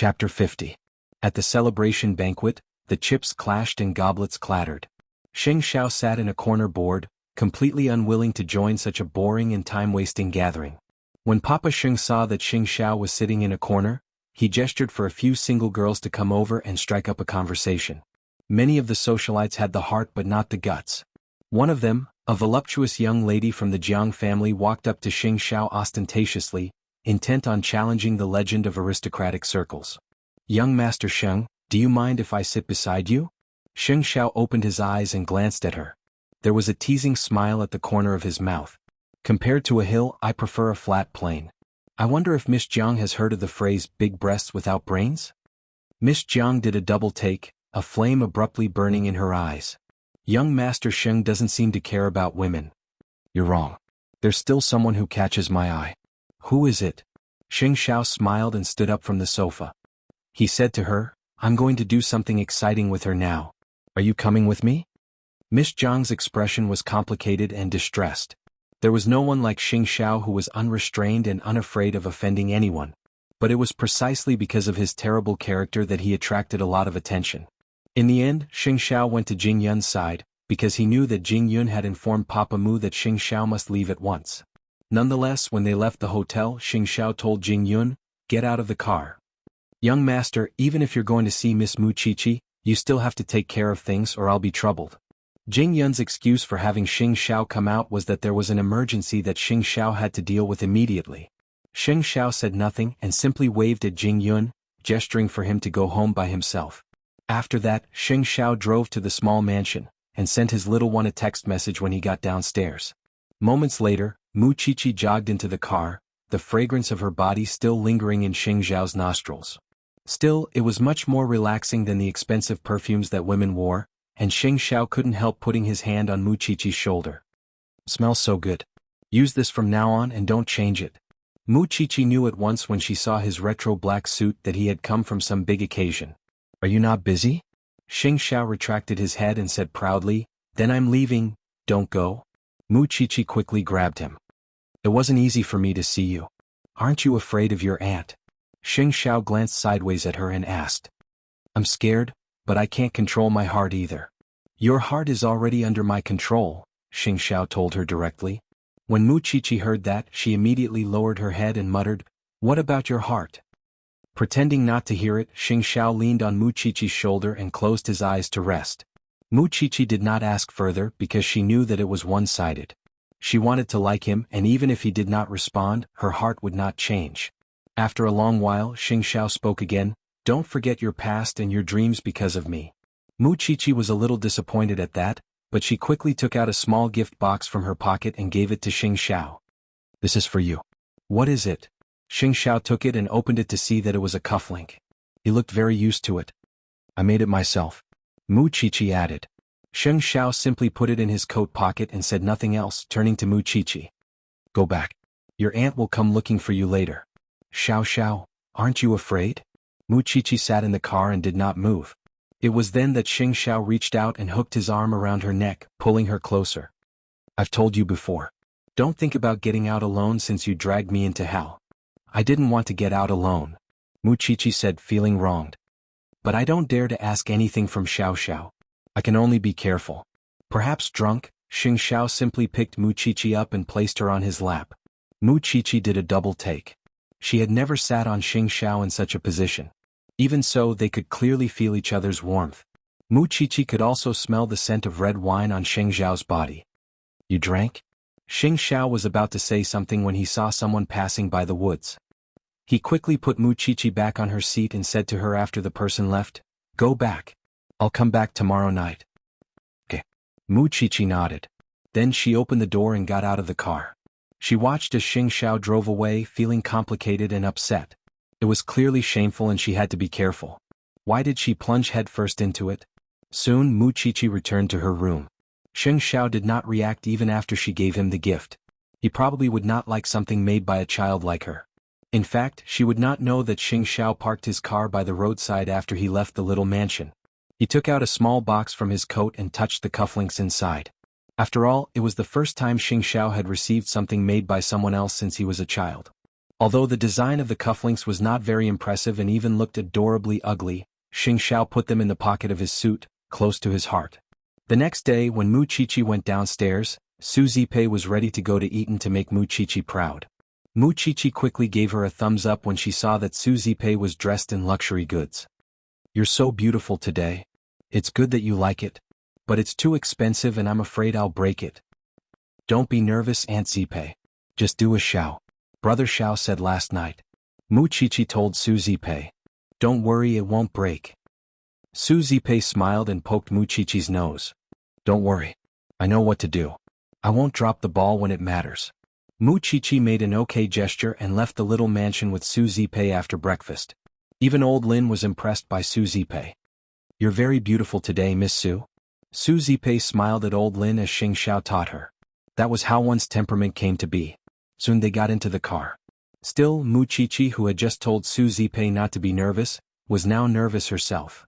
Chapter 50. At the celebration banquet, the chips clashed and goblets clattered. Xing Xiao sat in a corner bored, completely unwilling to join such a boring and time-wasting gathering. When Papa Xing saw that Xing Xiao was sitting in a corner, he gestured for a few single girls to come over and strike up a conversation. Many of the socialites had the heart but not the guts. One of them, a voluptuous young lady from the Jiang family, walked up to Xing Xiao ostentatiously, intent on challenging the legend of aristocratic circles. "Young Master Sheng, do you mind if I sit beside you?" Xing Xiao opened his eyes and glanced at her. There was a teasing smile at the corner of his mouth. "Compared to a hill, I prefer a flat plain. I wonder if Miss Jiang has heard of the phrase big breasts without brains?" Miss Jiang did a double take, a flame abruptly burning in her eyes. "Young Master Sheng doesn't seem to care about women." "You're wrong. There's still someone who catches my eye." "Who is it?" Xing Xiao smiled and stood up from the sofa. He said to her, "I'm going to do something exciting with her now. Are you coming with me?" Miss Jiang's expression was complicated and distressed. There was no one like Xing Xiao who was unrestrained and unafraid of offending anyone. But it was precisely because of his terrible character that he attracted a lot of attention. In the end, Xing Xiao went to Jing Yun's side, because he knew that Jing Yun had informed Papa Mu that Xing Xiao must leave at once. Nonetheless, when they left the hotel, Xing Xiao told Jing Yun, "Get out of the car. Young master, even if you're going to see Miss Mu Chichi, you still have to take care of things or I'll be troubled." Jing Yun's excuse for having Xing Xiao come out was that there was an emergency that Xing Xiao had to deal with immediately. Xing Xiao said nothing and simply waved at Jing Yun, gesturing for him to go home by himself. After that, Xing Xiao drove to the small mansion, and sent his little one a text message when he got downstairs. Moments later, Mu Chichi jogged into the car, the fragrance of her body still lingering in Xing Xiao's nostrils. Still, it was much more relaxing than the expensive perfumes that women wore, and Xing Xiao couldn't help putting his hand on Mu Chichi's shoulder. "Smells so good. Use this from now on and don't change it." Mu Chichi knew at once when she saw his retro black suit that he had come from some big occasion. "Are you not busy?" Xing Xiao retracted his head and said proudly, "Then I'm leaving, don't go." Mu Chichi quickly grabbed him. "It wasn't easy for me to see you. Aren't you afraid of your aunt?" Xing Xiao glanced sideways at her and asked. "I'm scared, but I can't control my heart either." "Your heart is already under my control," Xing Xiao told her directly. When Mu Chichi heard that, she immediately lowered her head and muttered, "What about your heart?" Pretending not to hear it, Xing Xiao leaned on Mu Chichi's shoulder and closed his eyes to rest. Mu Chichi did not ask further because she knew that it was one-sided. She wanted to like him, and even if he did not respond, her heart would not change. After a long while, Xing Xiao spoke again, "Don't forget your past and your dreams because of me." Mu Chichi was a little disappointed at that, but she quickly took out a small gift box from her pocket and gave it to Xing Xiao. "This is for you." "What is it?" Xing Xiao took it and opened it to see that it was a cufflink. He looked very used to it. "I made it myself," Mu Chichi added. Xing Xiao simply put it in his coat pocket and said nothing else, turning to Mu Chichi. "Go back. Your aunt will come looking for you later." "Xiao Xiao, aren't you afraid?" Mu Chichi sat in the car and did not move. It was then that Xing Xiao reached out and hooked his arm around her neck, pulling her closer. "I've told you before. Don't think about getting out alone since you dragged me into hell." "I didn't want to get out alone," Mu Chichi said, feeling wronged. "But I don't dare to ask anything from Xiao Xiao. I can only be careful." Perhaps drunk, Xing Xiao simply picked Mu Chichi up and placed her on his lap. Mu Chichi did a double take. She had never sat on Xing Xiao in such a position. Even so, they could clearly feel each other's warmth. Mu Chichi could also smell the scent of red wine on Xing Xiao's body. "You drank?" Xing Xiao was about to say something when he saw someone passing by the woods. He quickly put Mu Chichi back on her seat and said to her after the person left, "Go back. I'll come back tomorrow night." "Okay." Mu Chichi nodded. Then she opened the door and got out of the car. She watched as Xing Xiao drove away, feeling complicated and upset. It was clearly shameful and she had to be careful. Why did she plunge headfirst into it? Soon Mu Chichi returned to her room. Xing Xiao did not react even after she gave him the gift. He probably would not like something made by a child like her. In fact, she would not know that Xing Xiao parked his car by the roadside after he left the little mansion. He took out a small box from his coat and touched the cufflinks inside. After all, it was the first time Xing Xiao had received something made by someone else since he was a child. Although the design of the cufflinks was not very impressive and even looked adorably ugly, Xing Xiao put them in the pocket of his suit, close to his heart. The next day when Mu Qiqi went downstairs, Su Zipei was ready to go to Eton to make Mu Qiqi proud. Mu Qiqi quickly gave her a thumbs up when she saw that Su Zipei was dressed in luxury goods. "You're so beautiful today. It's good that you like it. But it's too expensive and I'm afraid I'll break it." "Don't be nervous, Aunt Zipei. Just do as Xiao, Brother Xiao said last night." Mu Qiqi told Su Zipei. "Don't worry, it won't break." Su Zipei smiled and poked Mu Qiqi's nose. "Don't worry. I know what to do. I won't drop the ball when it matters." Mu Qiqi made an okay gesture and left the little mansion with Su Zipei after breakfast. Even old Lin was impressed by Su Zipei. "You're very beautiful today, Miss Su." Su Zipei smiled at old Lin as Xing Xiao taught her. That was how one's temperament came to be. Soon they got into the car. Still, Mu Qiqi, who had just told Su Zipei not to be nervous, was now nervous herself.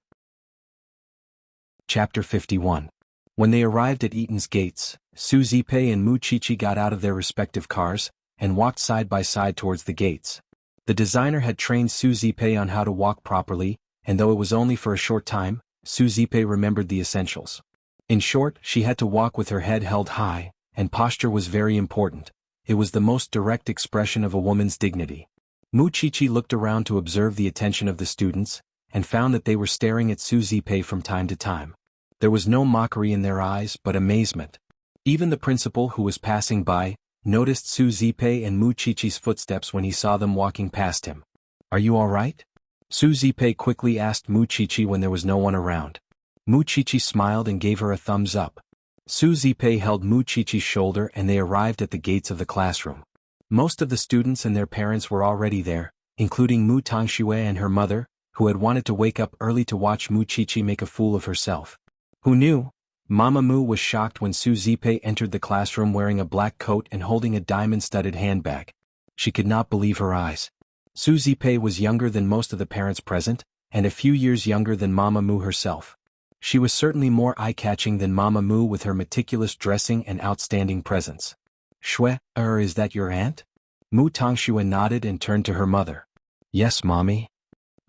Chapter 51. When they arrived at Eton's gates, Su Zipei and Mu Qiqi got out of their respective cars, and walked side by side towards the gates. The designer had trained Su Zipei on how to walk properly, and though it was only for a short time, Su Zipei remembered the essentials. In short, she had to walk with her head held high, and posture was very important. It was the most direct expression of a woman's dignity. Mu Qiqi looked around to observe the attention of the students, and found that they were staring at Su Zipei from time to time. There was no mockery in their eyes but amazement. Even the principal, who was passing by, noticed Su Zipei and Mu Qiqi's footsteps when he saw them walking past him. "Are you all right?" Su Zipei quickly asked Mu Qiqi when there was no one around. Mu Qiqi smiled and gave her a thumbs up. Su Zipei held Mu Qiqi's shoulder and they arrived at the gates of the classroom. Most of the students and their parents were already there, including Mu Tongxue and her mother, who had wanted to wake up early to watch Mu Qiqi make a fool of herself. Who knew? Mama Mu was shocked when Su Zipei entered the classroom wearing a black coat and holding a diamond-studded handbag. She could not believe her eyes. Su Zipei was younger than most of the parents present, and a few years younger than Mama Mu herself. She was certainly more eye-catching than Mama Mu with her meticulous dressing and outstanding presence. "Shui, is that your aunt?" Mu Tongxue nodded and turned to her mother. "Yes, Mommy.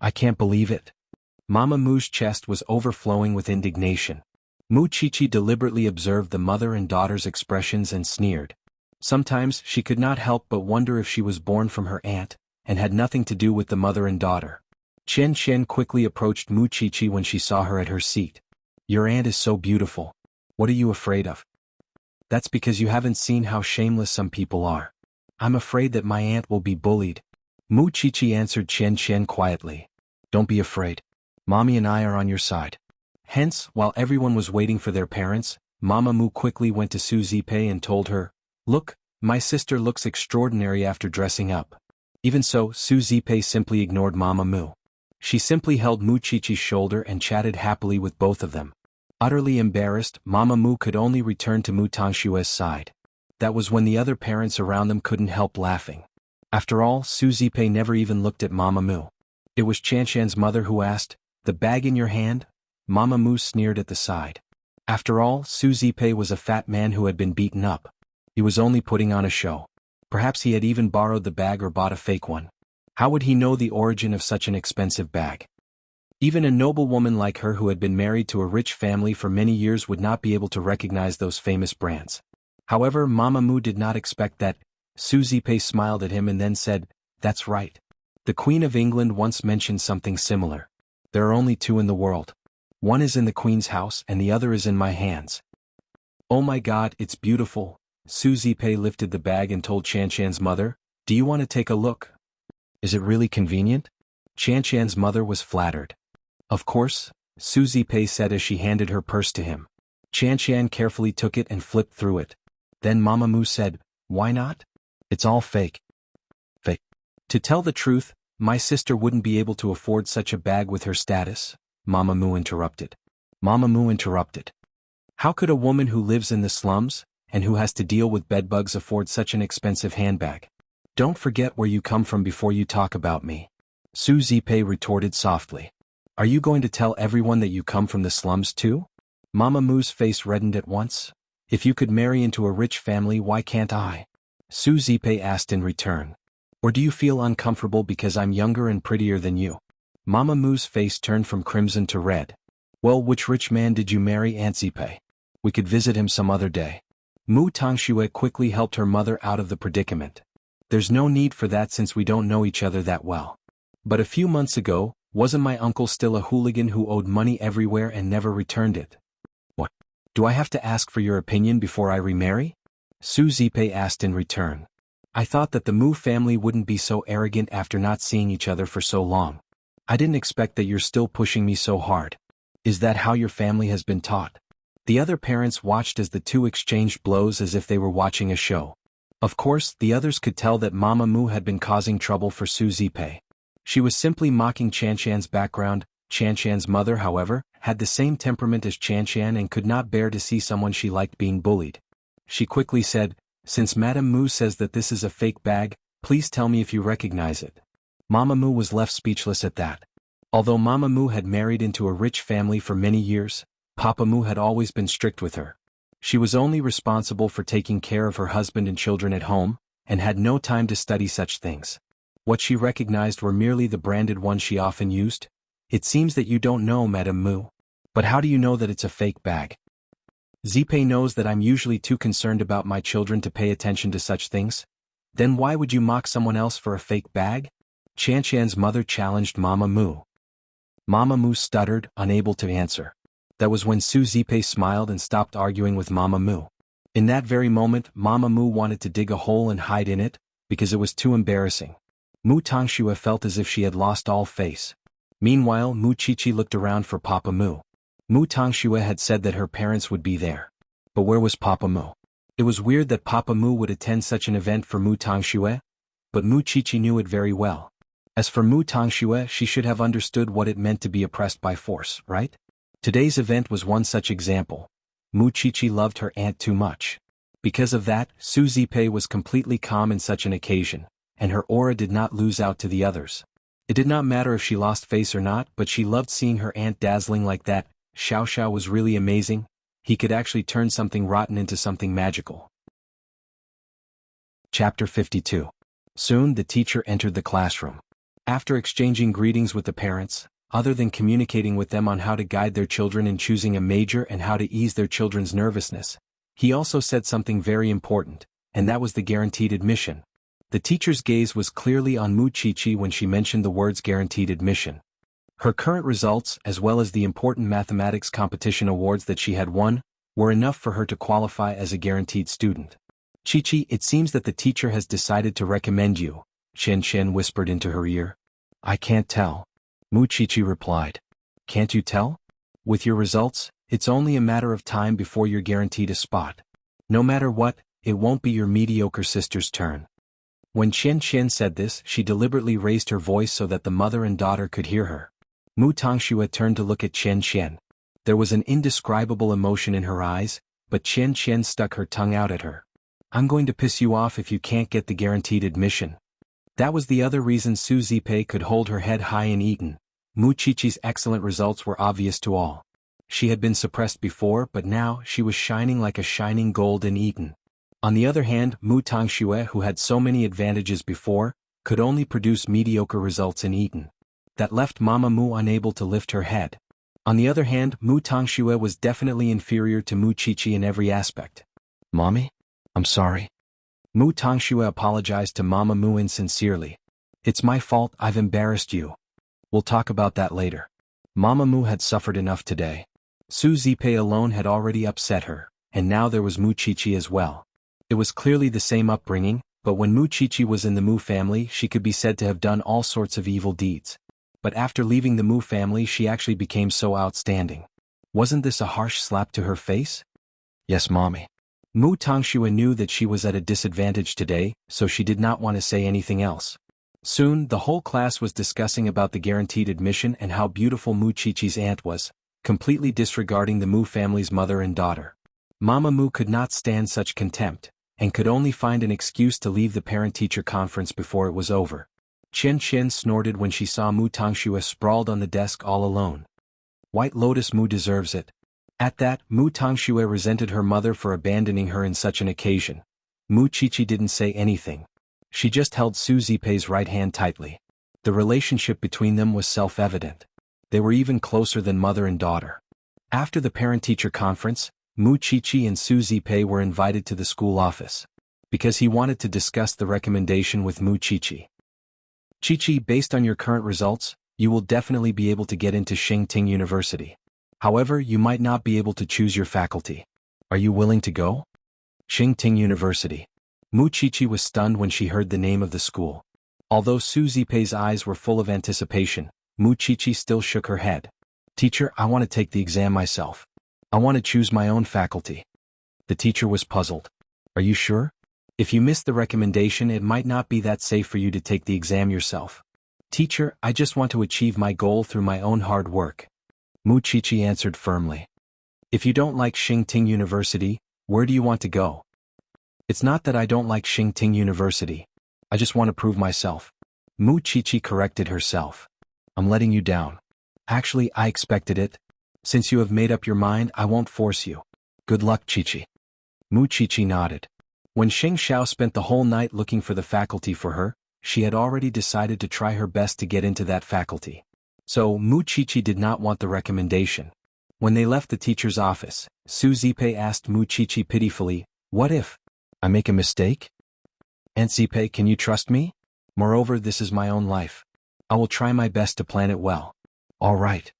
I can't believe it." Mama Mu's chest was overflowing with indignation. Mu Qiqi deliberately observed the mother and daughter's expressions and sneered. Sometimes she could not help but wonder if she was born from her aunt, and had nothing to do with the mother and daughter. Chen Chen quickly approached Mu Qiqi when she saw her at her seat. "Your aunt is so beautiful. What are you afraid of?" "That's because you haven't seen how shameless some people are. I'm afraid that my aunt will be bullied." Mu Qiqi answered Chen Chen quietly. "Don't be afraid. Mommy and I are on your side." Hence, while everyone was waiting for their parents, Mama Mu quickly went to Su Zipei and told her, "Look, my sister looks extraordinary after dressing up." Even so, Su Zipei simply ignored Mama Mu. She simply held Mu Qiqi's shoulder and chatted happily with both of them. Utterly embarrassed, Mama Mu could only return to Mu Tongxue's side. That was when the other parents around them couldn't help laughing. After all, Su Zipei never even looked at Mama Mu. It was Chanshan's mother who asked, "The bag in your hand?" Mama Mu sneered at the side. After all, Su Zipei was a fat man who had been beaten up. He was only putting on a show. Perhaps he had even borrowed the bag or bought a fake one. How would he know the origin of such an expensive bag? Even a noble woman like her who had been married to a rich family for many years would not be able to recognize those famous brands. However, Mama Mu did not expect that. Su Zipei smiled at him and then said, "That's right. The Queen of England once mentioned something similar. There are only two in the world. One is in the Queen's house and the other is in my hands." "Oh my God, it's beautiful." Su Zipei lifted the bag and told Chanshan's mother, "Do you want to take a look? Is it really convenient?" Chanshan's mother was flattered. "Of course," Su Zipei said as she handed her purse to him. Chanshan carefully took it and flipped through it. Then Mama Mu said, "Why not? It's all fake." "Fake? To tell the truth, my sister wouldn't be able to afford such a bag with her status," Mama Mu interrupted. Mama Mu interrupted. "How could a woman who lives in the slums, and who has to deal with bedbugs afford such an expensive handbag? Don't forget where you come from before you talk about me." Su Zipei retorted softly. "Are you going to tell everyone that you come from the slums too?" Mama Mu's face reddened at once. "If you could marry into a rich family, why can't I?" Su Zipei asked in return. Or do you feel uncomfortable because I'm younger and prettier than you? Mama Mu's face turned from crimson to red. Well, which rich man did you marry, Aunt Zipe? We could visit him some other day. Mu Tangxue quickly helped her mother out of the predicament. There's no need for that since we don't know each other that well. But a few months ago, wasn't my uncle still a hooligan who owed money everywhere and never returned it? What? Do I have to ask for your opinion before I remarry? Su Zipe asked in return. I thought that the Mu family wouldn't be so arrogant after not seeing each other for so long. I didn't expect that you're still pushing me so hard. Is that how your family has been taught? The other parents watched as the two exchanged blows as if they were watching a show. Of course, the others could tell that Mama Mu had been causing trouble for Su Zipe. She was simply mocking Chanshan's background. Chanshan's mother, however, had the same temperament as Chanshan and could not bear to see someone she liked being bullied. She quickly said, "Since Madame Mu says that this is a fake bag, please tell me if you recognize it." Mama Mu was left speechless at that. Although Mama Mu had married into a rich family for many years, Papa Mu had always been strict with her. She was only responsible for taking care of her husband and children at home, and had no time to study such things. What she recognized were merely the branded ones she often used. It seems that you don't know, Madame Mu. But how do you know that it's a fake bag? Zipe knows that I'm usually too concerned about my children to pay attention to such things. Then why would you mock someone else for a fake bag? Chanshan's mother challenged Mama Mu. Mama Mu stuttered, unable to answer. That was when Su Zipe smiled and stopped arguing with Mama Mu. In that very moment, Mama Mu wanted to dig a hole and hide in it, because it was too embarrassing. Mu Tangxue felt as if she had lost all face. Meanwhile, Mu Qiqi looked around for Papa Mu. Mu Tangxue had said that her parents would be there. But where was Papa Mu? It was weird that Papa Mu would attend such an event for Mu Tangxue, but Mu Qiqi knew it very well. As for Mu Tangxue, she should have understood what it meant to be oppressed by force, right? Today's event was one such example. Mu Qiqi loved her aunt too much. Because of that, Su Zipe was completely calm in such an occasion, and her aura did not lose out to the others. It did not matter if she lost face or not, but she loved seeing her aunt dazzling like that. Xiao Xiao was really amazing. He could actually turn something rotten into something magical. Chapter 52. Soon the teacher entered the classroom. After exchanging greetings with the parents, other than communicating with them on how to guide their children in choosing a major and how to ease their children's nervousness, he also said something very important, and that was the guaranteed admission. The teacher's gaze was clearly on Mu Qiqi when she mentioned the words guaranteed admission. Her current results, as well as the important mathematics competition awards that she had won, were enough for her to qualify as a guaranteed student. "Qiqi, it seems that the teacher has decided to recommend you," Chen Chen whispered into her ear. "I can't tell," Mu Qiqi replied. "Can't you tell? With your results, it's only a matter of time before you're guaranteed a spot. No matter what, it won't be your mediocre sister's turn." When Chen Chen said this, she deliberately raised her voice so that the mother and daughter could hear her. Mu Tangxue turned to look at Chen Chen. There was an indescribable emotion in her eyes, but Chen Chen stuck her tongue out at her. "I'm going to piss you off if you can't get the guaranteed admission." That was the other reason Su Zipe could hold her head high in Eton. Mu Qiqi's excellent results were obvious to all. She had been suppressed before, but now she was shining like a shining gold in Eton. On the other hand, Mu Tangxue, who had so many advantages before, could only produce mediocre results in Eton. That left Mama Mu unable to lift her head. On the other hand, Mu Tangxue was definitely inferior to Mu Qiqi in every aspect. "Mommy? I'm sorry." Mu Tangxue apologized to Mama Mu insincerely. "It's my fault, I've embarrassed you. We'll talk about that later." Mama Mu had suffered enough today. Su Zipe alone had already upset her, and now there was Mu Qiqi as well. It was clearly the same upbringing, but when Mu Qiqi was in the Mu family she could be said to have done all sorts of evil deeds. But after leaving the Mu family she actually became so outstanding. Wasn't this a harsh slap to her face? "Yes, Mommy." Mu Tangxue knew that she was at a disadvantage today, so she did not want to say anything else. Soon, the whole class was discussing about the guaranteed admission and how beautiful Mu Qiqi's aunt was, completely disregarding the Mu family's mother and daughter. Mama Mu could not stand such contempt, and could only find an excuse to leave the parent-teacher conference before it was over. Chen Chen snorted when she saw Mu Tangxue sprawled on the desk all alone. White Lotus Mu deserves it. At that, Mu Tangxue resented her mother for abandoning her in such an occasion. Mu Qiqi didn't say anything. She just held Su Zipei's right hand tightly. The relationship between them was self-evident. They were even closer than mother and daughter. After the parent-teacher conference, Mu Qiqi and Su Zipei were invited to the school office, because he wanted to discuss the recommendation with Mu Qiqi. Qiqi, based on your current results, you will definitely be able to get into Xingting University. However, you might not be able to choose your faculty. Are you willing to go? Xingting University. Mu Qiqi was stunned when she heard the name of the school. Although Su Zipei's eyes were full of anticipation, Mu Qiqi still shook her head. Teacher, I want to take the exam myself. I want to choose my own faculty. The teacher was puzzled. Are you sure? If you miss the recommendation, it might not be that safe for you to take the exam yourself. Teacher, I just want to achieve my goal through my own hard work. Mu Qiqi answered firmly. If you don't like Xingting University, where do you want to go? It's not that I don't like Xingting University. I just want to prove myself. Mu Qiqi corrected herself. I'm letting you down. Actually, I expected it. Since you have made up your mind, I won't force you. Good luck, Qiqi. Mu Qiqi nodded. When Xing Xiao spent the whole night looking for the faculty for her, she had already decided to try her best to get into that faculty. So, Mu Qiqi did not want the recommendation. When they left the teacher's office, Su Zipei asked Mu Qiqi pitifully, what if I make a mistake? Aunt Zipei, can you trust me? Moreover, this is my own life. I will try my best to plan it well. All right.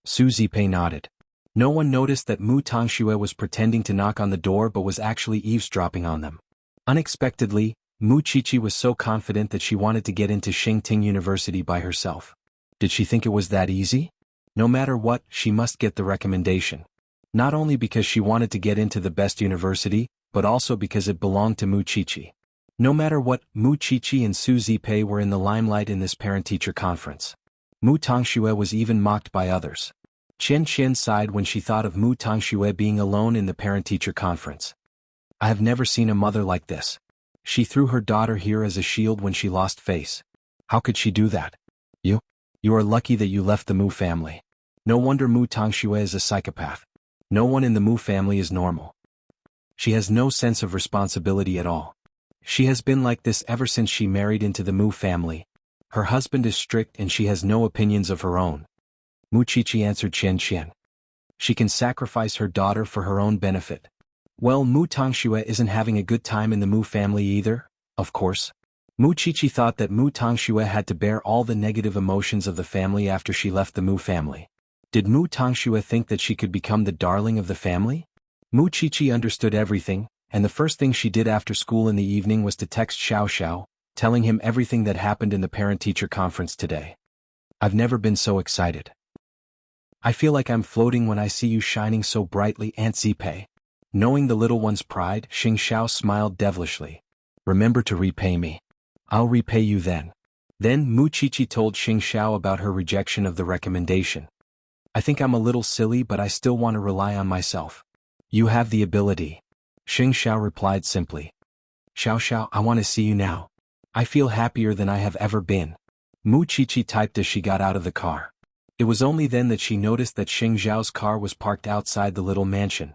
Su Zipei nodded. No one noticed that Mu Tongxue was pretending to knock on the door but was actually eavesdropping on them. Unexpectedly, Mu Qiqi was so confident that she wanted to get into Xingting University by herself. Did she think it was that easy? No matter what, she must get the recommendation. Not only because she wanted to get into the best university, but also because it belonged to Mu Qiqi. No matter what, Mu Qiqi and Su Zipei were in the limelight in this parent-teacher conference. Mu Tongxue was even mocked by others. Qian Qian sighed when she thought of Mu Tongxue being alone in the parent-teacher conference. I have never seen a mother like this. She threw her daughter here as a shield when she lost face. How could she do that? You are lucky that you left the Mu family. No wonder Mu Tongxue is a psychopath. No one in the Mu family is normal. She has no sense of responsibility at all. She has been like this ever since she married into the Mu family. Her husband is strict and she has no opinions of her own. Mu Qiqi answered Qian Qian. She can sacrifice her daughter for her own benefit. Well, Mu Tongxue isn't having a good time in the Mu family either, of course. Mu Qiqi thought that Mu Tongxue had to bear all the negative emotions of the family after she left the Mu family. Did Mu Tongxue think that she could become the darling of the family? Mu Qiqi understood everything, and the first thing she did after school in the evening was to text Xiao Xiao, telling him everything that happened in the parent-teacher conference today. I've never been so excited. I feel like I'm floating when I see you shining so brightly, Aunt Zipei. Knowing the little one's pride, Xing Xiao smiled devilishly. Remember to repay me. I'll repay you then. Then Mu Qiqi told Xing Xiao about her rejection of the recommendation. I think I'm a little silly, but I still want to rely on myself. You have the ability. Xing Xiao replied simply. Xiao Xiao, I want to see you now. I feel happier than I have ever been. Mu Qiqi typed as she got out of the car. It was only then that she noticed that Xing Xiao's car was parked outside the little mansion.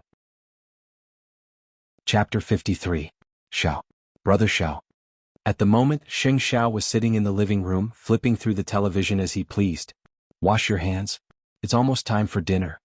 Chapter 53. Xiao. Brother Xiao. At the moment, Xing Xiao was sitting in the living room, flipping through the television as he pleased. Wash your hands. It's almost time for dinner.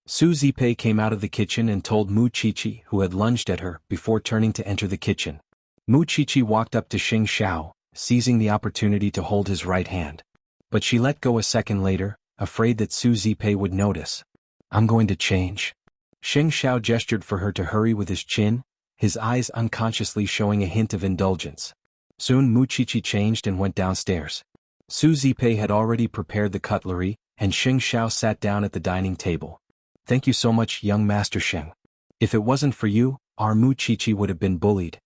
Su Zipei came out of the kitchen and told Mu Qiqi, who had lunged at her, before turning to enter the kitchen. Mu Qiqi walked up to Xing Xiao, seizing the opportunity to hold his right hand. But she let go a second later, afraid that Su Zipei would notice. I'm going to change. Xing Xiao gestured for her to hurry with his chin, his eyes unconsciously showing a hint of indulgence. Soon Mu Qiqi changed and went downstairs. Su Zipei had already prepared the cutlery, and Xing Xiao sat down at the dining table. Thank you so much, young Master Sheng. If it wasn't for you, our Mu Qiqi would have been bullied.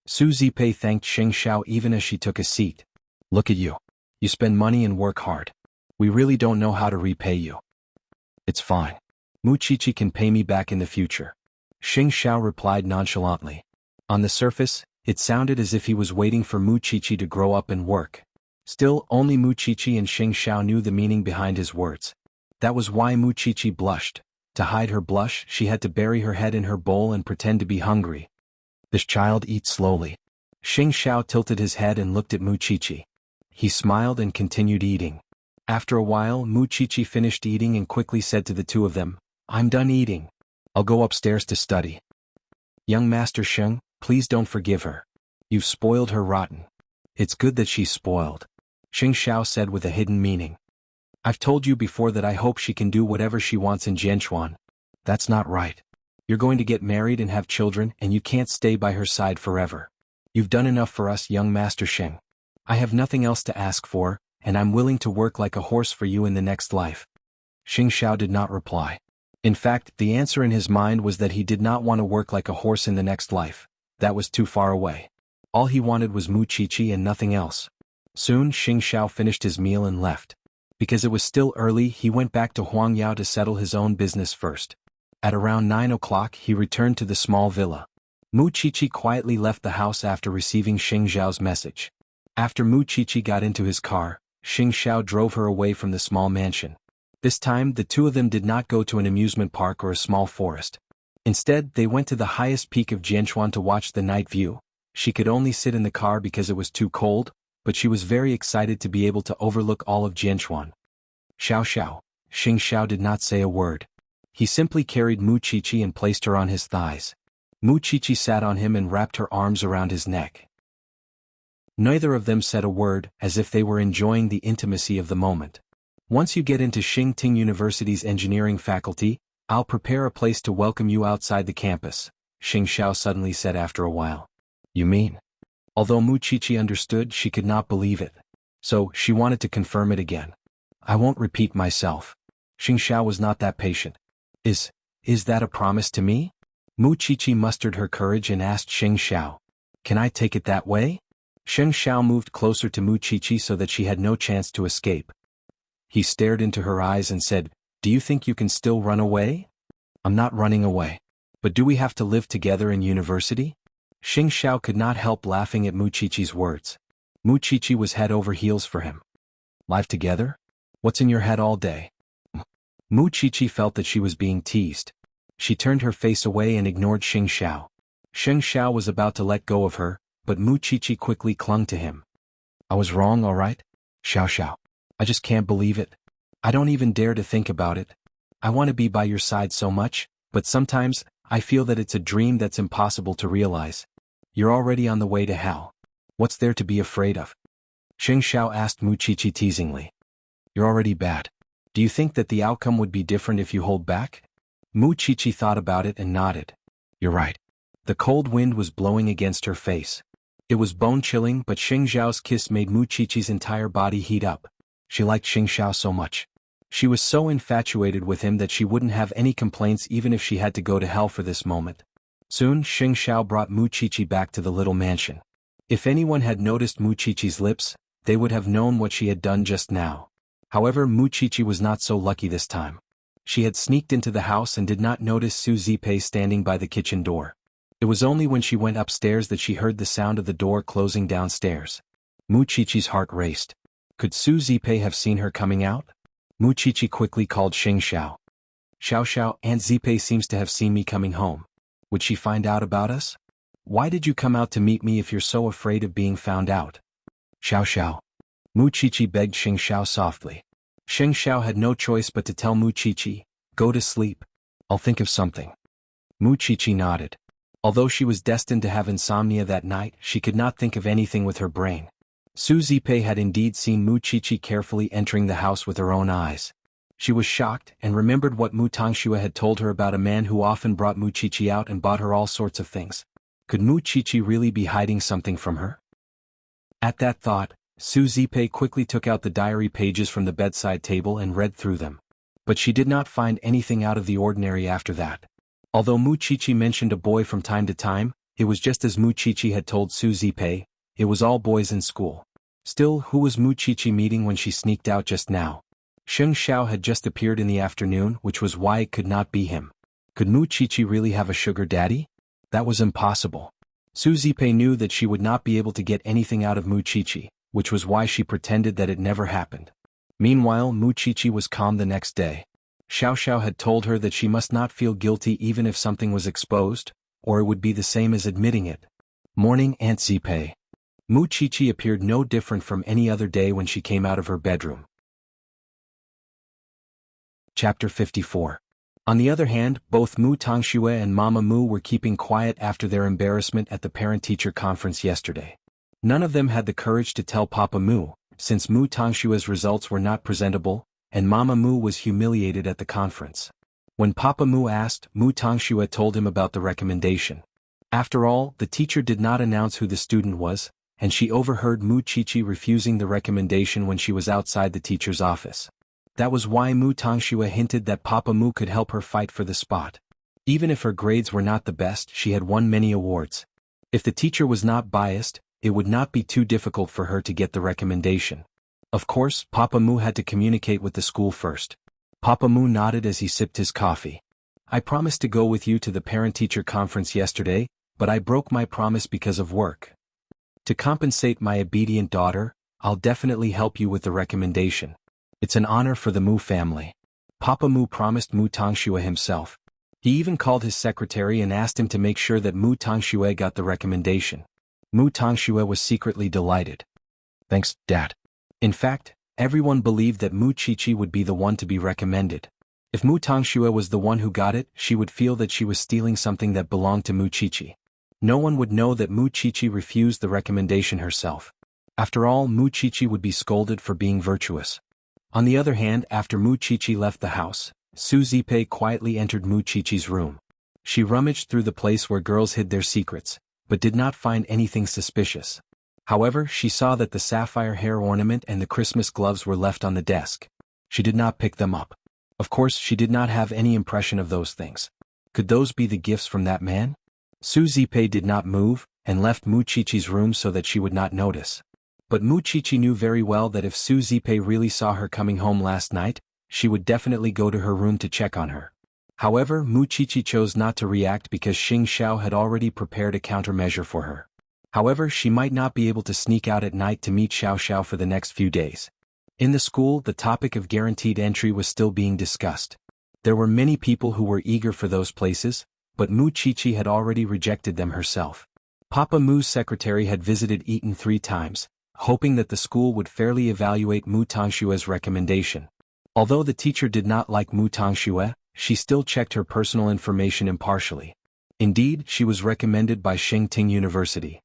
Su Zipei thanked Xing Xiao even as she took a seat. Look at you. You spend money and work hard. We really don't know how to repay you. It's fine. Mu Qiqi can pay me back in the future. Xing Xiao replied nonchalantly. On the surface, it sounded as if he was waiting for Mu Qiqi to grow up and work. Still, only Mu Qiqi and Xing Xiao knew the meaning behind his words. That was why Mu Qiqi blushed. To hide her blush, she had to bury her head in her bowl and pretend to be hungry. This child eats slowly. Xing Xiao tilted his head and looked at Mu Qiqi. He smiled and continued eating. After a while, Mu Qiqi finished eating and quickly said to the two of them, "I'm done eating. I'll go upstairs to study. Young Master Sheng, please don't forgive her. You've spoiled her rotten." "It's good that she's spoiled," Xing Xiao said with a hidden meaning. "I've told you before that I hope she can do whatever she wants in Jianchuan." "That's not right. You're going to get married and have children and you can't stay by her side forever. You've done enough for us, young Master Sheng. I have nothing else to ask for, and I'm willing to work like a horse for you in the next life." Xing Xiao did not reply. In fact, the answer in his mind was that he did not want to work like a horse in the next life. That was too far away. All he wanted was Mu Qiqi and nothing else. Soon Xing Xiao finished his meal and left. Because it was still early, he went back to Huangyao to settle his own business first. At around 9 o'clock he returned to the small villa. Mu Qiqi quietly left the house after receiving Xing Xiao's message. After Mu Qiqi got into his car, Xing Xiao drove her away from the small mansion. This time the two of them did not go to an amusement park or a small forest. Instead, they went to the highest peak of Jianchuan to watch the night view. She could only sit in the car because it was too cold, but she was very excited to be able to overlook all of Jianchuan. "Xiao Xiao." Xing Xiao did not say a word. He simply carried Mu Qiqi and placed her on his thighs. Mu Qiqi sat on him and wrapped her arms around his neck. Neither of them said a word, as if they were enjoying the intimacy of the moment. "Once you get into Xingting University's engineering faculty, I'll prepare a place to welcome you outside the campus," Xing Xiao suddenly said after a while. "You mean?" Although Mu Qiqi understood, she could not believe it. So, she wanted to confirm it again. "I won't repeat myself." Xing Xiao was not that patient. Is that a promise to me?" Mu Qiqi mustered her courage and asked Xing Xiao. "Can I take it that way?" Xing Xiao moved closer to Mu Qiqi so that she had no chance to escape. He stared into her eyes and said, "Do you think you can still run away?" "I'm not running away. But do we have to live together in university?" Xing Xiao could not help laughing at Mu Qiqi's words. Mu Qiqi was head over heels for him. "Live together? What's in your head all day?" Mu Qiqi felt that she was being teased. She turned her face away and ignored Xing Xiao. Xing Xiao was about to let go of her, but Mu Qiqi quickly clung to him. "I was wrong, all right? Xiao Xiao. I just can't believe it. I don't even dare to think about it. I want to be by your side so much, but sometimes, I feel that it's a dream that's impossible to realize. You're already on the way to hell. What's there to be afraid of?" Xing Xiao asked Mu Qiqi teasingly. "You're already bad. Do you think that the outcome would be different if you hold back?" Mu Qiqi thought about it and nodded. "You're right." The cold wind was blowing against her face. It was bone-chilling, but Xing Xiao's kiss made Mu Qiqi's entire body heat up. She liked Xing Xiao so much. She was so infatuated with him that she wouldn't have any complaints even if she had to go to hell for this moment. Soon Xing Xiao brought Mu Qiqi back to the little mansion. If anyone had noticed Mu Qiqi's lips, they would have known what she had done just now. However, Mu Qiqi was not so lucky this time. She had sneaked into the house and did not notice Su Zipei standing by the kitchen door. It was only when she went upstairs that she heard the sound of the door closing downstairs. Mu Qiqi's heart raced. Could Su Zipei have seen her coming out? Mu Qiqi quickly called Xing Xiao. "Xiao Xiao, Aunt Zipei seems to have seen me coming home. Would she find out about us? Why did you come out to meet me if you're so afraid of being found out?" "Xiao Xiao." Mu Qiqi begged Xing Xiao softly. Xing Xiao had no choice but to tell Mu Qiqi, "Go to sleep. I'll think of something." Mu Qiqi nodded. Although she was destined to have insomnia that night, she could not think of anything with her brain. Su Zipei had indeed seen Mu Qiqi carefully entering the house with her own eyes. She was shocked and remembered what Mu Tangxue had told her about a man who often brought Mu Qiqi out and bought her all sorts of things. Could Mu Qiqi really be hiding something from her? At that thought, Su Zipei quickly took out the diary pages from the bedside table and read through them. But she did not find anything out of the ordinary after that. Although Mu Qiqi mentioned a boy from time to time, it was just as Mu Qiqi had told Su Zipei, it was all boys in school. Still, who was Mu Qiqi meeting when she sneaked out just now? Xing Xiao had just appeared in the afternoon, which was why it could not be him. Could Mu Qiqi really have a sugar daddy? That was impossible. Su Zipei knew that she would not be able to get anything out of Mu Qiqi, which was why she pretended that it never happened. Meanwhile, Mu Qiqi was calm the next day. Xiao Xiao had told her that she must not feel guilty even if something was exposed, or it would be the same as admitting it. Morning, Aunt Zipe. Mu Chichi appeared no different from any other day when she came out of her bedroom. Chapter 54. On the other hand, both Mu Tongxue and Mama Mu were keeping quiet after their embarrassment at the parent-teacher conference yesterday. None of them had the courage to tell Papa Mu, since Mu Tongshua's results were not presentable, and Mama Mu was humiliated at the conference. When Papa Mu asked, Mu Tongxue told him about the recommendation. After all, the teacher did not announce who the student was, and she overheard Mu Chichi refusing the recommendation when she was outside the teacher's office. That was why Mu Tongxue hinted that Papa Mu could help her fight for the spot. Even if her grades were not the best, she had won many awards. If the teacher was not biased, it would not be too difficult for her to get the recommendation. Of course, Papa Mu had to communicate with the school first. Papa Mu nodded as he sipped his coffee. I promised to go with you to the parent-teacher conference yesterday, but I broke my promise because of work. To compensate my obedient daughter, I'll definitely help you with the recommendation. It's an honor for the Mu family. Papa Mu promised Mu Tongxue himself. He even called his secretary and asked him to make sure that Mu Tongxue got the recommendation. Mu Tongxue was secretly delighted. Thanks, Dad. In fact, everyone believed that Mu Chichi would be the one to be recommended. If Mu Tongxue was the one who got it, she would feel that she was stealing something that belonged to Mu Chichi. No one would know that Mu Chichi refused the recommendation herself. After all, Mu Chichi would be scolded for being virtuous. On the other hand, after Mu Chichi left the house, Su Zipe quietly entered Mu Chichi's room. She rummaged through the place where girls hid their secrets, but did not find anything suspicious. However, she saw that the sapphire hair ornament and the Christmas gloves were left on the desk. She did not pick them up. Of course, she did not have any impression of those things. Could those be the gifts from that man? Su Zipe did not move, and left Mu Chichi's room so that she would not notice. But Mu Chichi knew very well that if Su Zipe really saw her coming home last night, she would definitely go to her room to check on her. However, Mu Chichi chose not to react because Xing Xiao had already prepared a countermeasure for her. However, she might not be able to sneak out at night to meet Xiao Xiao for the next few days. In the school, the topic of guaranteed entry was still being discussed. There were many people who were eager for those places, but Mu Chichi had already rejected them herself. Papa Mu's secretary had visited Eton 3 times, hoping that the school would fairly evaluate Mu Tongshue's recommendation. Although the teacher did not like Mu Tongxue, she still checked her personal information impartially. Indeed, she was recommended by Shengting University.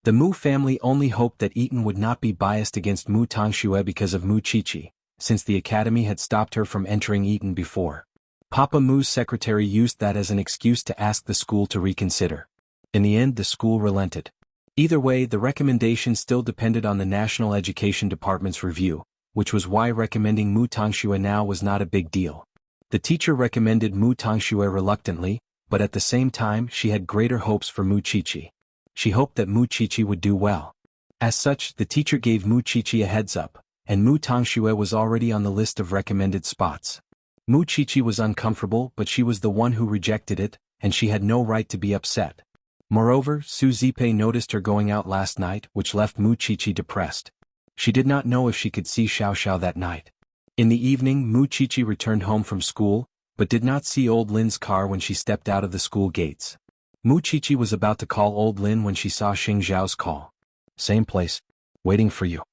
The Mu family only hoped that Eton would not be biased against Mu Tongxue because of Mu Chichi, since the academy had stopped her from entering Eton before. Papa Mu's secretary used that as an excuse to ask the school to reconsider. In the end, the school relented. Either way, the recommendation still depended on the National Education Department's review, which was why recommending Mu Tongxue now was not a big deal. The teacher recommended Mu Tongxue reluctantly, but at the same time she had greater hopes for Mu Chichi. She hoped that Mu Chichi would do well. As such, the teacher gave Mu Chichi a heads up, and Mu Tongxue was already on the list of recommended spots. Mu Chichi was uncomfortable, but she was the one who rejected it, and she had no right to be upset. Moreover, Su Zipe noticed her going out last night, which left Mu Chichi depressed. She did not know if she could see Xiao Xiao that night. In the evening, Mu Chichi returned home from school, but did not see Old Lin's car when she stepped out of the school gates. Mu Chichi was about to call Old Lin when she saw Xing Xiao's call. Same place. Waiting for you.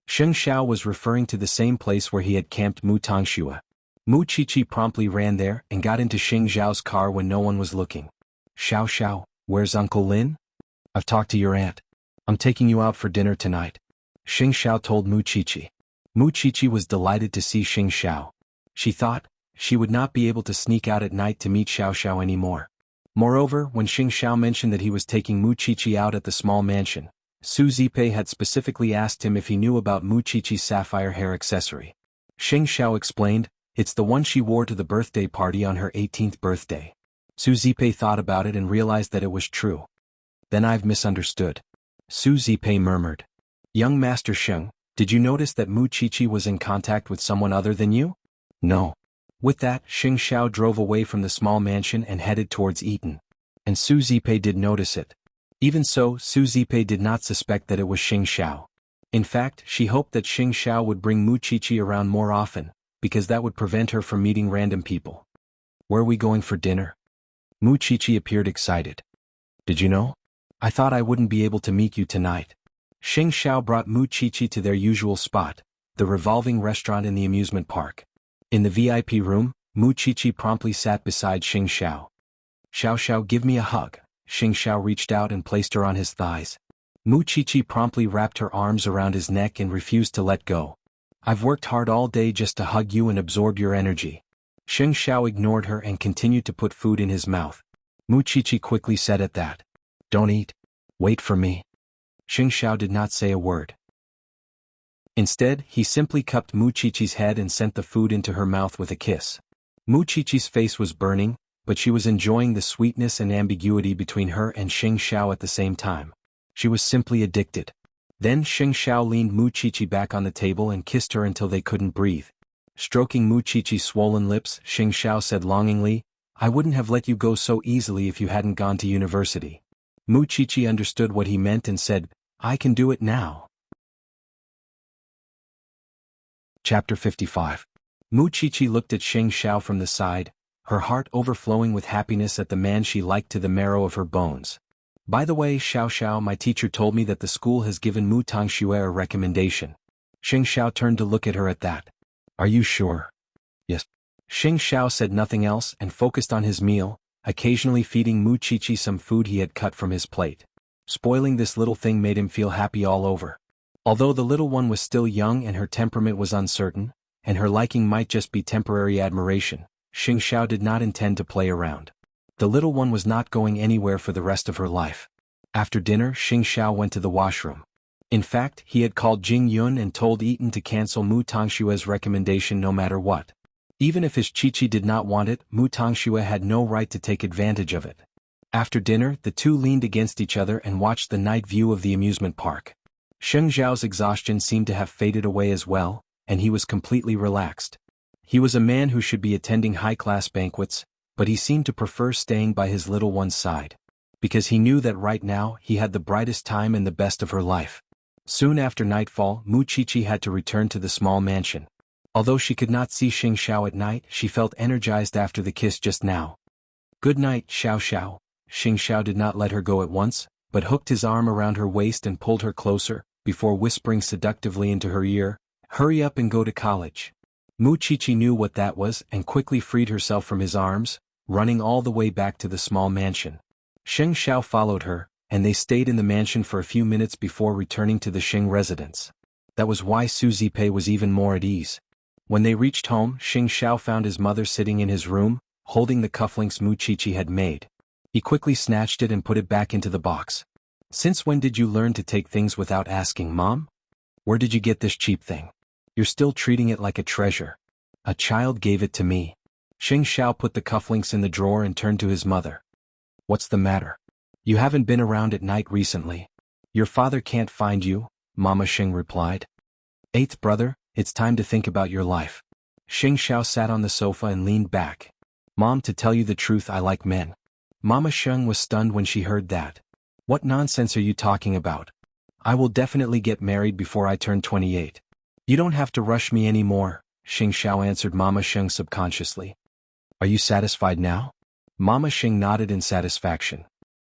Xing Xiao was referring to the same place where he had camped Mu Tongxue. Mu Chichi promptly ran there and got into Xing Xiao's car when no one was looking. Xiao Xiao, where's Uncle Lin? I've talked to your aunt. I'm taking you out for dinner tonight. Xing Xiao told Mu Chichi. Mu Chichi was delighted to see Xing Xiao. She thought she would not be able to sneak out at night to meet Xiao Xiao anymore. Moreover, when Xing Xiao mentioned that he was taking Mu Chichi out at the small mansion, Su Zipe had specifically asked him if he knew about Mu Chichi's sapphire hair accessory. Xing Xiao explained, it's the one she wore to the birthday party on her 18th birthday. Su Zipe thought about it and realized that it was true. Then I've misunderstood. Su Zipe murmured. Young Master Sheng, did you notice that Mu Chichi was in contact with someone other than you? No. With that, Xing Xiao drove away from the small mansion and headed towards Eton. And Su Zipe did notice it. Even so, Su Zipe did not suspect that it was Xing Xiao. In fact, she hoped that Xing Xiao would bring Mu Chichi around more often, because that would prevent her from meeting random people. Where are we going for dinner? Mu Chichi appeared excited. Did you know? I thought I wouldn't be able to meet you tonight. Xing Xiao brought Mu Qiqi to their usual spot, the revolving restaurant in the amusement park. In the VIP room, Mu Qiqi promptly sat beside Xing Xiao. Xiao Xiao, give me a hug. Xing Xiao reached out and placed her on his thighs. Mu Qiqi promptly wrapped her arms around his neck and refused to let go. I've worked hard all day just to hug you and absorb your energy. Xing Xiao ignored her and continued to put food in his mouth. Mu Qiqi quickly said at that, "Don't eat. Wait for me." Xing Xiao did not say a word. Instead, he simply cupped Mu Qiqi's head and sent the food into her mouth with a kiss. Mu Qiqi's face was burning, but she was enjoying the sweetness and ambiguity between her and Xing Xiao at the same time. She was simply addicted. Then Xing Xiao leaned Mu Qiqi back on the table and kissed her until they couldn't breathe. Stroking Mu Qiqi's swollen lips, Xing Xiao said longingly, "I wouldn't have let you go so easily if you hadn't gone to university." Mu Qiqi understood what he meant and said, "I can do it now." Chapter 55. Mu Qiqi looked at Xing Xiao from the side, her heart overflowing with happiness at the man she liked to the marrow of her bones. "By the way, Xiao Xiao, my teacher told me that the school has given Mu Tangxue a recommendation." Xing Xiao turned to look at her at that. "Are you sure?" "Yes." Xing Xiao said nothing else and focused on his meal, occasionally feeding Mu Qiqi some food he had cut from his plate. Spoiling this little thing made him feel happy all over. Although the little one was still young and her temperament was uncertain, and her liking might just be temporary admiration, Xing Xiao did not intend to play around. The little one was not going anywhere for the rest of her life. After dinner, Xing Xiao went to the washroom. In fact, he had called Jing Yun and told Eaton to cancel Mu Tangshue's recommendation no matter what. Even if his Qiqi did not want it, Mu Tangxue had no right to take advantage of it. After dinner, the two leaned against each other and watched the night view of the amusement park. Xing Xiao's exhaustion seemed to have faded away as well, and he was completely relaxed. He was a man who should be attending high-class banquets, but he seemed to prefer staying by his little one's side. Because he knew that right now he had the brightest time and the best of her life. Soon after nightfall, Mu Qiqi had to return to the small mansion. Although she could not see Xing Xiao at night, she felt energized after the kiss just now. "Good night, Xiao Xiao." Xing Xiao did not let her go at once, but hooked his arm around her waist and pulled her closer, before whispering seductively into her ear, "Hurry up and go to college." Mu Qiqi knew what that was and quickly freed herself from his arms, running all the way back to the small mansion. Xing Xiao followed her, and they stayed in the mansion for a few minutes before returning to the Xing residence. That was why Su Zipei was even more at ease. When they reached home, Xing Xiao found his mother sitting in his room, holding the cufflinks Mu Qiqi had made. He quickly snatched it and put it back into the box. "Since when did you learn to take things without asking, Mom? Where did you get this cheap thing? You're still treating it like a treasure." "A child gave it to me." Xing Xiao put the cufflinks in the drawer and turned to his mother. "What's the matter? You haven't been around at night recently." "Your father can't find you," Mama Xing replied. "Eighth brother, it's time to think about your life." Xing Xiao sat on the sofa and leaned back. "Mom, to tell you the truth, I like men." Mama Xing was stunned when she heard that. "What nonsense are you talking about? I will definitely get married before I turn 28. You don't have to rush me anymore," Xing Xiao answered Mama Xing subconsciously. "Are you satisfied now?" Mama Xing nodded in satisfaction.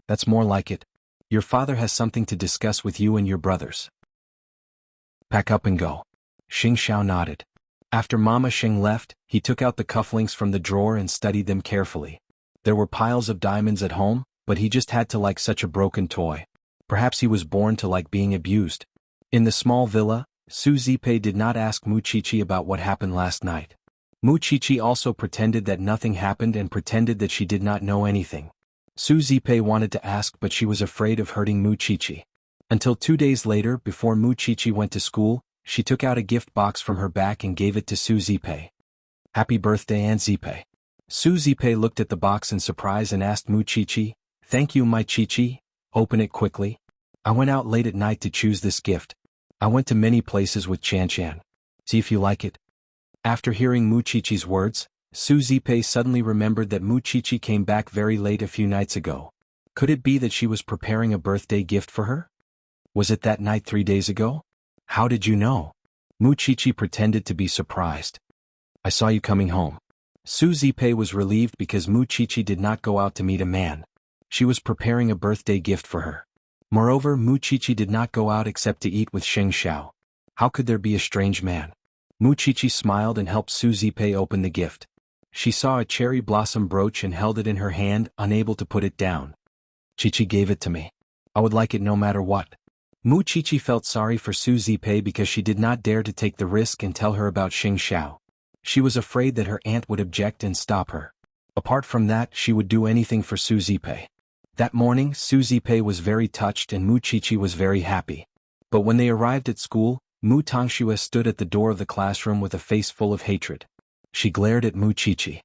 "That's more like it. Your father has something to discuss with you and your brothers. Pack up and go." Xing Xiao nodded. After Mama Xing left, he took out the cufflinks from the drawer and studied them carefully. There were piles of diamonds at home, but he just had to like such a broken toy. Perhaps he was born to like being abused. In the small villa, Su Zipei did not ask Mu Qiqi about what happened last night. Mu Qiqi also pretended that nothing happened and pretended that she did not know anything. Su Zipei wanted to ask, but she was afraid of hurting Mu Qiqi. Until 2 days later, before Mu Qiqi went to school, she took out a gift box from her back and gave it to Su Zipei. "Happy birthday, Aunt Zipei." Su Zipei looked at the box in surprise and asked Mu Qiqi, "Thank you, my Qiqi. Open it quickly." "I went out late at night to choose this gift. I went to many places with Chan Chan. See if you like it." After hearing Mu Qiqi's words, Su Zipei suddenly remembered that Mu Qiqi came back very late a few nights ago. Could it be that she was preparing a birthday gift for her? Was it that night 3 days ago? "How did you know?" Mu Qiqi pretended to be surprised. "I saw you coming home." Su Zipei was relieved because Mu Qiqi did not go out to meet a man. She was preparing a birthday gift for her. Moreover, Mu Chichi did not go out except to eat with Sheng Xiao. How could there be a strange man? Mu Chichi smiled and helped Su Zipei open the gift. She saw a cherry blossom brooch and held it in her hand, unable to put it down. Chichi gave it to me. I would like it no matter what. Mu Chichi felt sorry for Su Zipei because she did not dare to take the risk and tell her about Sheng Xiao. She was afraid that her aunt would object and stop her. Apart from that, she would do anything for Su Zipei. That morning, Su Zipei was very touched and Mu Chichi was very happy. But when they arrived at school, Mu Tangxue stood at the door of the classroom with a face full of hatred. She glared at Mu Chichi.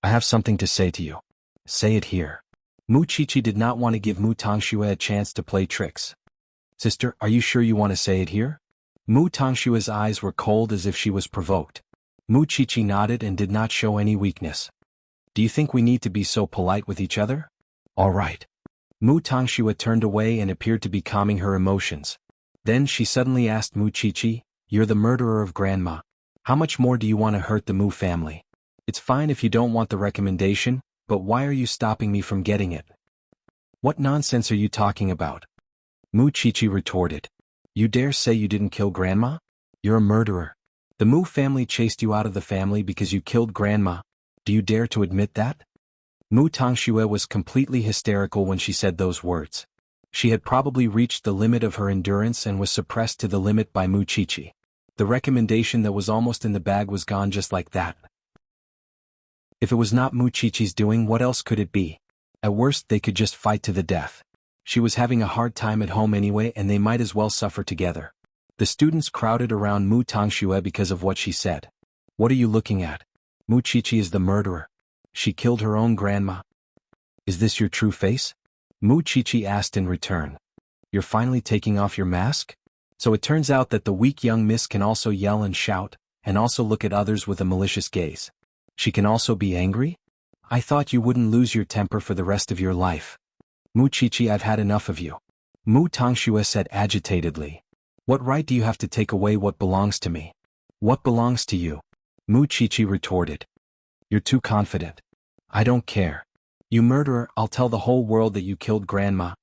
I have something to say to you. Say it here. Mu Chichi did not want to give Mu Tangxue a chance to play tricks. Sister, are you sure you want to say it here? Mu Tangshua's eyes were cold as if she was provoked. Mu Chichi nodded and did not show any weakness. Do you think we need to be so polite with each other? All right. Mu Tangxue turned away and appeared to be calming her emotions. Then she suddenly asked Mu Chichi, "You're the murderer of Grandma. How much more do you want to hurt the Mu family? It's fine if you don't want the recommendation, but why are you stopping me from getting it?" What nonsense are you talking about? Mu Chichi retorted. You dare say you didn't kill Grandma? You're a murderer. The Mu family chased you out of the family because you killed Grandma. Do you dare to admit that? Mu Tangxue was completely hysterical when she said those words. She had probably reached the limit of her endurance and was suppressed to the limit by Mu Chichi. The recommendation that was almost in the bag was gone just like that. If it was not Mu Chichi's doing, what else could it be? At worst, they could just fight to the death. She was having a hard time at home anyway, and they might as well suffer together. The students crowded around Mu Tangxue because of what she said. What are you looking at? Mu Chichi is the murderer. She killed her own grandma. Is this your true face? Mu Chichi asked in return. You're finally taking off your mask? So it turns out that the weak young miss can also yell and shout, and also look at others with a malicious gaze. She can also be angry? I thought you wouldn't lose your temper for the rest of your life. Mu Chichi, I've had enough of you. Mu Tangxue said agitatedly. What right do you have to take away what belongs to me? What belongs to you? Mu Chichi retorted. You're too confident. I don't care. You murderer, I'll tell the whole world that you killed Grandma.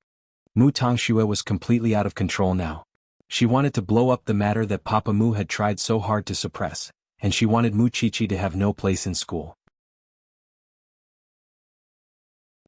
Mu Tangxue was completely out of control now. She wanted to blow up the matter that Papa Mu had tried so hard to suppress, and she wanted Mu Chichi to have no place in school.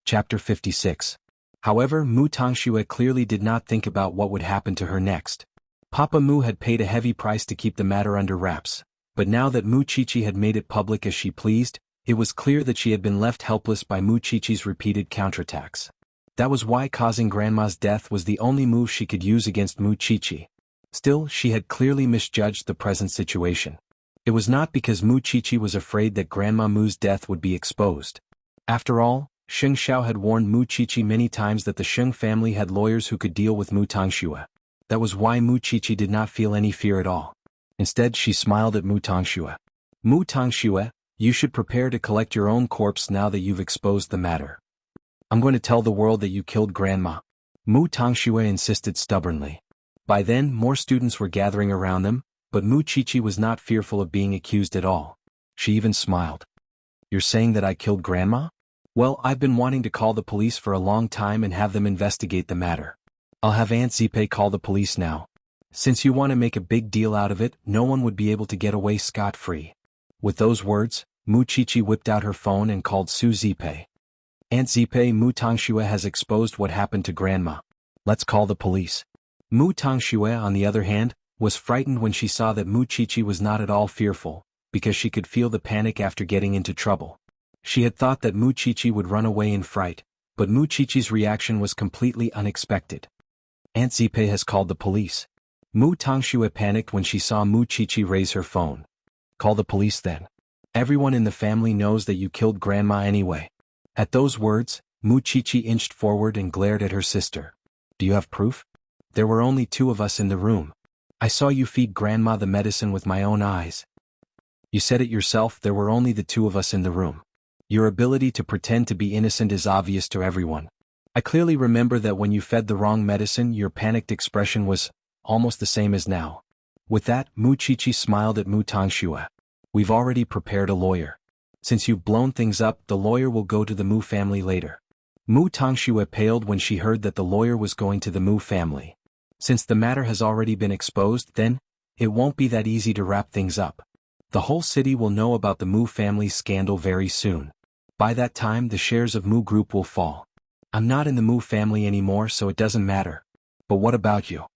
Chapter 56. However, Mu Tangxue clearly did not think about what would happen to her next. Papa Mu had paid a heavy price to keep the matter under wraps, but now that Mu Chichi had made it public as she pleased, it was clear that she had been left helpless by Mu Chichi's repeated counterattacks. That was why causing Grandma's death was the only move she could use against Mu Chichi. Still, she had clearly misjudged the present situation. It was not because Mu Chichi was afraid that Grandma Mu's death would be exposed. After all, Sheng Xiao had warned Mu Chichi many times that the Sheng family had lawyers who could deal with Mu Tangxue. That was why Mu Chichi did not feel any fear at all. Instead, she smiled at Mu Tangxue. Mu Tangxue, you should prepare to collect your own corpse now that you've exposed the matter. I'm going to tell the world that you killed Grandma. Mu Tangxue insisted stubbornly. By then, more students were gathering around them, but Mu Chichi was not fearful of being accused at all. She even smiled. You're saying that I killed Grandma? Well, I've been wanting to call the police for a long time and have them investigate the matter. I'll have Aunt Zipei call the police now. Since you want to make a big deal out of it, no one would be able to get away scot-free. With those words, Mu Chichi whipped out her phone and called Su Zipei. Aunt Zipei, Mu Tangxue has exposed what happened to Grandma. Let's call the police. Mu Tangxue, on the other hand, was frightened when she saw that Mu Chichi was not at all fearful, because she could feel the panic after getting into trouble. She had thought that Mu Chichi would run away in fright, but Mu Chichi's reaction was completely unexpected. Aunt Zipei has called the police. Mu Tangxue panicked when she saw Mu Chichi raise her phone. Call the police then. Everyone in the family knows that you killed Grandma anyway. At those words, Mu Chichi inched forward and glared at her sister. Do you have proof? There were only two of us in the room. I saw you feed Grandma the medicine with my own eyes. You said it yourself, there were only the two of us in the room. Your ability to pretend to be innocent is obvious to everyone. I clearly remember that when you fed the wrong medicine, your panicked expression was almost the same as now. With that, Mu Chichi smiled at Mu Tangxue. We've already prepared a lawyer. Since you've blown things up, the lawyer will go to the Mu family later. Mu Tangxue paled when she heard that the lawyer was going to the Mu family. Since the matter has already been exposed, then, it won't be that easy to wrap things up. The whole city will know about the Mu family's scandal very soon. By that time the shares of Mu Group will fall. I'm not in the Mu family anymore, so it doesn't matter. But what about you?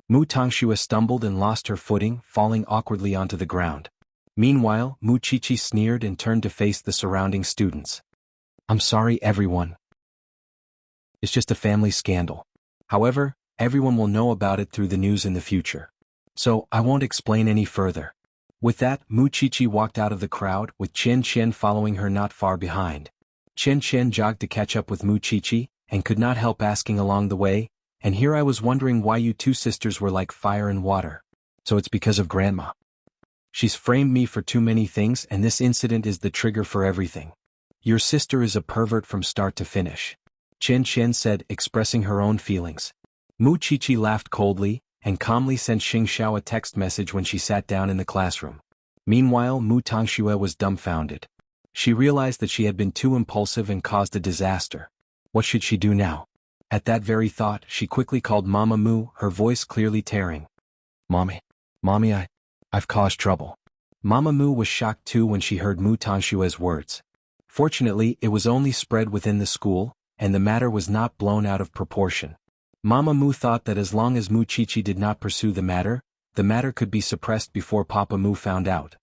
Mu Tangxue stumbled and lost her footing, falling awkwardly onto the ground. Meanwhile, Mu Qiqi sneered and turned to face the surrounding students. I'm sorry, everyone. It's just a family scandal. However, everyone will know about it through the news in the future. So, I won't explain any further. With that, Mu Qiqi walked out of the crowd, with Chen Chen following her not far behind. Chen Chen jogged to catch up with Mu Qiqi, and could not help asking along the way, and here I was wondering why you two sisters were like fire and water. So it's because of Grandma. She's framed me for too many things, and this incident is the trigger for everything. Your sister is a pervert from start to finish. Chen Chen said, expressing her own feelings. Mu Qiqi laughed coldly, and calmly sent Xing Xiao a text message when she sat down in the classroom. Meanwhile, Mu Tangxue was dumbfounded. She realized that she had been too impulsive and caused a disaster. What should she do now? At that very thought, she quickly called Mama Mu, her voice clearly tearing. Mommy, I've caused trouble. Mama Mu was shocked too when she heard Mu Tangshue's words. Fortunately, it was only spread within the school, and the matter was not blown out of proportion. Mama Mu thought that as long as Mu Qiqi did not pursue the matter could be suppressed before Papa Mu found out.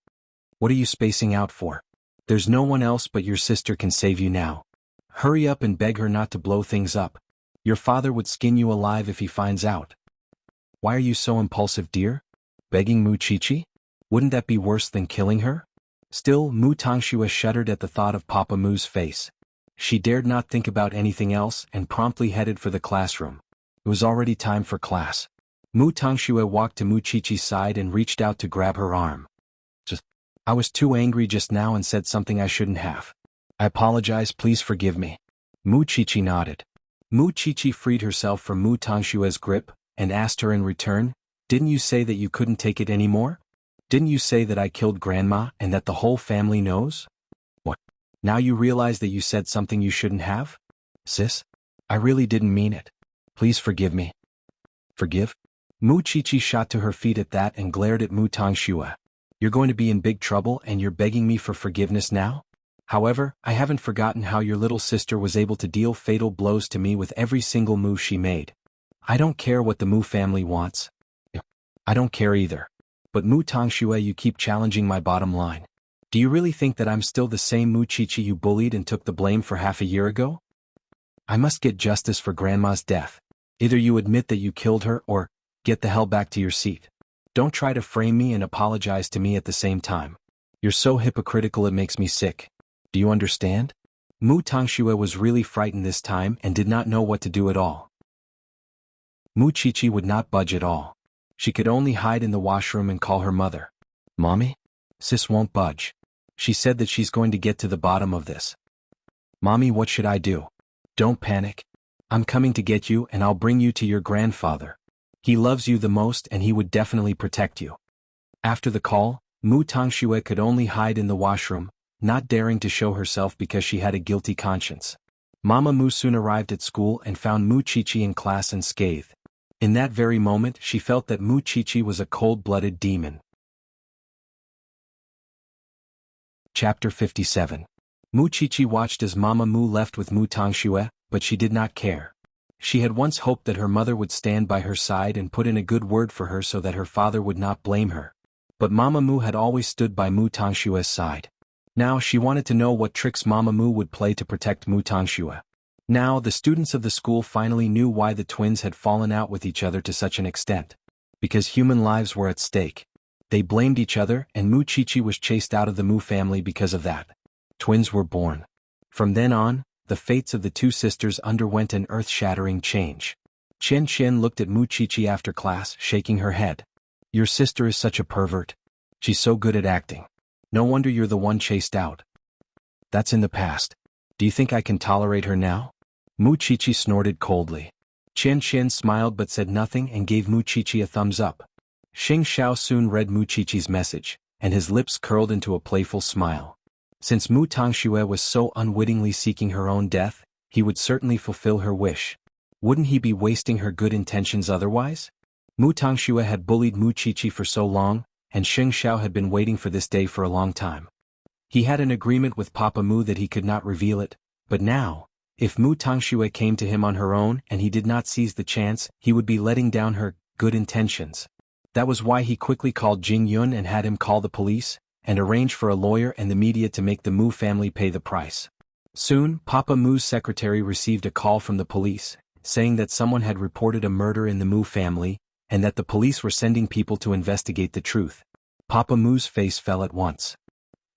What are you spacing out for? There's no one else but your sister can save you now. Hurry up and beg her not to blow things up. Your father would skin you alive if he finds out. Why are you so impulsive, dear? Begging Mu Qiqi? Wouldn't that be worse than killing her? Still, Mu Tangxue shuddered at the thought of Papa Mu's face. She dared not think about anything else and promptly headed for the classroom. It was already time for class. Mu Tangxue walked to Mu Qiqi's side and reached out to grab her arm. I was too angry just now and said something I shouldn't have. I apologize, please forgive me. Mu Qiqi nodded. Mu Qiqi freed herself from Mu Tangshue's grip, and asked her in return, didn't you say that you couldn't take it anymore? Didn't you say that I killed Grandma and that the whole family knows? What? Now you realize that you said something you shouldn't have? Sis? I really didn't mean it. Please forgive me. Forgive? Mu Qiqi shot to her feet at that and glared at Mu Tangxue. You're going to be in big trouble and you're begging me for forgiveness now? However, I haven't forgotten how your little sister was able to deal fatal blows to me with every single move she made. I don't care what the Mu family wants. I don't care either. But Mu Tangxue, you keep challenging my bottom line. Do you really think that I'm still the same Mu Qiqi you bullied and took the blame for half a year ago? I must get justice for Grandma's death. Either you admit that you killed her or get the hell back to your seat. Don't try to frame me and apologize to me at the same time. You're so hypocritical it makes me sick. Do you understand? Mu Tangxue was really frightened this time and did not know what to do at all. Mu Qiqi would not budge at all. She could only hide in the washroom and call her mother. Mommy? Sis won't budge. She said that she's going to get to the bottom of this. Mommy, what should I do? Don't panic. I'm coming to get you and I'll bring you to your grandfather. He loves you the most and he would definitely protect you. After the call, Mu Tangxue could only hide in the washroom, not daring to show herself because she had a guilty conscience. Mama Mu soon arrived at school and found Mu Qiqi in class unscathed. In that very moment she felt that Mu Qiqi was a cold-blooded demon. Chapter 57. Mu Qiqi watched as Mama Mu left with Mu Tangxue, but she did not care. She had once hoped that her mother would stand by her side and put in a good word for her so that her father would not blame her. But Mama Mu had always stood by Mu Tangshue's side. Now she wanted to know what tricks Mama Mu would play to protect Mu Tangxue. Now the students of the school finally knew why the twins had fallen out with each other to such an extent. Because human lives were at stake. They blamed each other and Mu Qiqi was chased out of the Mu family because of that. Twins were born. From then on, the fates of the two sisters underwent an earth-shattering change. Chen Chen looked at Mu Qiqi after class, shaking her head. Your sister is such a pervert. She's so good at acting. No wonder you're the one chased out. That's in the past. Do you think I can tolerate her now? Mu Qiqi snorted coldly. Chen Chen smiled but said nothing and gave Mu Qiqi a thumbs up. Xing Xiao soon read Mu Qiqi's message, and his lips curled into a playful smile. Since Mu Tangxue was so unwittingly seeking her own death, he would certainly fulfill her wish. Wouldn't he be wasting her good intentions otherwise? Mu Tangxue had bullied Mu Qiqi for so long, and Sheng Xiao had been waiting for this day for a long time. He had an agreement with Papa Mu that he could not reveal it, but now, if Mu Tangxue came to him on her own and he did not seize the chance, he would be letting down her good intentions. That was why he quickly called Jing Yun and had him call the police, and arrange for a lawyer and the media to make the Mu family pay the price. Soon, Papa Mu's secretary received a call from the police, saying that someone had reported a murder in the Mu family, and that the police were sending people to investigate the truth. Papa Mu's face fell at once.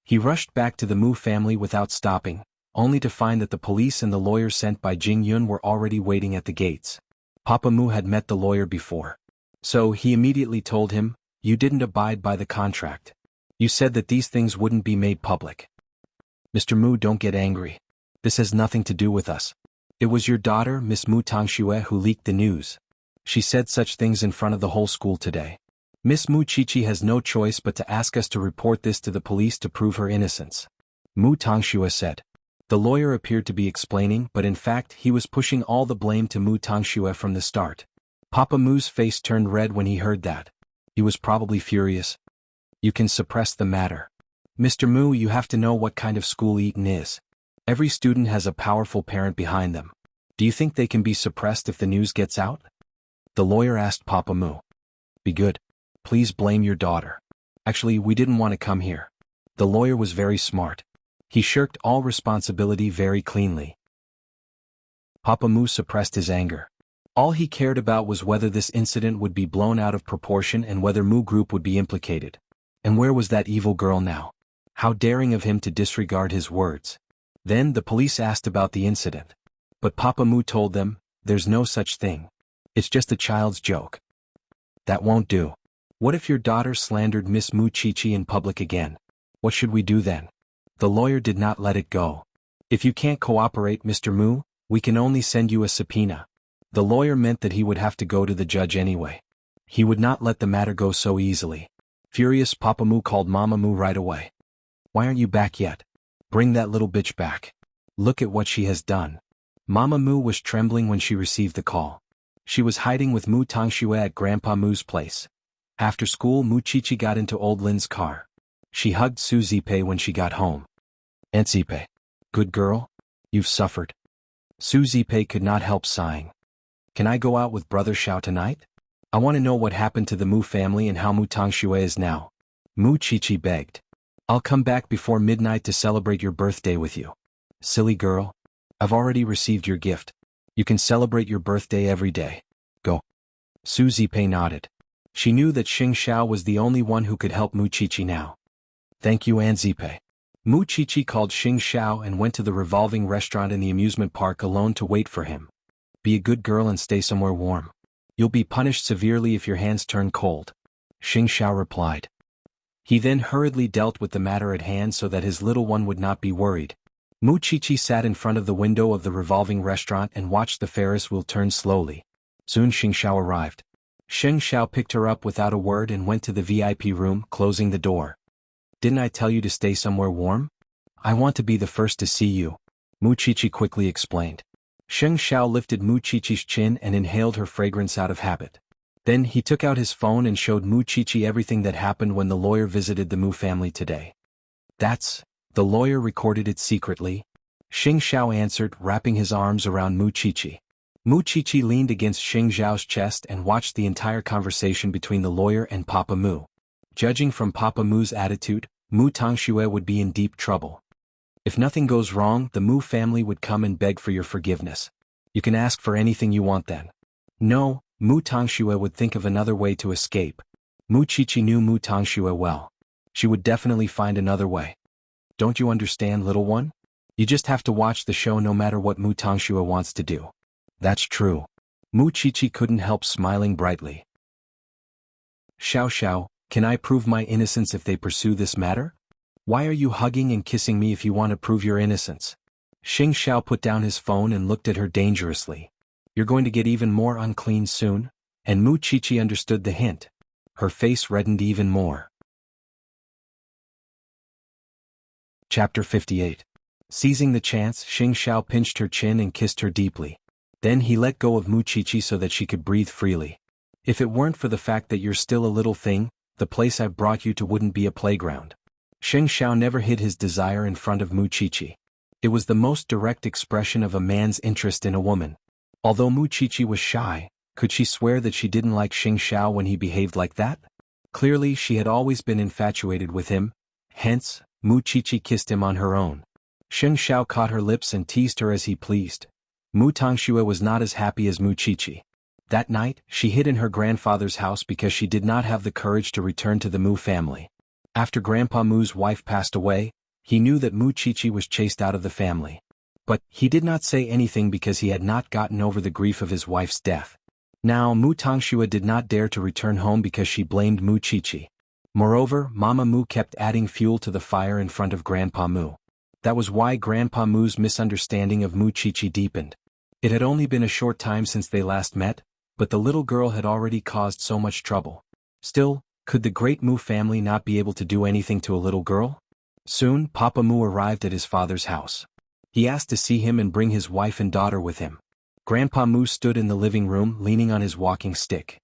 He rushed back to the Mu family without stopping, only to find that the police and the lawyer sent by Jing Yun were already waiting at the gates. Papa Mu had met the lawyer before. So he immediately told him, "You didn't abide by the contract. You said that these things wouldn't be made public." "Mr. Mu, don't get angry. This has nothing to do with us. It was your daughter, Miss Mu Tangxue, who leaked the news. She said such things in front of the whole school today. Miss Mu Qiqi has no choice but to ask us to report this to the police to prove her innocence," Mu Tangxue said. The lawyer appeared to be explaining, but in fact he was pushing all the blame to Mu Tangxue from the start. Papa Mu's face turned red when he heard that. He was probably furious. "You can suppress the matter. Mr. Mu, you have to know what kind of school Eton is. Every student has a powerful parent behind them. Do you think they can be suppressed if the news gets out?" The lawyer asked Papa Mu. "Be good. Please blame your daughter. Actually, we didn't want to come here." The lawyer was very smart. He shirked all responsibility very cleanly. Papa Mu suppressed his anger. All he cared about was whether this incident would be blown out of proportion and whether Mu Group would be implicated. And where was that evil girl now? How daring of him to disregard his words. Then the police asked about the incident. But Papa Mu told them, "There's no such thing. It's just a child's joke." "That won't do. What if your daughter slandered Miss Mu Qiqi in public again? What should we do then?" The lawyer did not let it go. "If you can't cooperate, Mr. Mu, we can only send you a subpoena." The lawyer meant that he would have to go to the judge anyway. He would not let the matter go so easily. Furious, Papa Mu called Mama Mu right away. "Why aren't you back yet? Bring that little bitch back. Look at what she has done." Mama Mu was trembling when she received the call. She was hiding with Mu Tangxue at Grandpa Mu's place. After school, Mu Qiqi got into old Lin's car. She hugged Su Zipei when she got home. "Aunt Zipei, good girl, you've suffered." Su Zipei could not help sighing. "Can I go out with Brother Xiao tonight? I want to know what happened to the Mu family and how Mu Tangxue is now." Mu Qiqi begged. "I'll come back before midnight to celebrate your birthday with you." "Silly girl. I've already received your gift. You can celebrate your birthday every day. Go." Su Zipei nodded. She knew that Xing Xiao was the only one who could help Mu Qiqi now. "Thank you, Aunt Zipei." Mu Qiqi called Xing Xiao and went to the revolving restaurant in the amusement park alone to wait for him. "Be a good girl and stay somewhere warm. You'll be punished severely if your hands turn cold," Xing Xiao replied. He then hurriedly dealt with the matter at hand so that his little one would not be worried. Mu Qiqi sat in front of the window of the revolving restaurant and watched the Ferris wheel turn slowly. Soon Xing Xiao arrived. Xing Xiao picked her up without a word and went to the VIP room, closing the door. "Didn't I tell you to stay somewhere warm? I want to be the first to see you," Mu Qiqi quickly explained. Xing Xiao lifted Mu Qiqi's chin and inhaled her fragrance out of habit. Then he took out his phone and showed Mu Qiqi everything that happened when the lawyer visited the Mu family today. The lawyer recorded it secretly," Xing Xiao answered, wrapping his arms around Mu Qiqi. Mu Qiqi leaned against Xing Xiao's chest and watched the entire conversation between the lawyer and Papa Mu. Judging from Papa Mu's attitude, Mu Tangxue would be in deep trouble. If nothing goes wrong, the Mu family would come and beg for your forgiveness. "You can ask for anything you want then." No, Mu Tangxue would think of another way to escape. Mu Qiqi knew Mu Tangxue well. She would definitely find another way. "Don't you understand, little one? You just have to watch the show no matter what Mu Tangxue wants to do." "That's true." Mu Qiqi couldn't help smiling brightly. "Xiao Xiao, can I prove my innocence if they pursue this matter? Why are you hugging and kissing me if you want to prove your innocence?" Xing Xiao put down his phone and looked at her dangerously. "You're going to get even more unclean soon?" And Mu Qiqi understood the hint. Her face reddened even more. Chapter 58. Seizing the chance, Xing Xiao pinched her chin and kissed her deeply. Then he let go of Mu Chichi so that she could breathe freely. If it weren't for the fact that you're still a little thing, the place I've brought you to wouldn't be a playground. Xing Xiao never hid his desire in front of Mu Chichi. It was the most direct expression of a man's interest in a woman. Although Mu Chichi was shy, could she swear that she didn't like Xing Xiao when he behaved like that? Clearly she had always been infatuated with him, hence, Mu Chichi kissed him on her own. Xing Xiao caught her lips and teased her as he pleased. Mu Tangxue was not as happy as Mu Chichi. That night, she hid in her grandfather's house because she did not have the courage to return to the Mu family. After Grandpa Mu's wife passed away, he knew that Mu Chichi was chased out of the family. But he did not say anything because he had not gotten over the grief of his wife's death. Now Mu Tangxue did not dare to return home because she blamed Mu Chichi. Moreover, Mama Mu kept adding fuel to the fire in front of Grandpa Mu. That was why Grandpa Mu's misunderstanding of Mu Chichi deepened. It had only been a short time since they last met, but the little girl had already caused so much trouble. Still, could the great Mu family not be able to do anything to a little girl? Soon, Papa Mu arrived at his father's house. He asked to see him and bring his wife and daughter with him. Grandpa Mu stood in the living room leaning on his walking stick.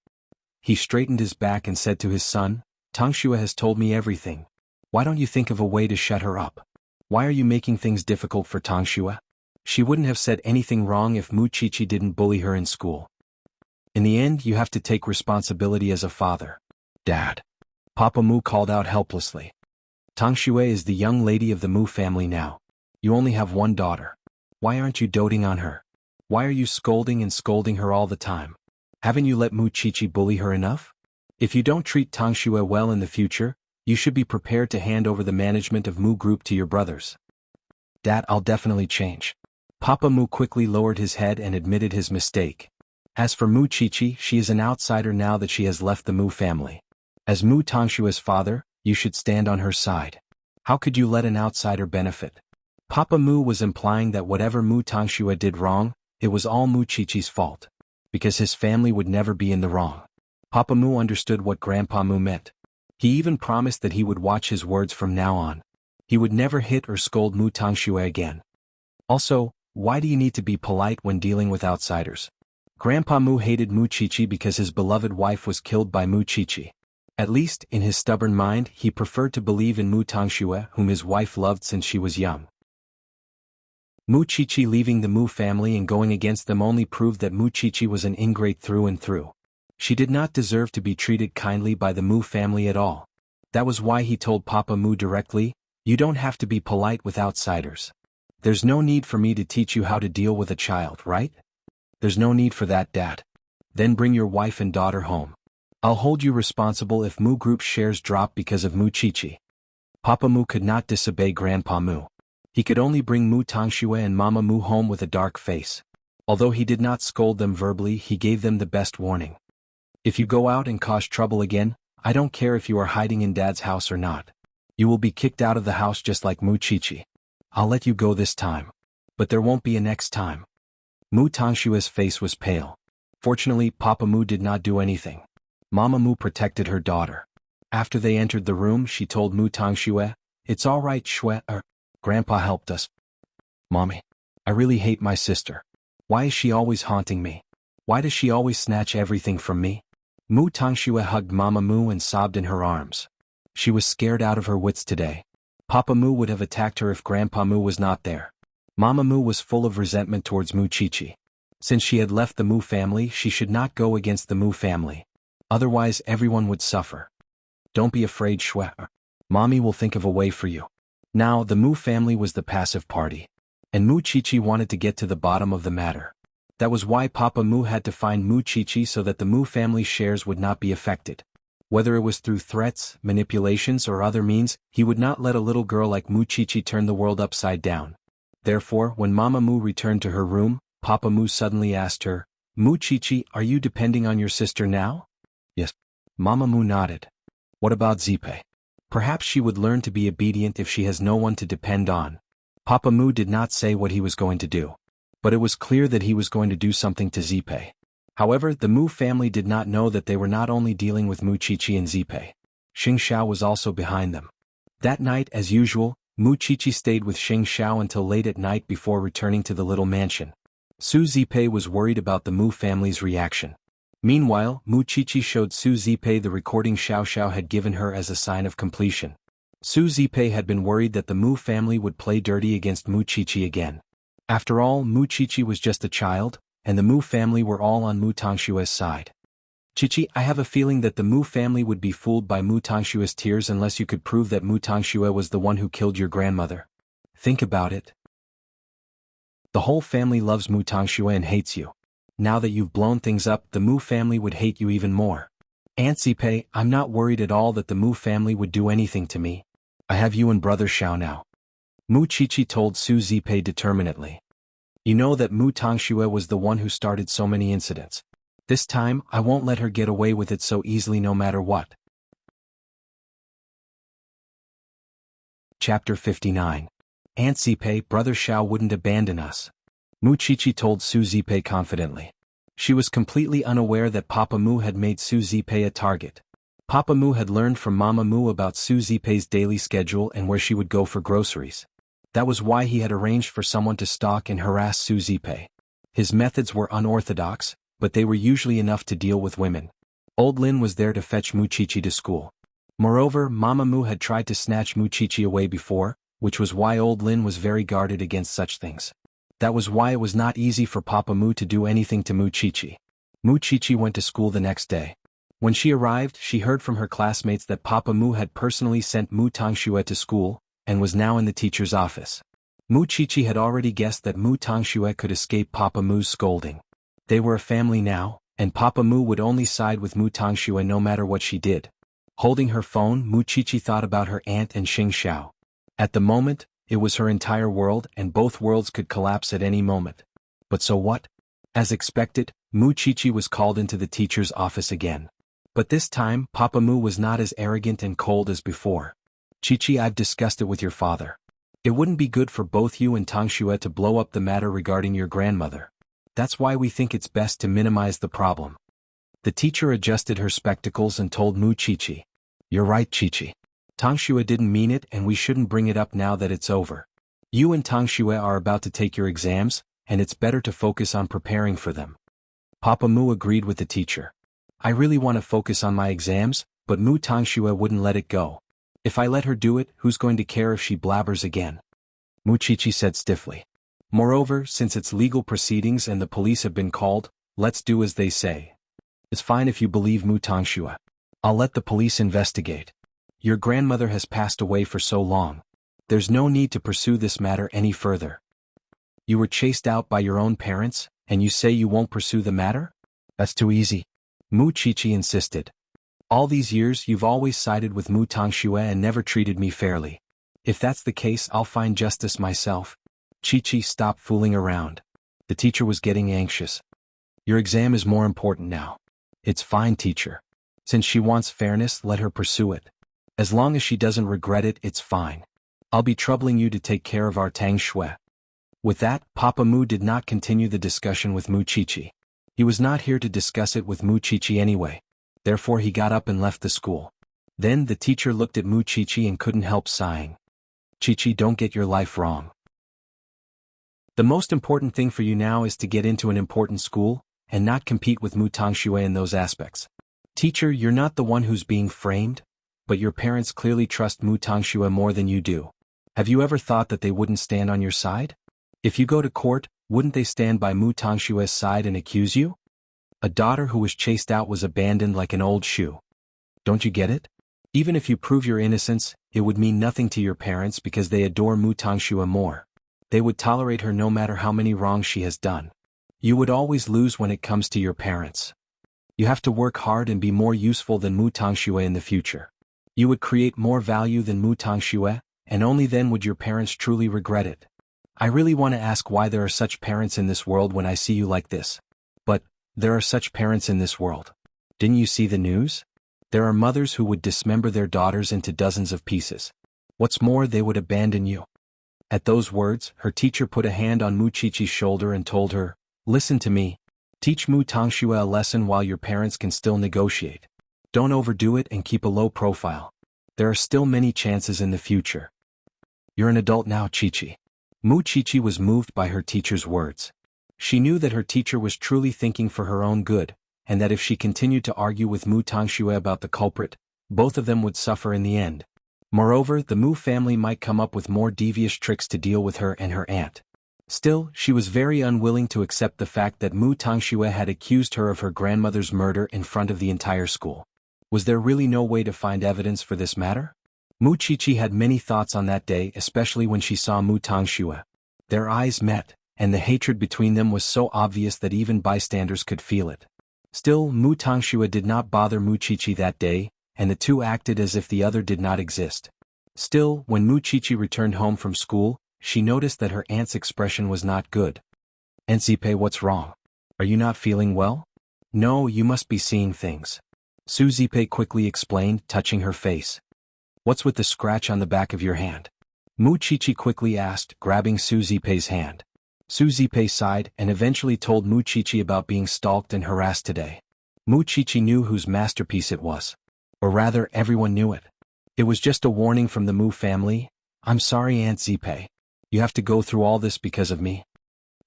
He straightened his back and said to his son, "Tangxue has told me everything. Why don't you think of a way to shut her up? Why are you making things difficult for Tangxue? She wouldn't have said anything wrong if Mu Chichi didn't bully her in school. In the end, you have to take responsibility as a father." "Dad," Papa Mu called out helplessly. "Tangxue is the young lady of the Mu family now. You only have one daughter. Why aren't you doting on her? Why are you scolding her all the time? Haven't you let Mu Chichi bully her enough? If you don't treat Tangxue well in the future, you should be prepared to hand over the management of Mu Group to your brothers." "Dad, I'll definitely change." Papa Mu quickly lowered his head and admitted his mistake. As for Mu Chichi, she is an outsider now that she has left the Mu family. As Mu Tangshua's father, you should stand on her side. How could you let an outsider benefit? Papa Mu was implying that whatever Mu Tangxue did wrong, it was all Mu Chichi's fault. Because his family would never be in the wrong. Papa Mu understood what Grandpa Mu meant. He even promised that he would watch his words from now on. He would never hit or scold Mu Tangxue again. Also, why do you need to be polite when dealing with outsiders? Grandpa Mu hated Mu Chichi because his beloved wife was killed by Mu Chichi. At least, in his stubborn mind, he preferred to believe in Mu Tangxue, whom his wife loved since she was young. Mu Chichi leaving the Mu family and going against them only proved that Mu Chichi was an ingrate through and through. She did not deserve to be treated kindly by the Mu family at all. That was why he told Papa Mu directly, "You don't have to be polite with outsiders. There's no need for me to teach you how to deal with a child, right? There's no need for that, Dad. Then bring your wife and daughter home. I'll hold you responsible if Mu Group's shares drop because of Mu Chichi." Papa Mu could not disobey Grandpa Mu. He could only bring Mu Tangxue and Mama Mu home with a dark face. Although he did not scold them verbally, he gave them the best warning. "If you go out and cause trouble again, I don't care if you are hiding in Dad's house or not. You will be kicked out of the house just like Mu Chichi. I'll let you go this time. But there won't be a next time." Mu Tangshue's face was pale. Fortunately, Papa Mu did not do anything. Mama Mu protected her daughter. After they entered the room, she told Mu Tangxue, "It's all right, Grandpa helped us." "Mommy, I really hate my sister. Why is she always haunting me? Why does she always snatch everything from me?" Mu Tangxue hugged Mama Mu and sobbed in her arms. She was scared out of her wits today. Papa Mu would have attacked her if Grandpa Mu was not there. Mama Mu was full of resentment towards Mu Chichi. Since she had left the Mu family, she should not go against the Mu family. Otherwise, everyone would suffer. "Don't be afraid, Mommy will think of a way for you." Now, the Mu family was the passive party. And Mu Chichi wanted to get to the bottom of the matter. That was why Papa Mu had to find Mu Chichi so that the Mu family's shares would not be affected. Whether it was through threats, manipulations, or other means, he would not let a little girl like Mu Chichi turn the world upside down. Therefore, when Mama Mu returned to her room, Papa Mu suddenly asked her, "Mu Chichi, are you depending on your sister now?" "Yes." Mama Mu nodded. "What about Zipe? Perhaps she would learn to be obedient if she has no one to depend on." Papa Mu did not say what he was going to do. But it was clear that he was going to do something to Zipe. However, the Mu family did not know that they were not only dealing with Mu Chichi and Zipe. Xing Xiao was also behind them. That night, as usual, Mu Qiqi stayed with Xing Xiao until late at night before returning to the little mansion. Su Zipei was worried about the Mu family's reaction. Meanwhile, Mu Qiqi showed Su Zipei the recording Xiao Xiao had given her as a sign of completion. Su Zipei had been worried that the Mu family would play dirty against Mu Qiqi again. After all, Mu Qiqi was just a child, and the Mu family were all on Mu Tangshue's side. Qiqi, I have a feeling that the Mu family would be fooled by Mu Tangshue's tears unless you could prove that Mu Tangxue was the one who killed your grandmother. Think about it. The whole family loves Mu Tangxue and hates you. Now that you've blown things up, the Mu family would hate you even more. Aunt Zipei, I'm not worried at all that the Mu family would do anything to me. I have you and brother Xiao now. Mu Qiqi told Su Zipei determinedly. You know that Mu Tangxue was the one who started so many incidents. This time, I won't let her get away with it so easily no matter what. Chapter 59. Aunt Zipei, brother Xiao wouldn't abandon us. Mu Qiqi told Su Zipei confidently. She was completely unaware that Papa Mu had made Su Zipei a target. Papa Mu had learned from Mama Mu about Su Zipei's daily schedule and where she would go for groceries. That was why he had arranged for someone to stalk and harass Su Zipei. His methods were unorthodox, but they were usually enough to deal with women. Old Lin was there to fetch Mu Qiqi to school. Moreover, Mama Mu had tried to snatch Mu Qiqi away before, which was why Old Lin was very guarded against such things. That was why it was not easy for Papa Mu to do anything to Mu Qiqi. Mu Qiqi went to school the next day. When she arrived, she heard from her classmates that Papa Mu had personally sent Mu Tangxue to school, and was now in the teacher's office. Mu Qiqi had already guessed that Mu Tangxue could escape Papa Mu's scolding. They were a family now, and Papa Mu would only side with Mu Tangxue no matter what she did. Holding her phone, Mu Qiqi thought about her aunt and Xing Xiao. At the moment, it was her entire world and both worlds could collapse at any moment. But so what? As expected, Mu Qiqi was called into the teacher's office again. But this time, Papa Mu was not as arrogant and cold as before. Qiqi, I've discussed it with your father. It wouldn't be good for both you and Tangxue to blow up the matter regarding your grandmother. That's why we think it's best to minimize the problem. The teacher adjusted her spectacles and told Mu Qiqi. You're right, Qiqi. Tangxue didn't mean it and we shouldn't bring it up now that it's over. You and Tangxue are about to take your exams, and it's better to focus on preparing for them. Papa Mu agreed with the teacher. I really want to focus on my exams, but Mu Tangxue wouldn't let it go. If I let her do it, who's going to care if she blabbers again? Mu Qiqi said stiffly. Moreover, since it's legal proceedings and the police have been called, let's do as they say. It's fine if you believe Mu Tangxue. I'll let the police investigate. Your grandmother has passed away for so long. There's no need to pursue this matter any further. You were chased out by your own parents, and you say you won't pursue the matter? That's too easy. Mu Qiqi insisted. All these years you've always sided with Mu Tangxue and never treated me fairly. If that's the case, I'll find justice myself. Qiqi, stop fooling around. The teacher was getting anxious. Your exam is more important now. It's fine, teacher. Since she wants fairness, let her pursue it. As long as she doesn't regret it, it's fine. I'll be troubling you to take care of our Tangxue. With that, Papa Mu did not continue the discussion with Mu Qiqi. He was not here to discuss it with Mu Qiqi anyway. Therefore he got up and left the school. Then the teacher looked at Mu Qiqi and couldn't help sighing. Qiqi, don't get your life wrong. The most important thing for you now is to get into an important school, and not compete with Mu Tangxue in those aspects. Teacher, you're not the one who's being framed, but your parents clearly trust Mu Tangxue more than you do. Have you ever thought that they wouldn't stand on your side? If you go to court, wouldn't they stand by Mu Tangshue's side and accuse you? A daughter who was chased out was abandoned like an old shoe. Don't you get it? Even if you prove your innocence, it would mean nothing to your parents because they adore Mu Tangxue more. They would tolerate her no matter how many wrongs she has done. You would always lose when it comes to your parents. You have to work hard and be more useful than Mu Tangxue in the future. You would create more value than Mu Tangxue, and only then would your parents truly regret it. I really want to ask why there are such parents in this world when I see you like this. But, there are such parents in this world. Didn't you see the news? There are mothers who would dismember their daughters into dozens of pieces. What's more, they would abandon you. At those words, her teacher put a hand on Mu Qiqi's shoulder and told her, listen to me. Teach Mu Tangxue a lesson while your parents can still negotiate. Don't overdo it and keep a low profile. There are still many chances in the future. You're an adult now, Chi-Chi. Mu Chi-Chi was moved by her teacher's words. She knew that her teacher was truly thinking for her own good, and that if she continued to argue with Mu Tangxue about the culprit, both of them would suffer in the end. Moreover, the Mu family might come up with more devious tricks to deal with her and her aunt. Still, she was very unwilling to accept the fact that Mu Tangxue had accused her of her grandmother's murder in front of the entire school. Was there really no way to find evidence for this matter? Mu Chi-Chi had many thoughts on that day, especially when she saw Mu Tangxue. Their eyes met, and the hatred between them was so obvious that even bystanders could feel it. Still, Mu Tangxue did not bother Mu Chi-Chi that day, and the two acted as if the other did not exist. Still, when Mu Chi-Chi returned home from school, she noticed that her aunt's expression was not good. "Aunt Zipe, what's wrong? Are you not feeling well?" "No, you must be seeing things," Su Zipe quickly explained, touching her face. "What's with the scratch on the back of your hand?" Mu Chi-Chi quickly asked, grabbing Su Zipe's hand. Su Zipe sighed and eventually told Mu Chi-Chi about being stalked and harassed today. Mu Chi-Chi knew whose masterpiece it was. Or rather, everyone knew it. It was just a warning from the Mu family. "I'm sorry, Aunt Zipe. You have to go through all this because of me."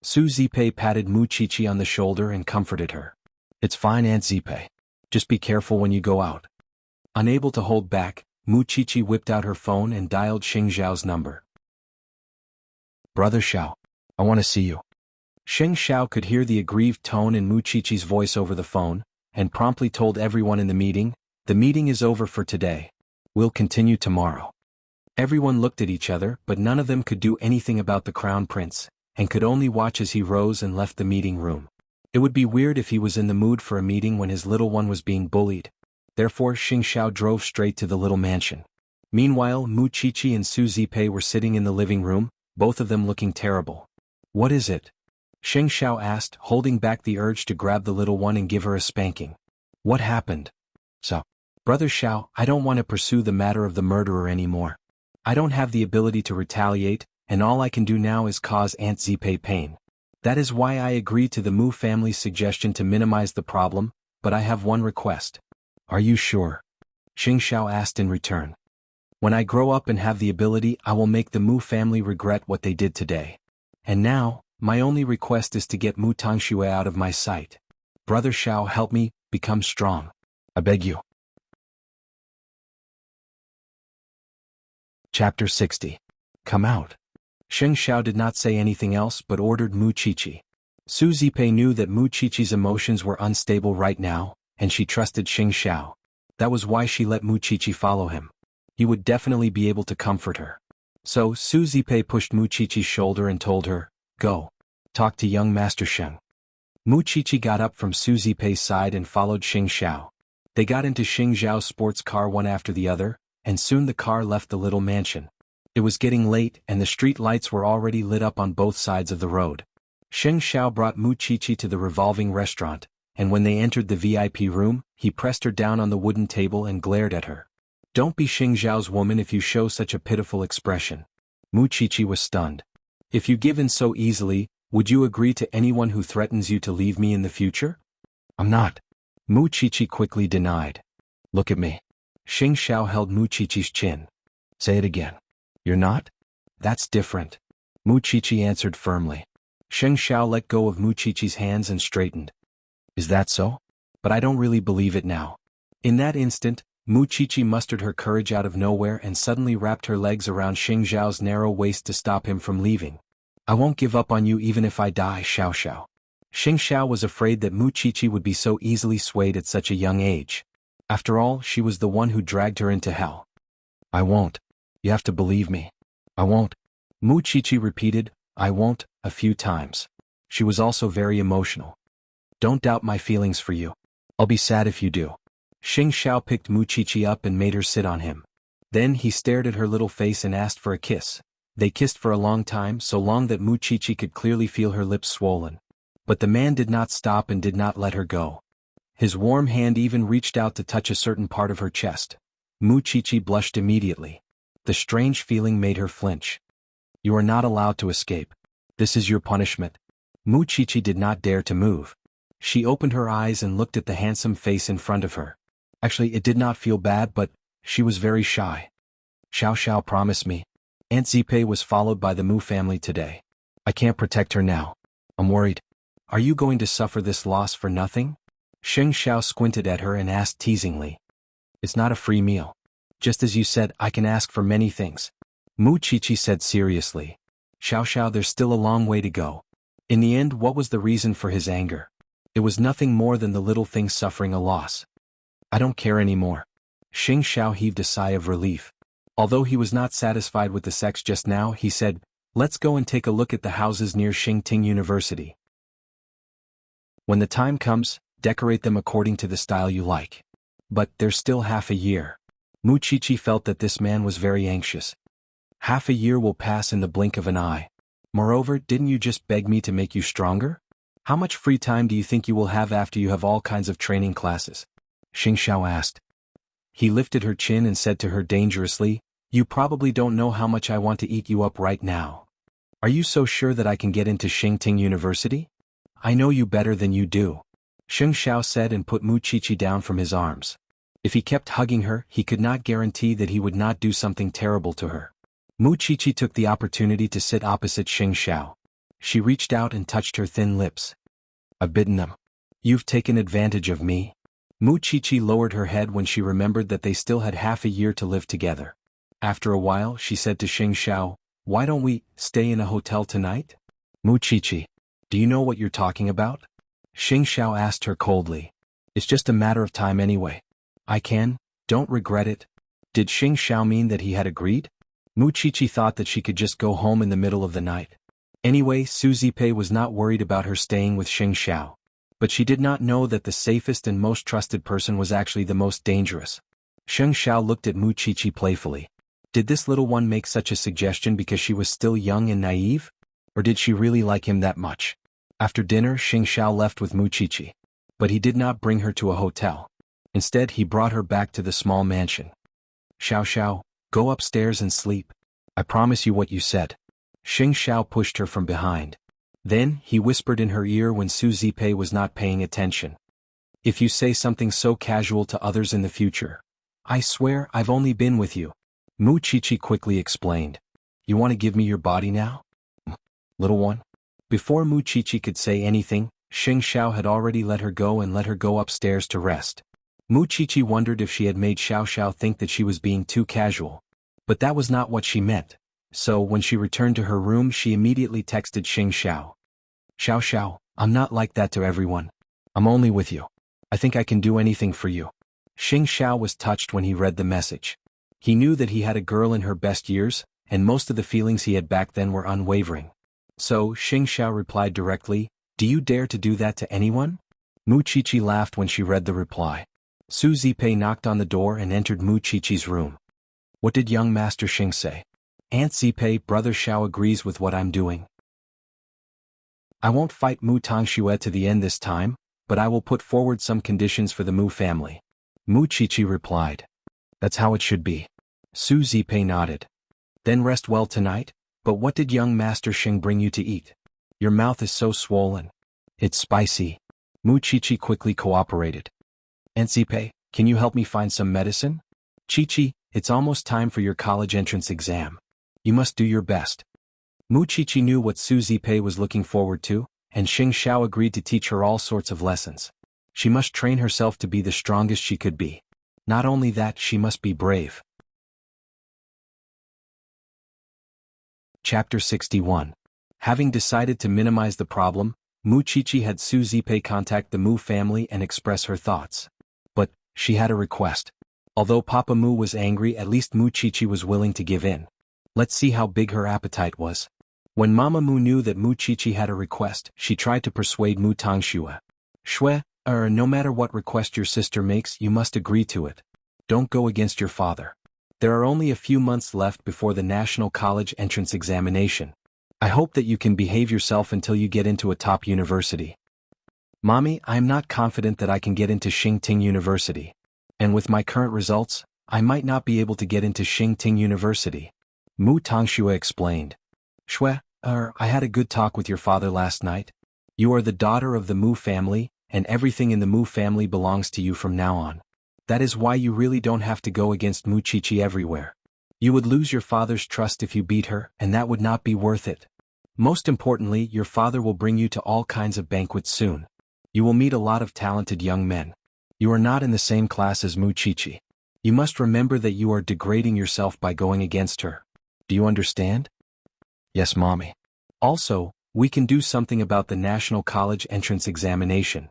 Su Zipe patted Mu Chi-Chi on the shoulder and comforted her. "It's fine, Aunt Zipe. Just be careful when you go out." Unable to hold back, Mu Chi-Chi whipped out her phone and dialed Xing Xiao's number. "Brother Xiao, I want to see you." Xing Xiao could hear the aggrieved tone in Mu Chi-Chi's voice over the phone, and promptly told everyone in the meeting, "The meeting is over for today. We'll continue tomorrow." Everyone looked at each other, but none of them could do anything about the Crown Prince, and could only watch as he rose and left the meeting room. It would be weird if he was in the mood for a meeting when his little one was being bullied. Therefore, Xing Xiao drove straight to the little mansion. Meanwhile, Mu Chi-Chi and Su Zipe were sitting in the living room, both of them looking terrible. "What is it?" Xing Xiao asked, holding back the urge to grab the little one and give her a spanking. "What happened?" "So, Brother Xiao, I don't want to pursue the matter of the murderer anymore. I don't have the ability to retaliate, and all I can do now is cause Aunt Zipe pain. That is why I agreed to the Mu family's suggestion to minimize the problem, but I have one request." "Are you sure?" Xing Xiao asked in return. "When I grow up and have the ability, I will make the Mu family regret what they did today. And now, my only request is to get Mu Tangxue out of my sight. Brother Xiao, help me become strong. I beg you." Chapter 60. Come out. Xing Xiao did not say anything else but ordered Mu Chi-Chi. Su Zipe knew that Mu Chi-Chi's emotions were unstable right now, and she trusted Xing Xiao. That was why she let Mu Chi-Chi follow him. He would definitely be able to comfort her. So Su Zipe pushed Mu Chi-Chi's shoulder and told her, "Go. Talk to young Master Sheng." Mu Chi-Chi got up from Su Zipe's side and followed Xing Xiao. They got into Xing Xiao's sports car one after the other, and soon the car left the little mansion. It was getting late and the street lights were already lit up on both sides of the road. Xing Xiao brought Mu Chi-Chi to the revolving restaurant, and when they entered the VIP room, he pressed her down on the wooden table and glared at her. "Don't be Xing Xiao's woman if you show such a pitiful expression." Mu Chi-Chi was stunned. "If you give in so easily, would you agree to anyone who threatens you to leave me in the future?" "I'm not." Mu Chi-Chi quickly denied. "Look at me." Xing Xiao held Mu Chi-Chi's chin. "Say it again." "You're not?" "That's different." Mu Chi-Chi answered firmly. Xing Xiao let go of Mu Chi-Chi's hands and straightened. "Is that so? But I don't really believe it now." In that instant, Mu Chi-Chi mustered her courage out of nowhere and suddenly wrapped her legs around Xing Xiao's narrow waist to stop him from leaving. "I won't give up on you even if I die, Xiao Xiao." Xing Xiao was afraid that Mu Chi-Chi would be so easily swayed at such a young age. After all, she was the one who dragged her into hell. "I won't. You have to believe me. I won't." Mu Chi-Chi repeated, "I won't," a few times. She was also very emotional. "Don't doubt my feelings for you. I'll be sad if you do." Xing Xiao picked Mu Chi-Chi up and made her sit on him. Then he stared at her little face and asked for a kiss. They kissed for a long time, so long that Mu Chi-Chi could clearly feel her lips swollen. But the man did not stop and did not let her go. His warm hand even reached out to touch a certain part of her chest. Mu Chi-Chi blushed immediately. The strange feeling made her flinch. "You are not allowed to escape. This is your punishment." Mu Chi-Chi did not dare to move. She opened her eyes and looked at the handsome face in front of her. Actually, it did not feel bad, but she was very shy. "Xiao Xiao, promise me. Aunt Zipe was followed by the Mu family today. I can't protect her now. I'm worried. Are you going to suffer this loss for nothing? Sheng Xiao squinted at her and asked teasingly. It's not a free meal. Just as you said, I can ask for many things. Mu Chichi said seriously. Xiao, there's still a long way to go. In the end, what was the reason for his anger? It was nothing more than the little thing suffering a loss. I don't care anymore. Sheng Xiao heaved a sigh of relief. Although he was not satisfied with the sex just now, he said, let's go and take a look at the houses near Xingting University. When the time comes, decorate them according to the style you like. But there's still half a year. Mu Chichi felt that this man was very anxious. Half a year will pass in the blink of an eye. Moreover, didn't you just beg me to make you stronger? How much free time do you think you will have after you have all kinds of training classes? Sheng Xiao asked. He lifted her chin and said to her dangerously, you probably don't know how much I want to eat you up right now. Are you so sure that I can get into Xingting University? I know you better than you do. Sheng Xiao said and put Mu Chichi down from his arms. If he kept hugging her, he could not guarantee that he would not do something terrible to her. Mu Chichi took the opportunity to sit opposite Sheng Xiao. She reached out and touched her thin lips. I've bitten them. You've taken advantage of me. Mu Chichi lowered her head when she remembered that they still had half a year to live together. After a while, she said to Sheng Xiao, why don't we stay in a hotel tonight? Mu Chichi, do you know what you're talking about? Sheng Xiao asked her coldly. It's just a matter of time anyway. Don't regret it. Did Sheng Xiao mean that he had agreed? Mu Chichi thought that she could just go home in the middle of the night. Anyway, Su Zipei was not worried about her staying with Sheng Xiao. But she did not know that the safest and most trusted person was actually the most dangerous. Sheng Xiao looked at Mu Chichi playfully. Did this little one make such a suggestion because she was still young and naive? Or did she really like him that much? After dinner, Sheng Xiao left with Mu Chichi. But he did not bring her to a hotel. Instead, he brought her back to the small mansion. Xiao, go upstairs and sleep. I promise you what you said. Sheng Xiao pushed her from behind. Then, he whispered in her ear when Su Zipei was not paying attention. If you say something so casual to others in the future, I swear I've only been with you. Mu Chichi quickly explained. You want to give me your body now? Little one? Before Mu Chichi could say anything, Sheng Xiao had already let her go and let her go upstairs to rest. Mu Chichi wondered if she had made Xiao think that she was being too casual. But that was not what she meant. So when she returned to her room, she immediately texted Sheng Xiao. Xiao, I'm not like that to everyone. I'm only with you. I think I can do anything for you. Sheng Xiao was touched when he read the message. He knew that he had a girl in her best years, and most of the feelings he had back then were unwavering. So, Sheng Xiao replied directly, do you dare to do that to anyone? Mu Chichi laughed when she read the reply. Su Zipei knocked on the door and entered Mu Chichi's room. What did young Master Sheng say? Aunt Zipei, Brother Xiao agrees with what I'm doing. I won't fight Mu Tongxue to the end this time, but I will put forward some conditions for the Mu family. Mu Chichi replied. That's how it should be. Su Zipei nodded. Then rest well tonight, but what did young Master Sheng bring you to eat? Your mouth is so swollen. It's spicy. Mu Chichi quickly cooperated. Aunt Zipei, can you help me find some medicine? Chichi, it's almost time for your college entrance exam. You must do your best. Mu Chichi knew what Su Zipei was looking forward to, and Sheng Xiao agreed to teach her all sorts of lessons. She must train herself to be the strongest she could be. Not only that, she must be brave. Chapter 61. Having decided to minimize the problem, Mu Chichi had Su Zipei contact the Mu family and express her thoughts. But, she had a request. Although Papa Mu was angry, at least Mu Chichi was willing to give in. Let's see how big her appetite was. When Mama Mu knew that Mu Chichi had a request, she tried to persuade Mu Tongxue. No matter what request your sister makes, you must agree to it. Don't go against your father. There are only a few months left before the National College entrance examination. I hope that you can behave yourself until you get into a top university. Mommy, I am not confident that I can get into Xingting University. And with my current results, I might not be able to get into Xingting University. Mu Tongxue explained. I had a good talk with your father last night. You are the daughter of the Mu family, and everything in the Mu family belongs to you from now on. That is why you really don't have to go against Mu Chichi everywhere. You would lose your father's trust if you beat her, and that would not be worth it. Most importantly, your father will bring you to all kinds of banquets soon. You will meet a lot of talented young men. You are not in the same class as Muchichi. You must remember that you are degrading yourself by going against her. Do you understand? Yes, Mommy. Also, we can do something about the National College entrance examination.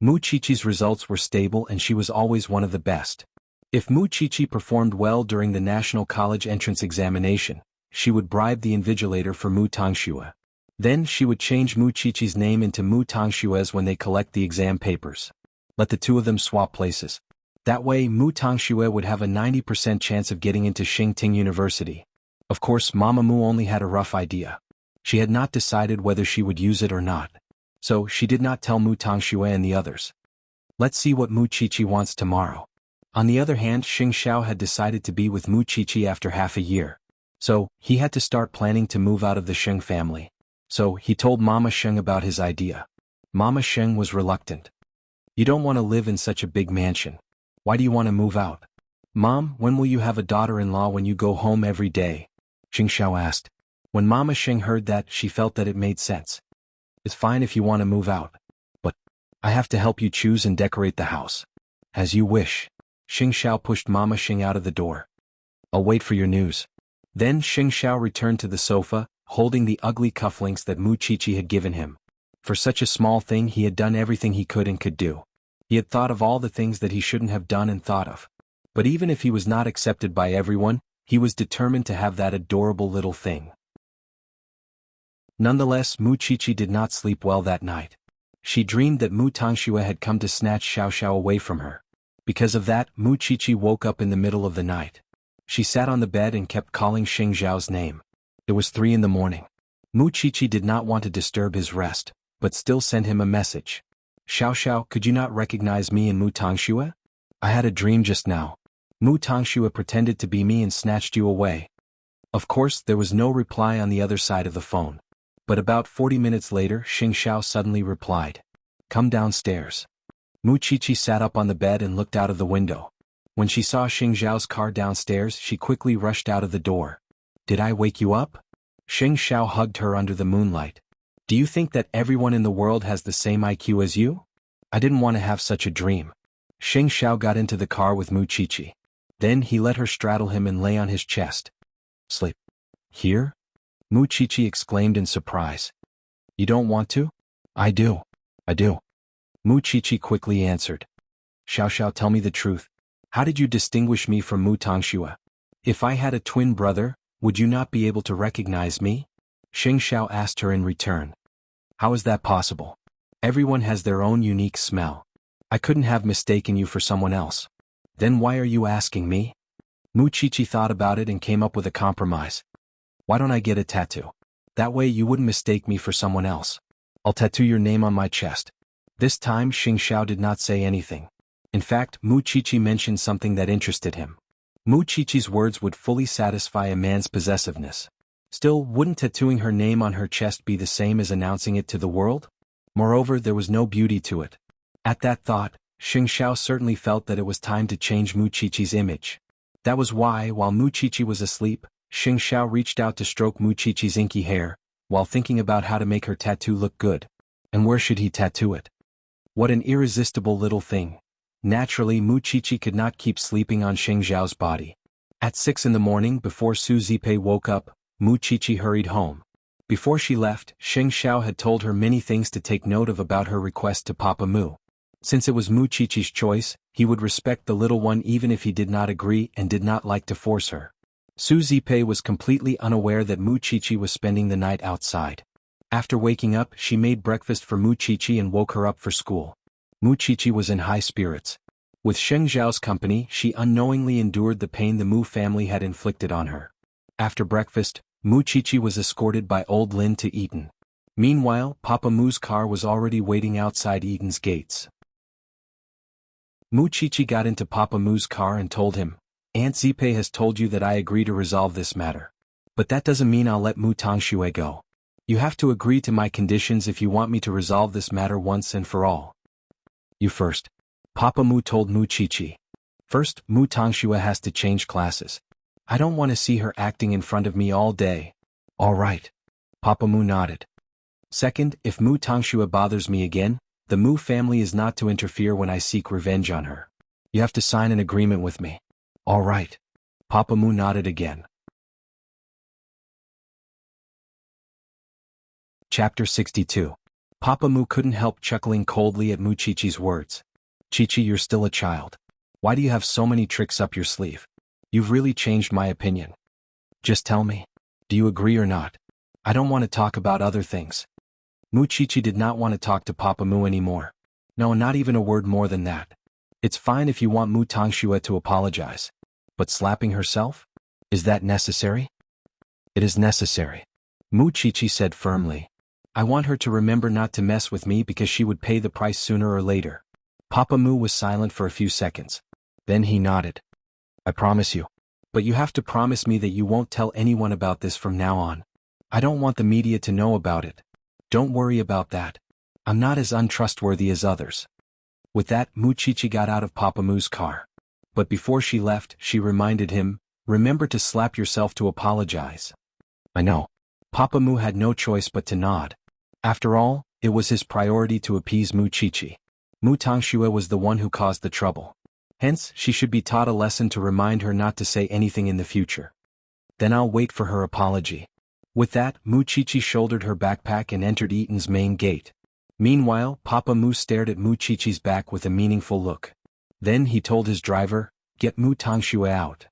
Muchichi's results were stable and she was always one of the best. If Muchichi performed well during the National College entrance examination, she would bribe the invigilator for Mu Tangxue. Then she would change Muchichi's name into Mu Tangxue's when they collect the exam papers. Let the two of them swap places. That way Mu Tangxue would have a 90% chance of getting into Xingting University. Of course, Mama Mu only had a rough idea. She had not decided whether she would use it or not. So she did not tell Mu Tangxue and the others. Let's see what Muchichi wants tomorrow. On the other hand, Xing Xiao had decided to be with Muchichi after half a year. So, he had to start planning to move out of the Sheng family. So, he told Mama Sheng about his idea. Mama Sheng was reluctant. You don't want to live in such a big mansion. Why do you want to move out? Mom, when will you have a daughter-in-law when you go home every day? Xing Xiao asked. When Mama Sheng heard that, she felt that it made sense. It's fine if you want to move out. But, I have to help you choose and decorate the house. As you wish. Xing Xiao pushed Mama Sheng out of the door. I'll wait for your news. Then Xing Xiao returned to the sofa, holding the ugly cufflinks that Muchichi had given him. For such a small thing he had done everything he could and could do. He had thought of all the things that he shouldn't have done and thought of. But even if he was not accepted by everyone, he was determined to have that adorable little thing. Nonetheless, Muchichi did not sleep well that night. She dreamed that Mu Tangxue had come to snatch Xiao Xiao away from her. Because of that, Muchichi woke up in the middle of the night. She sat on the bed and kept calling Xing Xiao's name. It was 3 in the morning. Muchichi did not want to disturb his rest, but still sent him a message. Xiao Xiao, could you not recognize me in Mu Tangxue? I had a dream just now. Mu Tangxue pretended to be me and snatched you away. Of course, there was no reply on the other side of the phone. But about 40 minutes later, Xing Xiao suddenly replied. Come downstairs. Muchichi sat up on the bed and looked out of the window. When she saw Xing Xiao's car downstairs, she quickly rushed out of the door. Did I wake you up? Xing Xiao hugged her under the moonlight. Do you think that everyone in the world has the same IQ as you? I didn't want to have such a dream. Xing Xiao got into the car with Muchichi. Then he let her straddle him and lay on his chest. Sleep. Here? Muchichi exclaimed in surprise. You don't want to? I do. I do. Muchichi quickly answered. Xiao Xiao, tell me the truth. How did you distinguish me from Mu Tangxue? If I had a twin brother, would you not be able to recognize me? Xing Xiao asked her in return. How is that possible? Everyone has their own unique smell. I couldn't have mistaken you for someone else. Then why are you asking me? Muchichi thought about it and came up with a compromise. Why don't I get a tattoo? That way you wouldn't mistake me for someone else. I'll tattoo your name on my chest. This time Xing Xiao did not say anything. In fact, Muchichi mentioned something that interested him. Muchichi's words would fully satisfy a man's possessiveness. Still, wouldn't tattooing her name on her chest be the same as announcing it to the world? Moreover, there was no beauty to it. At that thought, Xing Xiao certainly felt that it was time to change Muchichi's image. That was why, while Muchichi was asleep, Xing Xiao reached out to stroke Muchichi's inky hair, while thinking about how to make her tattoo look good. And where should he tattoo it? What an irresistible little thing. Naturally, Muchichi could not keep sleeping on Xing Xiao's body. At 6 in the morning, before Su Zipei woke up, Muchichi hurried home. Before she left, Xing Xiao had told her many things to take note of about her request to Papa Mu. Since it was Muchichi's choice, he would respect the little one even if he did not agree and did not like to force her. Su Zipei was completely unaware that Muchichi was spending the night outside. After waking up, she made breakfast for Muchichi and woke her up for school. Muchichi was in high spirits. With Xing Xiao's company, she unknowingly endured the pain the Mu family had inflicted on her. After breakfast, Muchichi was escorted by old Lin to Eton. Meanwhile, Papa Mu's car was already waiting outside Eton's gates. Muchichi got into Papa Mu's car and told him, Aunt Zipei has told you that I agree to resolve this matter. But that doesn't mean I'll let Mu Tangxue go. You have to agree to my conditions if you want me to resolve this matter once and for all. You first. Papa Mu told Muchichi. First, Mu Tangxue has to change classes. I don't want to see her acting in front of me all day. All right. Papa Mu nodded. Second, if Mu Tangxue bothers me again, the Mu family is not to interfere when I seek revenge on her. You have to sign an agreement with me. All right. Papa Mu nodded again. Chapter 62. Papa Mu couldn't help chuckling coldly at Mu Chichi's words. Chichi, you're still a child. Why do you have so many tricks up your sleeve? You've really changed my opinion. Just tell me. Do you agree or not? I don't want to talk about other things. Mu Chichi did not want to talk to Papa Mu anymore. No, not even a word more than that. It's fine if you want Mu Tangxue to apologize. But slapping herself? Is that necessary? It is necessary. Mu Chichi said firmly. I want her to remember not to mess with me because she would pay the price sooner or later. Papa Mu was silent for a few seconds. Then he nodded. I promise you. But you have to promise me that you won't tell anyone about this from now on. I don't want the media to know about it. Don't worry about that. I'm not as untrustworthy as others. With that, Mu Chichi got out of Papa Mu's car. But before she left, she reminded him, remember to slap yourself to apologize. I know. Papa Mu had no choice but to nod. After all, it was his priority to appease Mu Chichi. Mu Tangxue was the one who caused the trouble. Hence, she should be taught a lesson to remind her not to say anything in the future. Then I'll wait for her apology. With that, Mu Chichi shouldered her backpack and entered Eaton's main gate. Meanwhile, Papa Mu stared at Mu Chichi's back with a meaningful look. Then he told his driver, get Mu Tangxue out.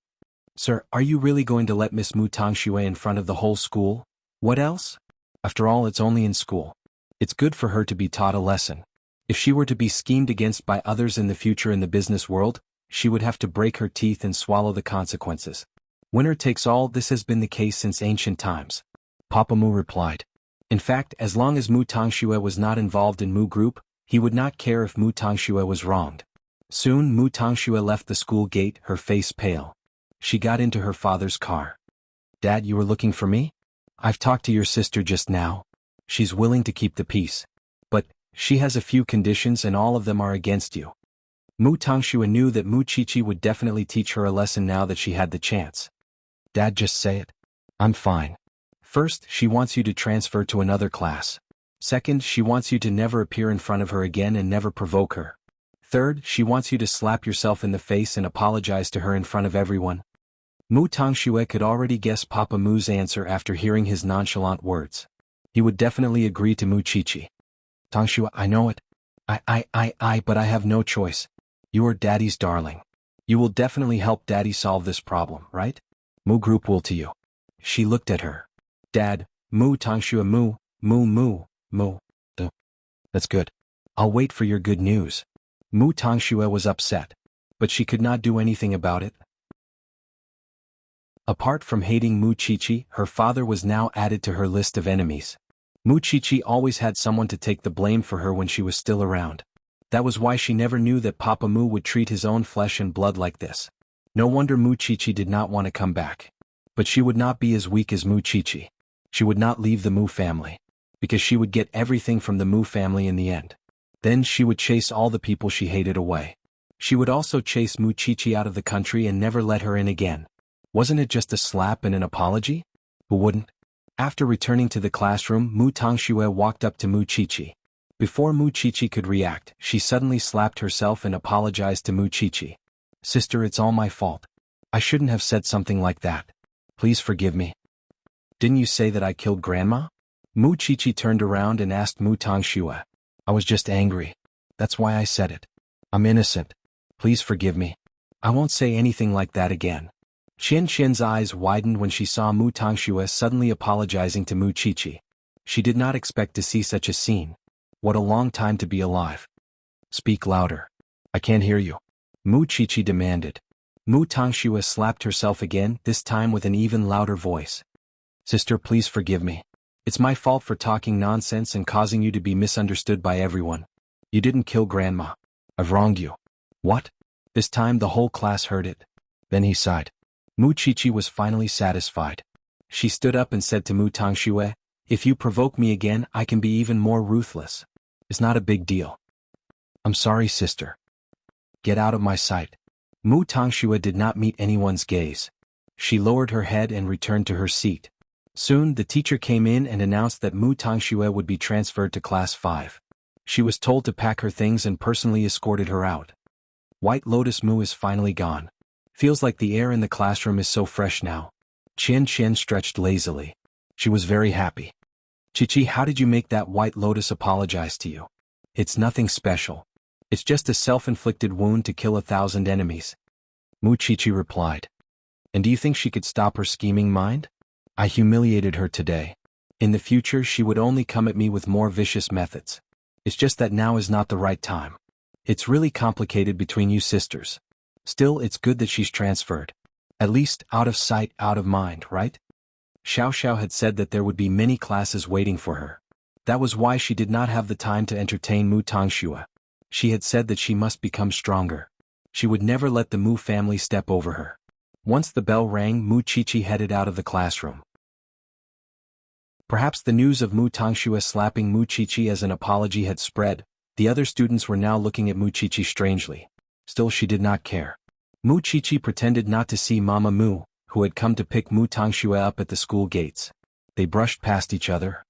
Sir, are you really going to let Miss Mu Tangxue in front of the whole school? What else? After all, it's only in school. It's good for her to be taught a lesson. If she were to be schemed against by others in the future in the business world, she would have to break her teeth and swallow the consequences. Winner takes all. This has been the case since ancient times. Papa Mu replied. In fact, as long as Mu Tangxue was not involved in Mu Group, he would not care if Mu Tangxue was wronged. Soon Mu Tangxue left the school gate, her face pale. She got into her father's car. Dad, you were looking for me? I've talked to your sister just now. She's willing to keep the peace. But she has a few conditions and all of them are against you. Mu Tangxue knew that Mu Chichi would definitely teach her a lesson now that she had the chance. Dad, just say it. I'm fine. First, she wants you to transfer to another class. Second, she wants you to never appear in front of her again and never provoke her. Third, she wants you to slap yourself in the face and apologize to her in front of everyone. Mu Tangxue could already guess Papa Mu's answer after hearing his nonchalant words. He would definitely agree to Mu Chichi. Tangxue, I know it. But I have no choice. You are Daddy's darling. You will definitely help Daddy solve this problem, right? Mu Group will to you. She looked at her. Dad, Mu Tangxue Mu. That's good. I'll wait for your good news. Mu Tangxue was upset. But she could not do anything about it. Apart from hating Mu Chichi, her father was now added to her list of enemies. Mu Chichi always had someone to take the blame for her when she was still around. That was why she never knew that Papa Mu would treat his own flesh and blood like this. No wonder Mu Chichi did not want to come back. But she would not be as weak as Mu Chichi. She would not leave the Mu family. Because she would get everything from the Mu family in the end. Then she would chase all the people she hated away. She would also chase Mu Chichi out of the country and never let her in again. Wasn't it just a slap and an apology? Who wouldn't? After returning to the classroom, Mu Tangxue walked up to Mu Chichi. Before Mu Chichi could react, she suddenly slapped herself and apologized to Mu Chichi. Sister, it's all my fault. I shouldn't have said something like that. Please forgive me. Didn't you say that I killed Grandma? Mu Chichi turned around and asked Mu Tangxue. I was just angry. That's why I said it. I'm innocent. Please forgive me. I won't say anything like that again. Qian Qian's eyes widened when she saw Mu Tangxue suddenly apologizing to Mu Chichi. She did not expect to see such a scene. What a long time to be alive. Speak louder. I can't hear you. Mu Chichi demanded. Mu Tangxue slapped herself again, this time with an even louder voice. Sister, please forgive me. It's my fault for talking nonsense and causing you to be misunderstood by everyone. You didn't kill Grandma. I've wronged you. What? This time the whole class heard it. Then he sighed. Mu Chichi was finally satisfied. She stood up and said to Mu Tangxue, if you provoke me again, I can be even more ruthless. It's not a big deal. I'm sorry, sister. Get out of my sight. Mu Tangxue did not meet anyone's gaze. She lowered her head and returned to her seat. Soon, the teacher came in and announced that Mu Tangxue would be transferred to Class 5. She was told to pack her things and personally escorted her out. White Lotus Mu is finally gone. Feels like the air in the classroom is so fresh now. Qian Qian stretched lazily. She was very happy. Chichi, how did you make that White Lotus apologize to you? It's nothing special. It's just a self-inflicted wound to kill 1,000 enemies. Mu Chichi replied. And do you think she could stop her scheming mind? I humiliated her today. In the future she would only come at me with more vicious methods. It's just that now is not the right time. It's really complicated between you sisters. Still, it's good that she's transferred. At least, out of sight, out of mind, right? Xiao Xiao had said that there would be many classes waiting for her. That was why she did not have the time to entertain Mu Tangxue. She had said that she must become stronger. She would never let the Mu family step over her. Once the bell rang, Mu Chichi headed out of the classroom. Perhaps the news of Mu Tangxue slapping Mu Chichi as an apology had spread. The other students were now looking at Mu Chichi strangely. Still, she did not care. Mu Chichi pretended not to see Mama Mu, who had come to pick Mu Tangxue up at the school gates. They brushed past each other.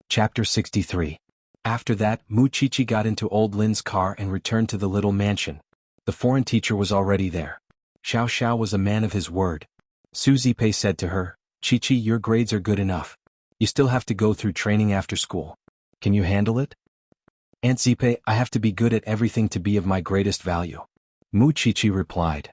Chapter 63. After that, Mu Chichi got into old Lin's car and returned to the little mansion. The foreign teacher was already there. Xiao Xiao was a man of his word. Su Zipei said to her, Chichi, your grades are good enough. You still have to go through training after school. Can you handle it? Aunt Zipei, I have to be good at everything to be of my greatest value. Mu Chichi replied.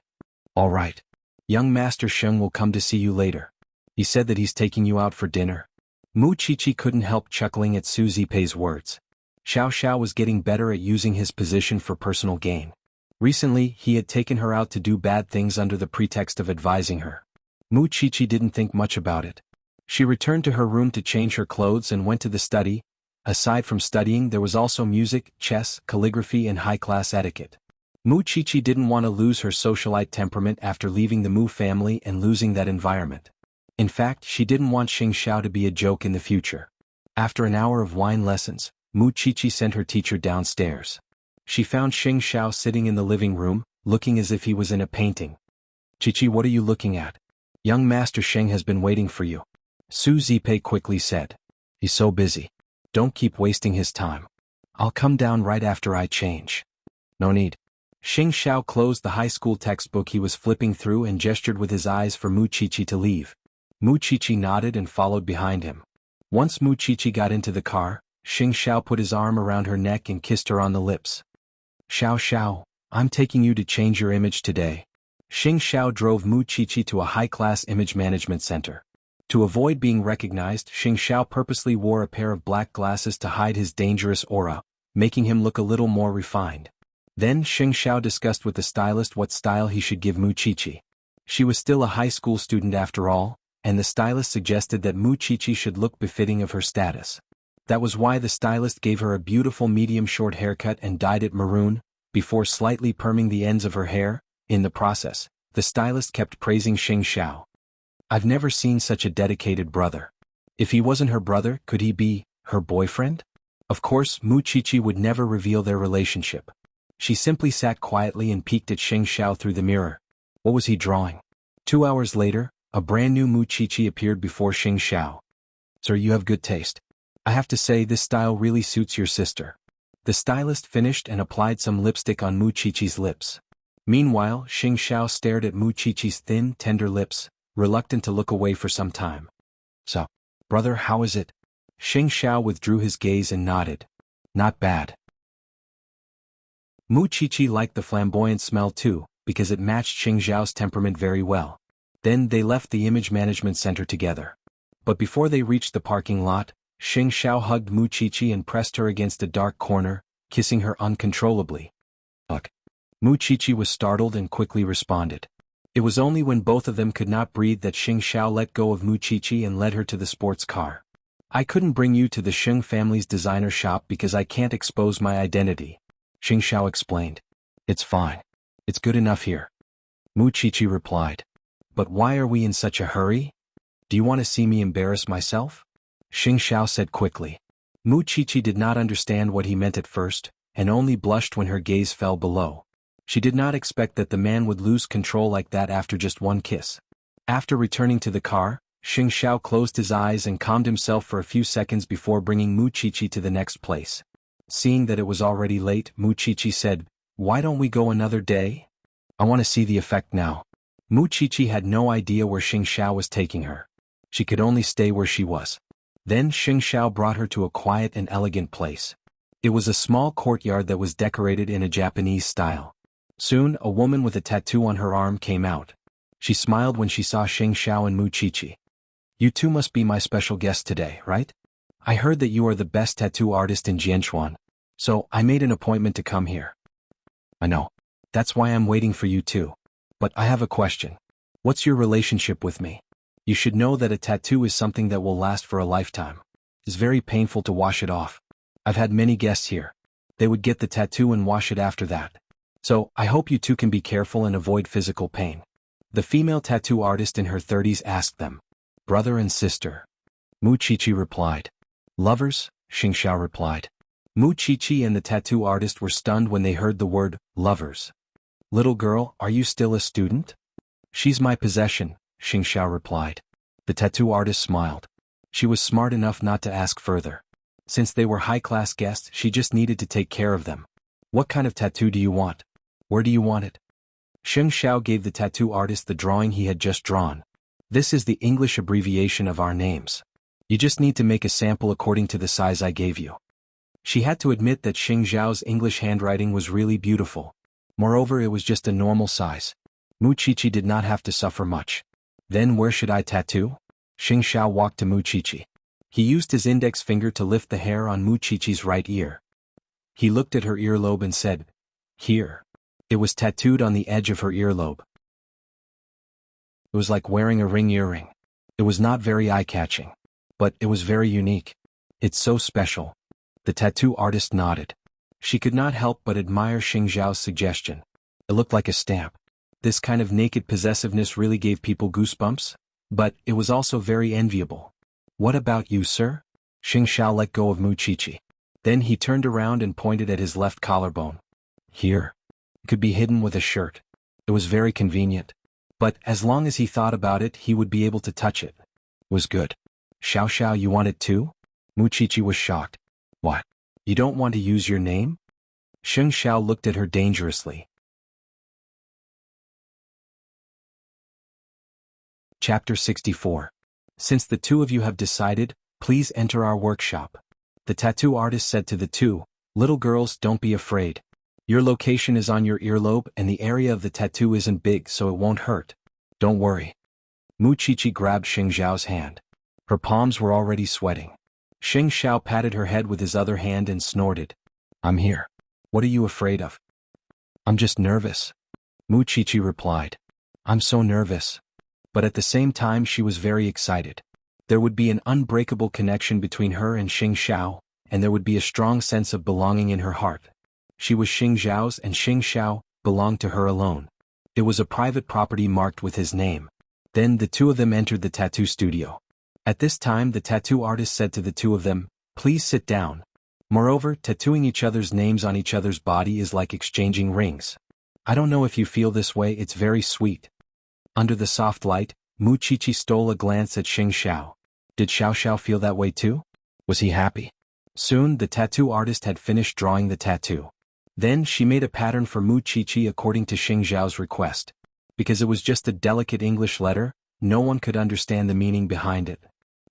All right. Young Master Sheng will come to see you later. He said that he's taking you out for dinner. Mu Chichi couldn't help chuckling at Su Zipei's words. Xiao Xiao was getting better at using his position for personal gain. Recently, he had taken her out to do bad things under the pretext of advising her. Mu Chichi didn't think much about it. She returned to her room to change her clothes and went to the study. Aside from studying, there was also music, chess, calligraphy and high-class etiquette. Mu Chichi didn't want to lose her socialite temperament after leaving the Mu family and losing that environment. In fact, she didn't want Xing Xiao to be a joke in the future. After an hour of wine lessons, Mu Chichi sent her teacher downstairs. She found Xing Xiao sitting in the living room, looking as if he was in a painting. Chichi, what are you looking at? Young Master Sheng has been waiting for you. Su Zipei quickly said. He's so busy. Don't keep wasting his time. I'll come down right after I change. No need. Xing Xiao closed the high school textbook he was flipping through and gestured with his eyes for Mu Chichi to leave. Mu Chichi nodded and followed behind him. Once Mu Chichi got into the car, Xing Xiao put his arm around her neck and kissed her on the lips. Xiao Xiao, I'm taking you to change your image today. Xing Xiao drove Mu Chichi to a high-class image management center. To avoid being recognized, Xing Xiao purposely wore a pair of black glasses to hide his dangerous aura, making him look a little more refined. Then Xing Xiao discussed with the stylist what style he should give Mu Chichi. She was still a high school student after all, and the stylist suggested that Mu Chichi should look befitting of her status. That was why the stylist gave her a beautiful medium-short haircut and dyed it maroon, before slightly perming the ends of her hair. In the process, the stylist kept praising Xing Xiao. I've never seen such a dedicated brother. If he wasn't her brother, could he be her boyfriend? Of course, Mu Chichi would never reveal their relationship. She simply sat quietly and peeked at Xing Xiao through the mirror. What was he drawing? 2 hours later, a brand new Mu Chichi appeared before Xing Xiao. Sir, you have good taste. I have to say this style really suits your sister. The stylist finished and applied some lipstick on Mu Chichi's lips. Meanwhile, Xing Xiao stared at Mu Chichi's thin, tender lips, reluctant to look away for some time. So, brother, how is it? Xing Xiao withdrew his gaze and nodded. Not bad. Mu Chichi liked the flamboyant smell too, because it matched Xing Xiao's temperament very well. Then they left the image management center together. But before they reached the parking lot, Xing Xiao hugged Mu Chichi and pressed her against a dark corner, kissing her uncontrollably. Ugh. Mu Chichi was startled and quickly responded. It was only when both of them could not breathe that Xing Xiao let go of Mu Chichi and led her to the sports car. I couldn't bring you to the Sheng family's designer shop because I can't expose my identity, Xing Xiao explained. It's fine. It's good enough here. Mu Chichi replied. But why are we in such a hurry? Do you want to see me embarrass myself? Xing Xiao said quickly. Mu Chichi did not understand what he meant at first, and only blushed when her gaze fell below. She did not expect that the man would lose control like that after just one kiss. After returning to the car, Xing Xiao closed his eyes and calmed himself for a few seconds before bringing Mu Chichi to the next place. Seeing that it was already late, Mu Chichi said, "Why don't we go another day? I want to see the effect now." Mu Chichi had no idea where Xing Xiao was taking her. She could only stay where she was. Then Xing Xiao brought her to a quiet and elegant place. It was a small courtyard that was decorated in a Japanese style. Soon, a woman with a tattoo on her arm came out. She smiled when she saw Xing Xiao and Mu Chichi. "You two must be my special guest today, right? I heard that you are the best tattoo artist in Jianchuan, so I made an appointment to come here." "I know. That's why I'm waiting for you too. But I have a question. What's your relationship with me? You should know that a tattoo is something that will last for a lifetime. It's very painful to wash it off. I've had many guests here. They would get the tattoo and wash it after that. So, I hope you two can be careful and avoid physical pain." The female tattoo artist in her 30s asked them. "Brother and sister?" Mu Chichi replied. "Lovers?" Xing Xiao replied. Mu Chichi and the tattoo artist were stunned when they heard the word, lovers. "Little girl, are you still a student?" "She's my possession," Xing Xiao replied. The tattoo artist smiled. She was smart enough not to ask further. Since they were high-class guests, she just needed to take care of them. "What kind of tattoo do you want? Where do you want it?" Xing Xiao gave the tattoo artist the drawing he had just drawn. "This is the English abbreviation of our names. You just need to make a sample according to the size I gave you." She had to admit that Xing Xiao's English handwriting was really beautiful. Moreover, it was just a normal size. Mu Chichi did not have to suffer much. "Then where should I tattoo?" Xing Xiao walked to Mu Chichi. He used his index finger to lift the hair on Mu Chichi's right ear. He looked at her earlobe and said, "Here." It was tattooed on the edge of her earlobe. It was like wearing a ring earring. It was not very eye-catching. But it was very unique. "It's so special." The tattoo artist nodded. She could not help but admire Xing Xiao's suggestion. It looked like a stamp. This kind of naked possessiveness really gave people goosebumps, but it was also very enviable. "What about you, sir?" Xing Xiao let go of Mu Chichi. Then he turned around and pointed at his left collarbone. "Here." It could be hidden with a shirt. It was very convenient. But as long as he thought about it, he would be able to touch it. It was good. "Xiao Xiao, you want it too?" Mu Chichi was shocked. "What? You don't want to use your name?" Xing Xiao looked at her dangerously. Chapter 64. "Since the two of you have decided, please enter our workshop." The tattoo artist said to the two, "Little girls, don't be afraid. Your location is on your earlobe and the area of the tattoo isn't big, so it won't hurt. Don't worry." Mu Chichi grabbed Xing Xiao's hand. Her palms were already sweating. Xing Xiao patted her head with his other hand and snorted. "I'm here. What are you afraid of?" "I'm just nervous." Mu Chichi replied. "I'm so nervous." But at the same time she was very excited. There would be an unbreakable connection between her and Xing Xiao, and there would be a strong sense of belonging in her heart. She was Xing Xiao's and Xing Xiao belonged to her alone. It was a private property marked with his name. Then the two of them entered the tattoo studio. At this time the tattoo artist said to the two of them, "Please sit down." Moreover, tattooing each other's names on each other's body is like exchanging rings. I don't know if you feel this way, it's very sweet. Under the soft light, Mu Chichi stole a glance at Xing Xiao. Did Xiao Xiao feel that way too? Was he happy? Soon the tattoo artist had finished drawing the tattoo. Then she made a pattern for Mu Chichi according to Xing Xiao's request. Because it was just a delicate English letter, no one could understand the meaning behind it.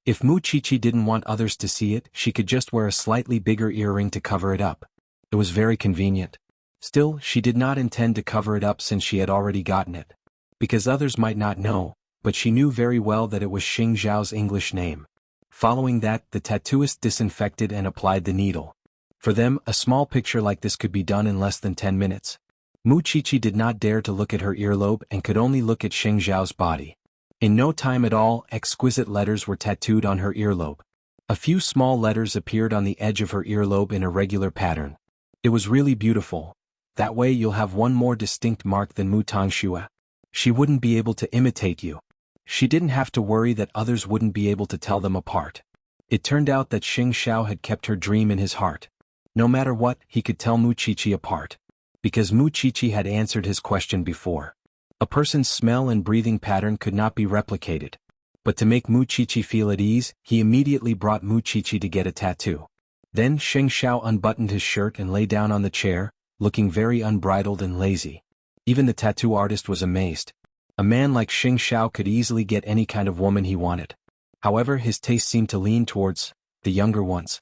If Mu Chichi didn't want others to see it, she could just wear a slightly bigger earring to cover it up. It was very convenient. Still, she did not intend to cover it up since she had already gotten it. Because others might not know, but she knew very well that it was Xing Xiao's English name. Following that, the tattooist disinfected and applied the needle. For them, a small picture like this could be done in less than 10 minutes. Mu Chichi did not dare to look at her earlobe and could only look at Xing Xiao's body. In no time at all, exquisite letters were tattooed on her earlobe. A few small letters appeared on the edge of her earlobe in a regular pattern. It was really beautiful. That way you'll have one more distinct mark than Mu Tangxue. She wouldn't be able to imitate you. She didn't have to worry that others wouldn't be able to tell them apart. It turned out that Xing Xiao had kept her dream in his heart. No matter what, he could tell Mu Chichi apart. because Muchichi had answered his question before. A person's smell and breathing pattern could not be replicated. But to make Muchichi feel at ease, he immediately brought Muchichi to get a tattoo. Then Sheng Xiao unbuttoned his shirt and lay down on the chair, looking very unbridled and lazy. Even the tattoo artist was amazed. A man like Sheng Xiao could easily get any kind of woman he wanted. However, his taste seemed to lean towards the younger ones.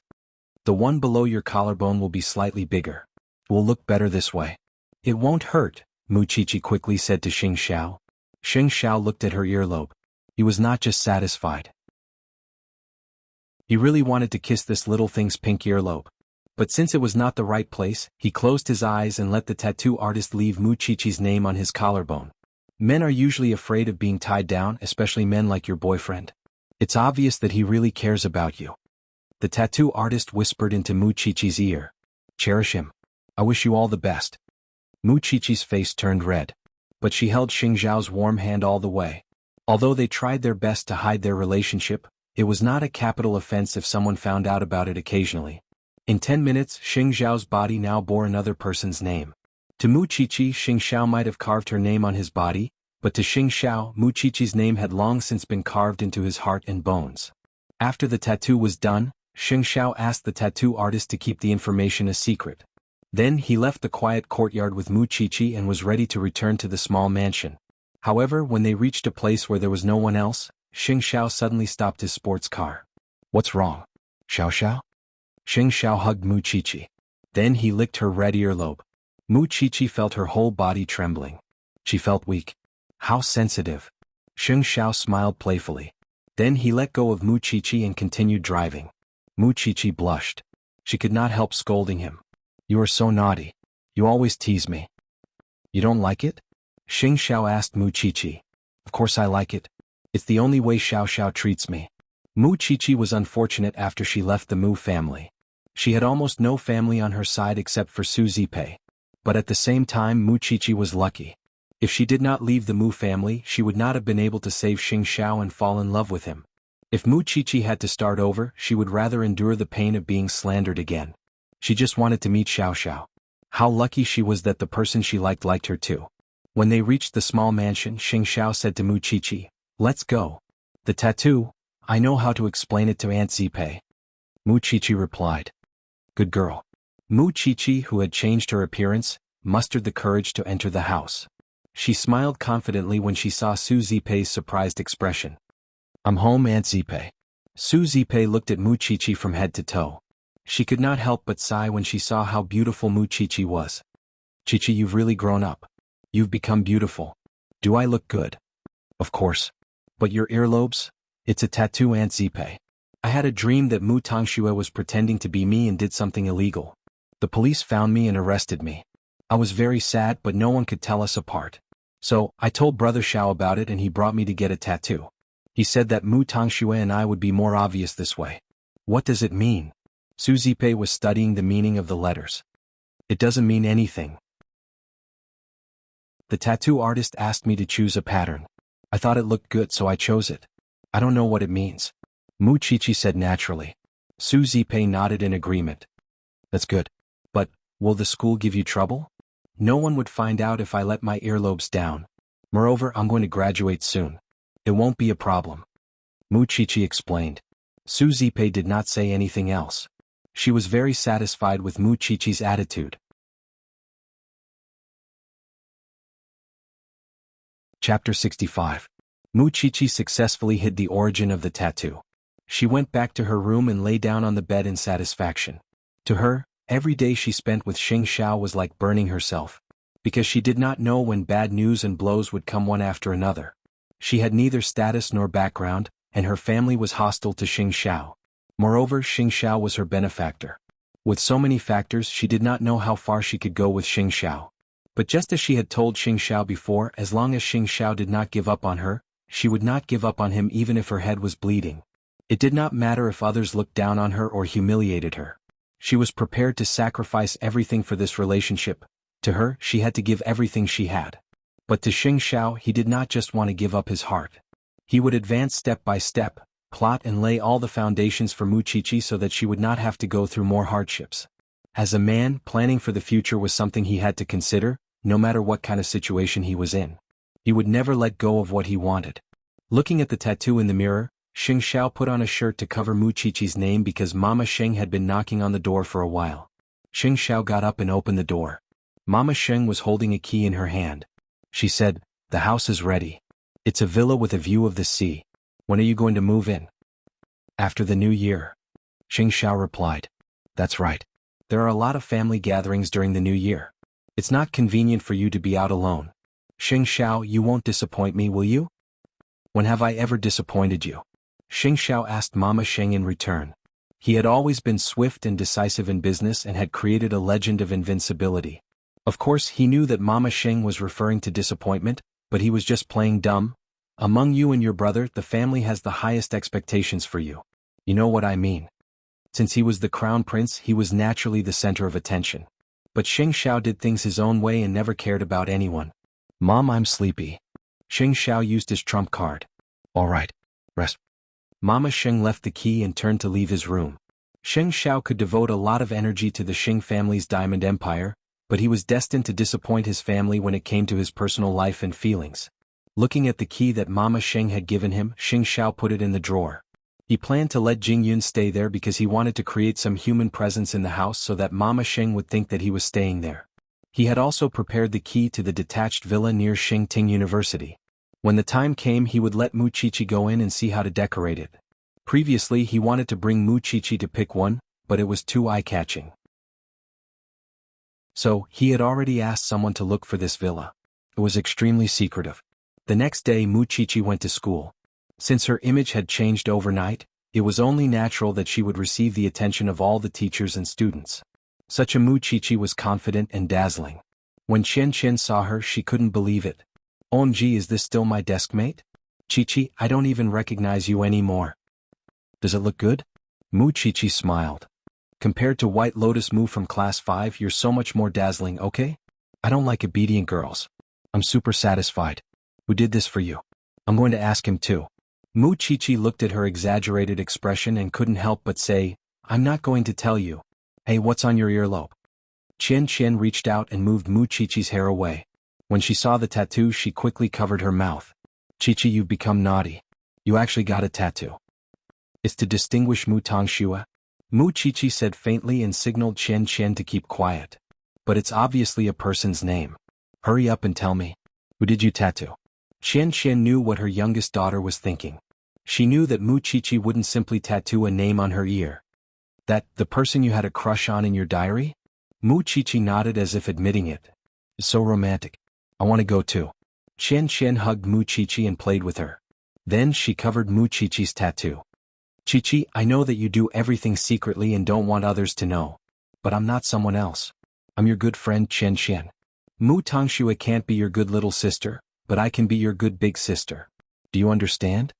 The one below your collarbone will be slightly bigger. Will look better this way. It won't hurt, Muchichi quickly said to Sheng Xiao. Sheng Xiao looked at her earlobe. He was not just satisfied. He really wanted to kiss this little thing's pink earlobe. But since it was not the right place, he closed his eyes and let the tattoo artist leave Muchichi's name on his collarbone. Men are usually afraid of being tied down, especially men like your boyfriend. It's obvious that he really cares about you. The tattoo artist whispered into Muchichi's ear. Cherish him. I wish you all the best. Muchichi's face turned red. But she held Xing Zhao's warm hand all the way. Although they tried their best to hide their relationship, it was not a capital offense if someone found out about it occasionally. In 10 minutes, Xing Zhao's body now bore another person's name. To Muchichi, Xing Xiao might have carved her name on his body, but to Xing Xiao, Muchichi's name had long since been carved into his heart and bones. After the tattoo was done, Xing Xiao asked the tattoo artist to keep the information a secret. Then he left the quiet courtyard with Muchichi and was ready to return to the small mansion. However, when they reached a place where there was no one else, Xing Xiao suddenly stopped his sports car. What's wrong? Xiao Xiao? Xing Xiao hugged Muchichi. Then he licked her red earlobe. Muchichi felt her whole body trembling. She felt weak. How sensitive. Xing Xiao smiled playfully. Then he let go of Muchichi and continued driving. Muchichi blushed. She could not help scolding him. You are so naughty. You always tease me. You don't like it? Xing Xiao asked Muchichi. Of course I like it. It's the only way Xiao Xiao treats me. Muchichi was unfortunate after she left the Mu family. She had almost no family on her side except for Su Zipei. But at the same time Muchichi was lucky. If she did not leave the Mu family, she would not have been able to save Xing Xiao and fall in love with him. If Muchichi had to start over, she would rather endure the pain of being slandered again. She just wanted to meet Xiao Xiao. How lucky she was that the person she liked her too. When they reached the small mansion, Xing Xiao said to Muchichi, "Let's go." The tattoo, I know how to explain it to Aunt Zipei. Muchichi replied. Good girl. Muchichi, who had changed her appearance, mustered the courage to enter the house. She smiled confidently when she saw Su Zipei's surprised expression. I'm home, Aunt Zipei. Su Zipei looked at Muchichi from head to toe. She could not help but sigh when she saw how beautiful Muchichi was. Chichi, you've really grown up. You've become beautiful. Do I look good? Of course. But your earlobes? It's a tattoo, Aunt Zipei. I had a dream that Mu Tangxue was pretending to be me and did something illegal. The police found me and arrested me. I was very sad, but no one could tell us apart. So, I told Brother Xiao about it and he brought me to get a tattoo. He said that Mu Tangxue and I would be more obvious this way. What does it mean? Su Zipei was studying the meaning of the letters. It doesn't mean anything. The tattoo artist asked me to choose a pattern. I thought it looked good, so I chose it. I don't know what it means. Muchichi said naturally. Su Zipei nodded in agreement. That's good. But, will the school give you trouble? No one would find out if I let my earlobes down. Moreover, I'm going to graduate soon. It won't be a problem. Muchichi explained. Su Zipei did not say anything else. She was very satisfied with Muchichi's attitude. Chapter 65. Muchichi successfully hid the origin of the tattoo. She went back to her room and lay down on the bed in satisfaction. To her, every day she spent with Xing Xiao was like burning herself. Because she did not know when bad news and blows would come one after another. She had neither status nor background, and her family was hostile to Xing Xiao. Moreover, Xing Xiao was her benefactor. With so many factors, she did not know how far she could go with Xing Xiao. But just as she had told Xing Xiao before, as long as Xing Xiao did not give up on her, she would not give up on him even if her head was bleeding. It did not matter if others looked down on her or humiliated her. She was prepared to sacrifice everything for this relationship. To her, she had to give everything she had. But to Xing Xiao, he did not just want to give up his heart. He would advance step by step, plot and lay all the foundations for Muchichi so that she would not have to go through more hardships. As a man, planning for the future was something he had to consider, no matter what kind of situation he was in. He would never let go of what he wanted. Looking at the tattoo in the mirror, Xing Xiao put on a shirt to cover Mu Qiqi's name because Mama Xing had been knocking on the door for a while. Xing Xiao got up and opened the door. Mama Xing was holding a key in her hand. She said, "The house is ready. It's a villa with a view of the sea. When are you going to move in?" "After the new year." Xing Xiao replied. "That's right. There are a lot of family gatherings during the new year. It's not convenient for you to be out alone. Xing Xiao, you won't disappoint me, will you?" "When have I ever disappointed you?" Xing Xiao asked Mama Xing in return. He had always been swift and decisive in business and had created a legend of invincibility. Of course, he knew that Mama Xing was referring to disappointment, but he was just playing dumb. "Among you and your brother, the family has the highest expectations for you. You know what I mean." Since he was the crown prince, he was naturally the center of attention. But Xing Xiao did things his own way and never cared about anyone. "Mom, I'm sleepy." Xing Xiao used his trump card. "All right, rest." Mama Xing left the key and turned to leave his room. Xing Xiao could devote a lot of energy to the Xing family's diamond empire, but he was destined to disappoint his family when it came to his personal life and feelings. Looking at the key that Mama Xing had given him, Xing Xiao put it in the drawer. He planned to let Jing Yun stay there because he wanted to create some human presence in the house so that Mama Xing would think that he was staying there. He had also prepared the key to the detached villa near Xingting University. When the time came, he would let Mu Qiqi go in and see how to decorate it. Previously, he wanted to bring Mu Qiqi to pick one, but it was too eye-catching. So, he had already asked someone to look for this villa. It was extremely secretive. The next day, Mu Qiqi went to school. Since her image had changed overnight, it was only natural that she would receive the attention of all the teachers and students. Such a Mu Qiqi was confident and dazzling. When Qian Qian saw her, she couldn't believe it. "OMG, is this still my deskmate? Qiqi, I don't even recognize you anymore. Does it look good?" Mu Qiqi smiled. "Compared to White Lotus Mu from class 5, you're so much more dazzling, okay? I don't like obedient girls. I'm super satisfied. Who did this for you? I'm going to ask him too." Mu Qiqi looked at her exaggerated expression and couldn't help but say, "I'm not going to tell you. Hey, what's on your earlobe?" Qian Qian reached out and moved Mu Qiqi's hair away. When she saw the tattoo, she quickly covered her mouth. "Qiqi, you've become naughty. You actually got a tattoo. It's to distinguish Mu Tongxue." Mu Qiqi said faintly and signaled Qian Qian to keep quiet. "But it's obviously a person's name. Hurry up and tell me. Who did you tattoo?" Qian Qian knew what her youngest daughter was thinking. She knew that Mu Qiqi wouldn't simply tattoo a name on her ear. "That, the person you had a crush on in your diary?" Mu Qiqi nodded as if admitting it. "So romantic. I want to go too." Qian Qian hugged Mu Qiqi and played with her. Then she covered Mu Qiqi's tattoo. "Qiqi, I know that you do everything secretly and don't want others to know. But I'm not someone else. I'm your good friend Qian Qian. Mu Tongxue can't be your good little sister, but I can be your good big sister. Do you understand?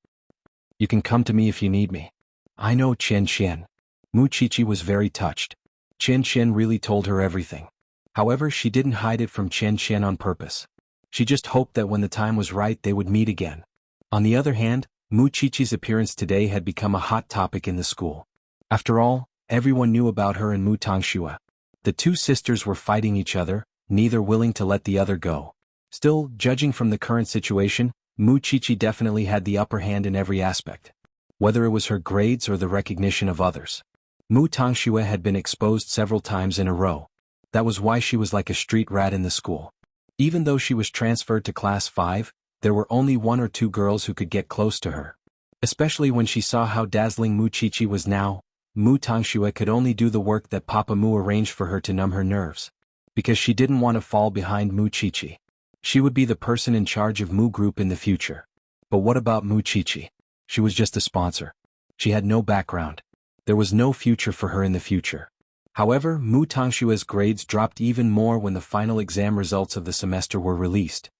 You can come to me if you need me." "I know, Qian Qian." Mu Qiqi was very touched. Qian Qian really told her everything. However, she didn't hide it from Qian Qian on purpose. She just hoped that when the time was right they would meet again. On the other hand, Mu Qiqi's appearance today had become a hot topic in the school. After all, everyone knew about her and Mu Tongxue. The two sisters were fighting each other, neither willing to let the other go. Still, judging from the current situation, Mu Qiqi definitely had the upper hand in every aspect. Whether it was her grades or the recognition of others. Mu Tongxue had been exposed several times in a row. That was why she was like a street rat in the school. Even though she was transferred to class 5, there were only one or two girls who could get close to her. Especially when she saw how dazzling Mu Qiqi was now, Mu Tongxue could only do the work that Papa Mu arranged for her to numb her nerves. Because she didn't want to fall behind Mu Qiqi. She would be the person in charge of Mu Group in the future. But what about Mu Qiqi? She was just a sponsor. She had no background. There was no future for her in the future. However, Mu Tongxue's grades dropped even more when the final exam results of the semester were released.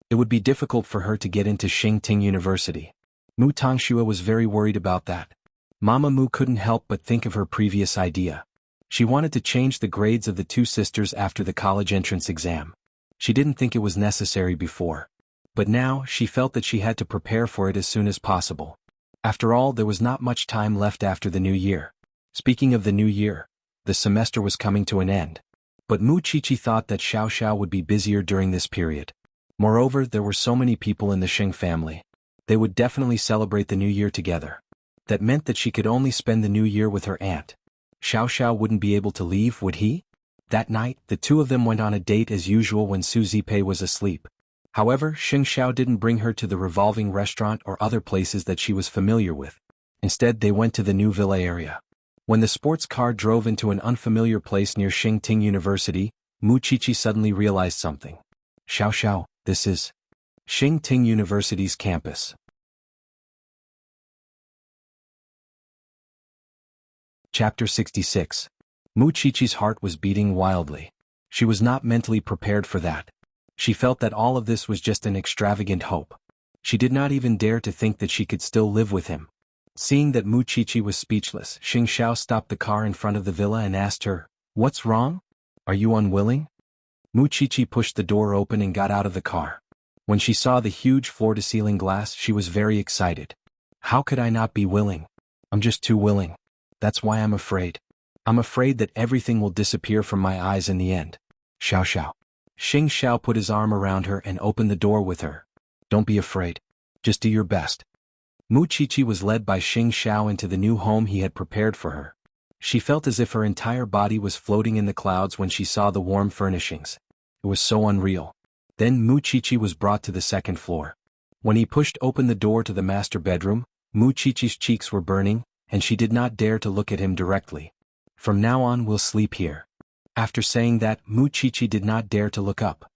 It would be difficult for her to get into Xingting University. Mu Tongxue was very worried about that. Mama Mu couldn't help but think of her previous idea. She wanted to change the grades of the two sisters after the college entrance exam. She didn't think it was necessary before. But now, she felt that she had to prepare for it as soon as possible. After all, there was not much time left after the new year. Speaking of the new year, The semester was coming to an end. But Mu Qiqi thought that Xiao Xiao would be busier during this period. Moreover, there were so many people in the Xing family. They would definitely celebrate the new year together. That meant that she could only spend the new year with her aunt. Xiao Xiao wouldn't be able to leave, would he? That night, the two of them went on a date as usual when Su Zipei was asleep. However, Xing Xiao didn't bring her to the revolving restaurant or other places that she was familiar with. Instead, they went to the new villa area. When the sports car drove into an unfamiliar place near Xingting University, Mu Qiqi suddenly realized something. Xiao Xiao, this is Xingting University's campus. Chapter 66. Mu Qiqi's heart was beating wildly. She was not mentally prepared for that. She felt that all of this was just an extravagant hope. She did not even dare to think that she could still live with him. Seeing that Mu Qiqi was speechless, Xing Xiao stopped the car in front of the villa and asked her, "What's wrong? Are you unwilling?" Mu Qiqi pushed the door open and got out of the car. When she saw the huge floor-to-ceiling glass, she was very excited. "How could I not be willing? I'm just too willing. That's why I'm afraid. I'm afraid that everything will disappear from my eyes in the end." Xiao Xiao. Xing Xiao put his arm around her and opened the door with her. "Don't be afraid. Just do your best." Mu Qiqi was led by Xing Xiao into the new home he had prepared for her. She felt as if her entire body was floating in the clouds when she saw the warm furnishings. It was so unreal. Then Mu Qiqi was brought to the second floor. When he pushed open the door to the master bedroom, Mu Qiqi's cheeks were burning, and she did not dare to look at him directly. "From now on we'll sleep here." After saying that, Mu Qiqi did not dare to look up.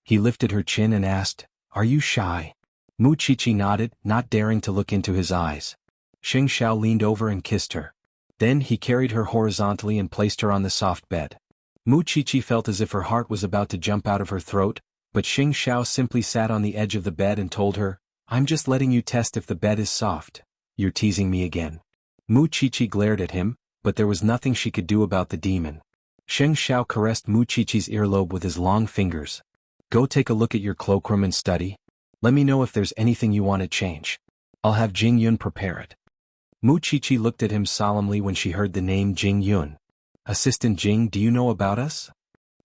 He lifted her chin and asked, "Are you shy?" Mu Qiqi nodded, not daring to look into his eyes. Xing Xiao leaned over and kissed her. Then he carried her horizontally and placed her on the soft bed. Mu Qiqi felt as if her heart was about to jump out of her throat, but Xing Xiao simply sat on the edge of the bed and told her, "I'm just letting you test if the bed is soft. You're teasing me again." Mu Qiqi glared at him, but there was nothing she could do about the demon. Xing Xiao caressed Mu Qiqi's earlobe with his long fingers. "Go take a look at your cloakroom and study. Let me know if there's anything you want to change. I'll have Jing Yun prepare it." Mu Qiqi looked at him solemnly when she heard the name Jing Yun. "Assistant Jing, do you know about us?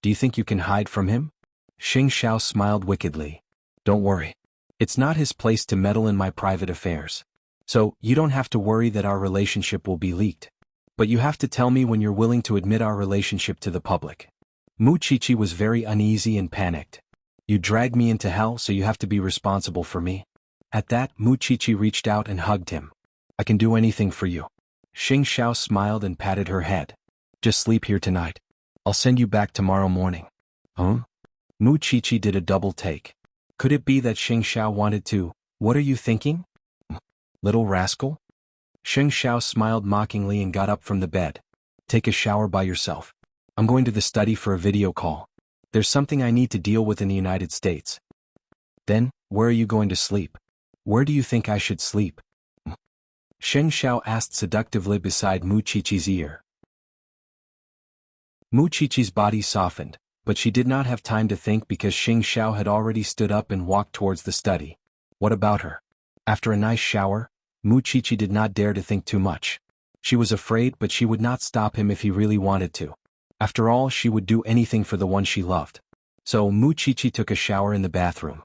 Do you think you can hide from him?" Xing Xiao smiled wickedly. "Don't worry. It's not his place to meddle in my private affairs. So, you don't have to worry that our relationship will be leaked. But you have to tell me when you're willing to admit our relationship to the public." Mu Qiqi was very uneasy and panicked. "You dragged me into hell, so you have to be responsible for me." At that, Mu Qiqi reached out and hugged him. "I can do anything for you." Xing Xiao smiled and patted her head. "Just sleep here tonight. I'll send you back tomorrow morning." "Huh?" Mu Qiqi did a double take. Could it be that Xing Xiao wanted to? "What are you thinking? Little rascal?" Xing Xiao smiled mockingly and got up from the bed. "Take a shower by yourself. I'm going to the study for a video call. There's something I need to deal with in the United States." "Then, where are you going to sleep? Where do you think I should sleep?" Xing Xiao asked seductively beside Mu Qiqi's ear. Mu Qiqi's body softened, but she did not have time to think because Xing Xiao had already stood up and walked towards the study. What about her? After a nice shower, Mu Qiqi did not dare to think too much. She was afraid, but she would not stop him if he really wanted to. After all, she would do anything for the one she loved. So Mu Qiqi took a shower in the bathroom.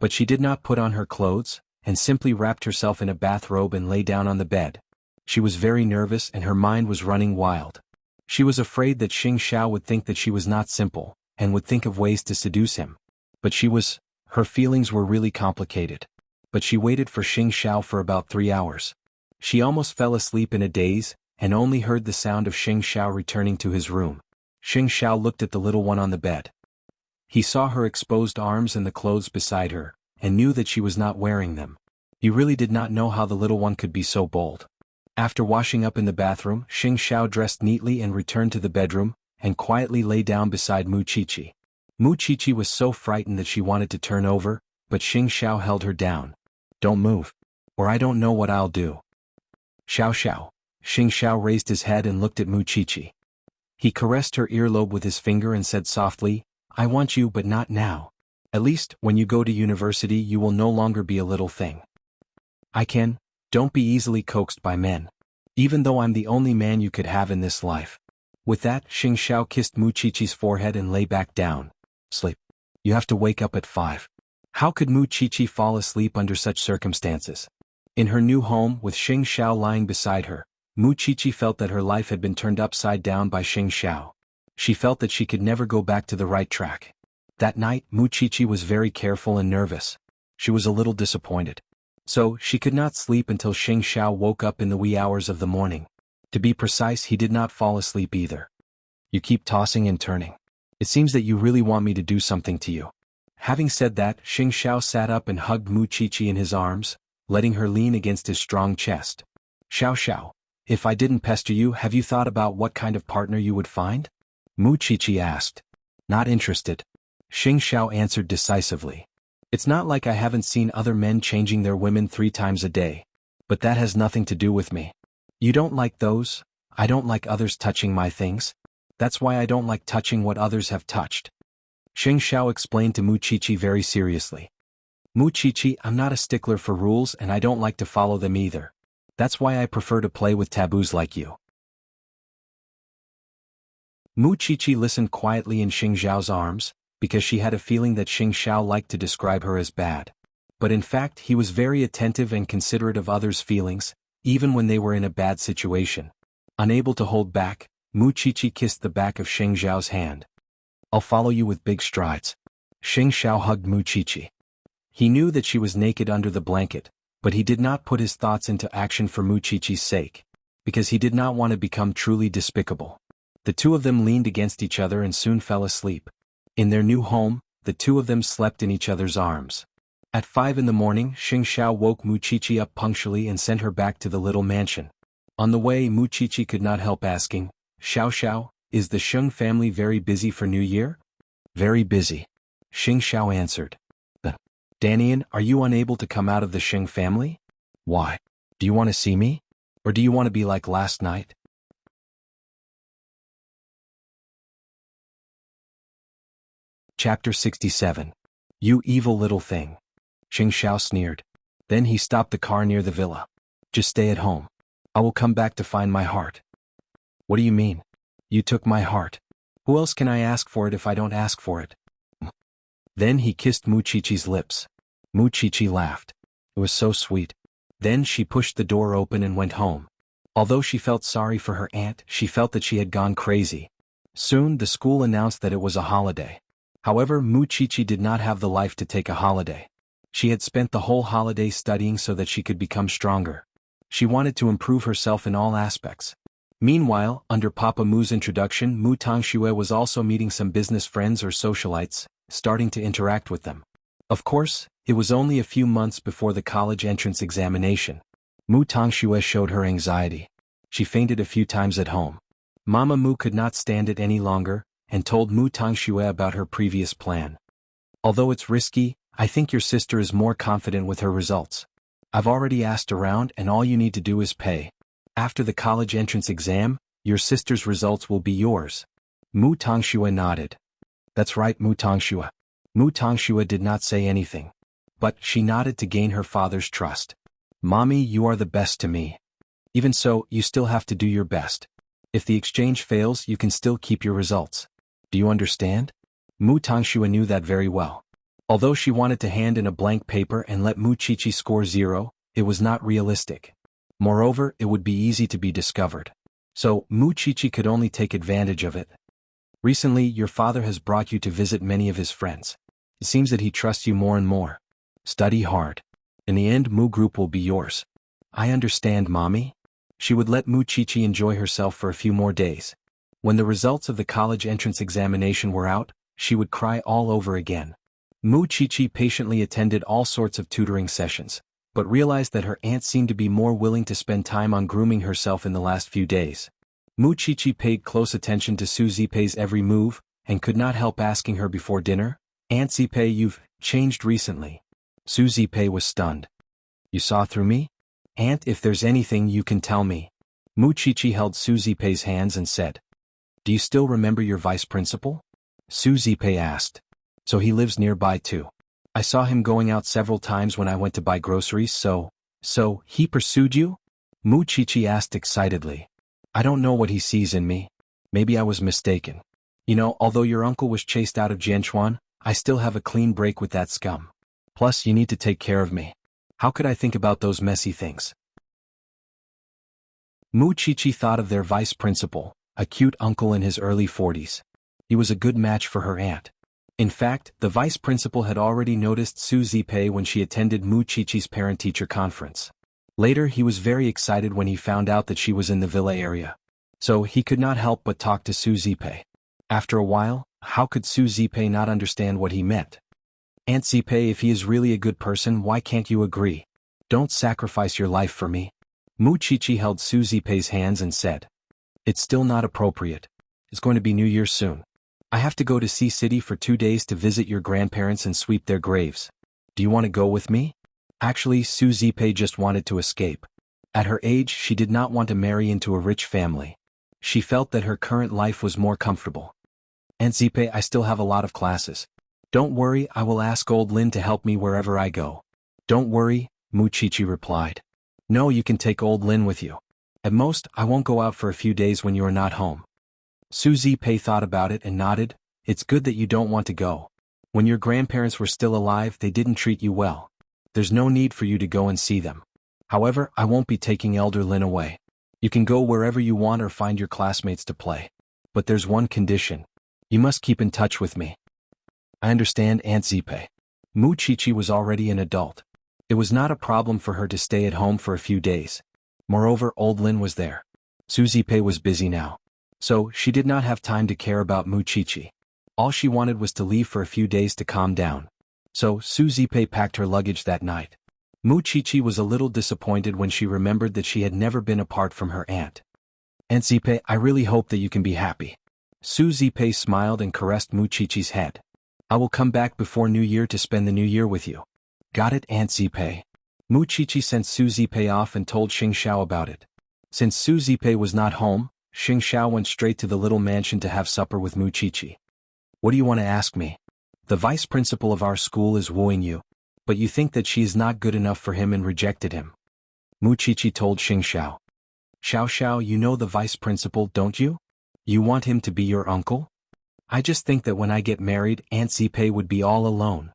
But she did not put on her clothes, and simply wrapped herself in a bathrobe and lay down on the bed. She was very nervous and her mind was running wild. She was afraid that Xing Xiao would think that she was not simple, and would think of ways to seduce him. But her feelings were really complicated. But she waited for Xing Xiao for about 3 hours. She almost fell asleep in a daze, and only heard the sound of Xing Xiao returning to his room. Xing Xiao looked at the little one on the bed. He saw her exposed arms and the clothes beside her, and knew that she was not wearing them. He really did not know how the little one could be so bold. After washing up in the bathroom, Xing Xiao dressed neatly and returned to the bedroom, and quietly lay down beside Mu Qiqi. Mu Qiqi was so frightened that she wanted to turn over, but Xing Xiao held her down. "Don't move, or I don't know what I'll do." "Xiao Xiao." Xing Xiao raised his head and looked at Mu Qiqi. He caressed her earlobe with his finger and said softly, "I want you, but not now. At least, when you go to university you will no longer be a little thing. Don't be easily coaxed by men. Even though I'm the only man you could have in this life. With that, Xing Xiao kissed Mu Qiqi's forehead and lay back down. Sleep. You have to wake up at 5. How could Mu Qiqi fall asleep under such circumstances? In her new home, with Xing Xiao lying beside her, Mu Qiqi felt that her life had been turned upside down by Xing Xiao. She felt that she could never go back to the right track. That night, Mu Qiqi was very careful and nervous. She was a little disappointed. So, she could not sleep until Xing Xiao woke up in the wee hours of the morning. To be precise, he did not fall asleep either. You keep tossing and turning. It seems that you really want me to do something to you. Having said that, Xing Xiao sat up and hugged Mu Qiqi in his arms, letting her lean against his strong chest. Xiao Xiao, if I didn't pester you, have you thought about what kind of partner you would find? Mu Qiqi asked. Not interested. Xing Xiao answered decisively. It's not like I haven't seen other men changing their women 3 times a day. But that has nothing to do with me. You don't like those? I don't like others touching my things. That's why I don't like touching what others have touched. Xing Xiao explained to Mu Qiqi very seriously. Mu Qiqi, I'm not a stickler for rules and I don't like to follow them either. That's why I prefer to play with taboos like you. Mu Qiqi listened quietly in Xing Xiao's arms, because she had a feeling that Xing Xiao liked to describe her as bad. But in fact, he was very attentive and considerate of others' feelings, even when they were in a bad situation. Unable to hold back, Mu Qiqi kissed the back of Xing Xiao's hand. I'll follow you with big strides. Xing Xiao hugged Mu Qiqi. He knew that she was naked under the blanket, but he did not put his thoughts into action for Mu Qiqi's sake, because he did not want to become truly despicable. The two of them leaned against each other and soon fell asleep. In their new home, the two of them slept in each other's arms. At 5 in the morning, Xing Xiao woke Mu Qiqi up punctually and sent her back to the little mansion. On the way, Mu Qiqi could not help asking, Xiao Xiao, is the Sheng family very busy for New Year? Very busy. Xing Xiao answered. Danian, are you unable to come out of the Sheng family? Why? Do you want to see me? Or do you want to be like last night? Chapter 67. You evil little thing. Xing Xiao sneered. Then he stopped the car near the villa. Just stay at home. I will come back to find my heart. What do you mean? You took my heart. Who else can I ask for it if I don't ask for it? Then he kissed Mu Qiqi's lips. Mu Qiqi laughed. It was so sweet. Then she pushed the door open and went home. Although she felt sorry for her aunt, she felt that she had gone crazy. Soon the school announced that it was a holiday. However, Mu Qiqi did not have the life to take a holiday. She had spent the whole holiday studying so that she could become stronger. She wanted to improve herself in all aspects. Meanwhile, under Papa Mu's introduction, Mu Tongxue was also meeting some business friends or socialites, starting to interact with them. Of course, it was only a few months before the college entrance examination. Mu Tongxue showed her anxiety. She fainted a few times at home. Mama Mu could not stand it any longer, and told Mu Tongxue about her previous plan. Although it's risky, I think your sister is more confident with her results. I've already asked around and all you need to do is pay. After the college entrance exam, your sister's results will be yours. Mu Tongxue nodded. That's right, Mu Tongxue. Mu Tongxue did not say anything. But she nodded to gain her father's trust. Mommy, you are the best to me. Even so, you still have to do your best. If the exchange fails, you can still keep your results. Do you understand? Mu Tongxue knew that very well. Although she wanted to hand in a blank paper and let Mu Qiqi score 0, it was not realistic. Moreover, it would be easy to be discovered. So, Mu Qiqi could only take advantage of it. Recently, your father has brought you to visit many of his friends. It seems that he trusts you more and more. Study hard. In the end, Mu Group will be yours. I understand, Mommy. She would let Mu Qiqi enjoy herself for a few more days. When the results of the college entrance examination were out, she would cry all over again. Mu Qiqi patiently attended all sorts of tutoring sessions, but realized that her aunt seemed to be more willing to spend time on grooming herself in the last few days. Mu Qiqi paid close attention to Su Zipei's every move, and could not help asking her before dinner, Aunt Zipei, you've changed recently. Su Zipei was stunned. You saw through me? Aunt, if there's anything you can tell me. Mu Qiqi held Su Zipei's hands and said, Do you still remember your vice principal? Su Zipei asked. So he lives nearby too. I saw him going out several times when I went to buy groceries, so he pursued you? Mu Qiqi asked excitedly. I don't know what he sees in me. Maybe I was mistaken. You know, although your uncle was chased out of Jianchuan, I still have a clean break with that scum. Plus, you need to take care of me. How could I think about those messy things? Mu Qiqi thought of their vice principal, a cute uncle in his early 40s. He was a good match for her aunt. In fact, the vice principal had already noticed Su Zipei when she attended Mu Qiqi's parent-teacher conference. Later he was very excited when he found out that she was in the villa area. So he could not help but talk to Su Zipei. After a while, how could Su Zipei not understand what he meant? Aunt Zipei, if he is really a good person, why can't you agree? Don't sacrifice your life for me. Mu Qiqi held Su Zipei's hands and said, "It's still not appropriate. It's going to be New Year soon. I have to go to Sea City for 2 days to visit your grandparents and sweep their graves. Do you want to go with me?" Actually, Su Zipei just wanted to escape. At her age, she did not want to marry into a rich family. She felt that her current life was more comfortable. "Aunt Zipei, I still have a lot of classes. Don't worry, I will ask old Lin to help me wherever I go." "Don't worry," Mu Qiqi replied. "No, you can take old Lin with you. At most, I won't go out for a few days when you are not home." Su Zipei thought about it and nodded. "It's good that you don't want to go. When your grandparents were still alive, they didn't treat you well. There's no need for you to go and see them. However, I won't be taking Elder Lin away. You can go wherever you want or find your classmates to play. But there's one condition. You must keep in touch with me." "I understand, Aunt Zipei." Mu Qiqi was already an adult. It was not a problem for her to stay at home for a few days. Moreover, old Lin was there. Su Zipei was busy now. So, she did not have time to care about Mu Qiqi. All she wanted was to leave for a few days to calm down. So, Su Zipei packed her luggage that night. Mu Qiqi was a little disappointed when she remembered that she had never been apart from her aunt. "Aunt Zipei, I really hope that you can be happy." Su Zipei smiled and caressed Mu Qiqi's head. "I will come back before New Year to spend the New Year with you." "Got it, Aunt Zipei." Mu Qiqi sent Su Zipei off and told Xing Xiao about it. Since Su Zipei was not home, Xing Xiao went straight to the little mansion to have supper with Mu Qiqi. "What do you want to ask me?" "The vice principal of our school is wooing you, but you think that she is not good enough for him and rejected him." Mu Qiqi told Xing Xiao. "Xiao Xiao, you know the vice principal, don't you? You want him to be your uncle? I just think that when I get married, Aunt Zipei would be all alone."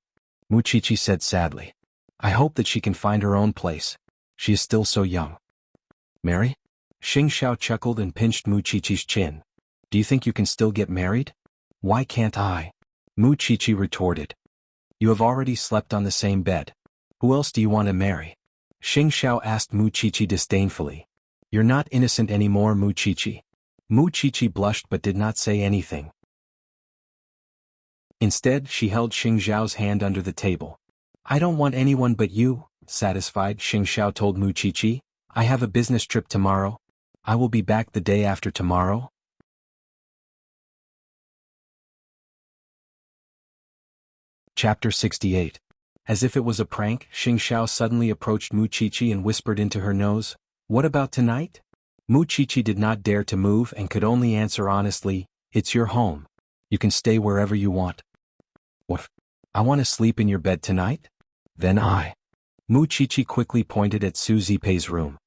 Mu Qiqi said sadly. "I hope that she can find her own place. She is still so young." "Marry?" Xing Xiao chuckled and pinched Mu Qiqi's chin. "Do you think you can still get married?" "Why can't I?" Mu Qiqi retorted. "You have already slept on the same bed. Who else do you want to marry?" Xing Xiao asked Mu Qiqi disdainfully. "You're not innocent anymore, Mu Qiqi." Mu Qiqi blushed but did not say anything. Instead, she held Xing Xiao's hand under the table. "I don't want anyone but you." Satisfied, Xing Xiao told Mu Qiqi, "I have a business trip tomorrow. I will be back the day after tomorrow." Chapter 68. As if it was a prank, Xing Xiao suddenly approached Mu Qiqi and whispered into her nose, "What about tonight?" Mu Qiqi did not dare to move and could only answer honestly, "It's your home. You can stay wherever you want." "What? I want to sleep in your bed tonight?" "Then Mu Qiqi quickly pointed at Su Zipei's room.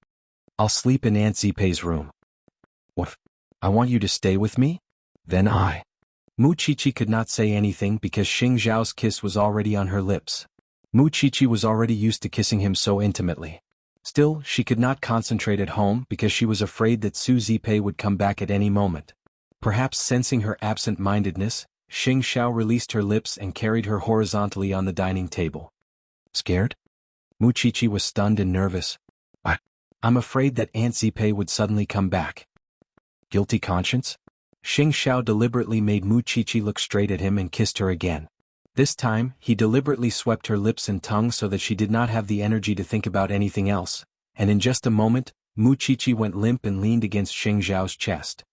"I'll sleep in Aunt Zipei's room." "What? I want you to stay with me?" "Then Mu Qiqi could not say anything because Xing Xiao's kiss was already on her lips. Mu Qiqi was already used to kissing him so intimately. Still, she could not concentrate at home because she was afraid that Su Zipei would come back at any moment. Perhaps sensing her absent-mindedness, Xing Xiao released her lips and carried her horizontally on the dining table. "Scared?" Mu Qiqi was stunned and nervous. "I'm afraid that Aunt Zipei would suddenly come back." "Guilty conscience?" Xing Xiao deliberately made Mu Qiqi look straight at him and kissed her again. This time, he deliberately swept her lips and tongue so that she did not have the energy to think about anything else, and in just a moment, Mu Qiqi went limp and leaned against Xing Xiao's chest.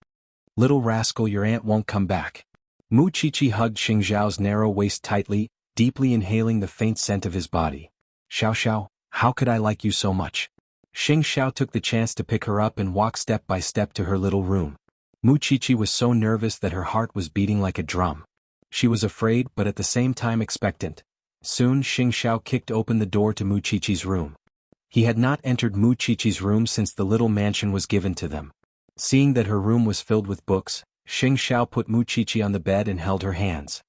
"Little rascal, your aunt won't come back." Mu Qiqi hugged Xing Xiao's narrow waist tightly, deeply inhaling the faint scent of his body. "Xiao Xiao, how could I like you so much?" Xing Xiao took the chance to pick her up and walk step by step to her little room. Mu Qiqi was so nervous that her heart was beating like a drum. She was afraid but at the same time expectant. Soon Xing Xiao kicked open the door to Mu Qiqi's room. He had not entered Mu Qiqi's room since the little mansion was given to them. Seeing that her room was filled with books, Xing Xiao put Mu Qiqi on the bed and held her hands.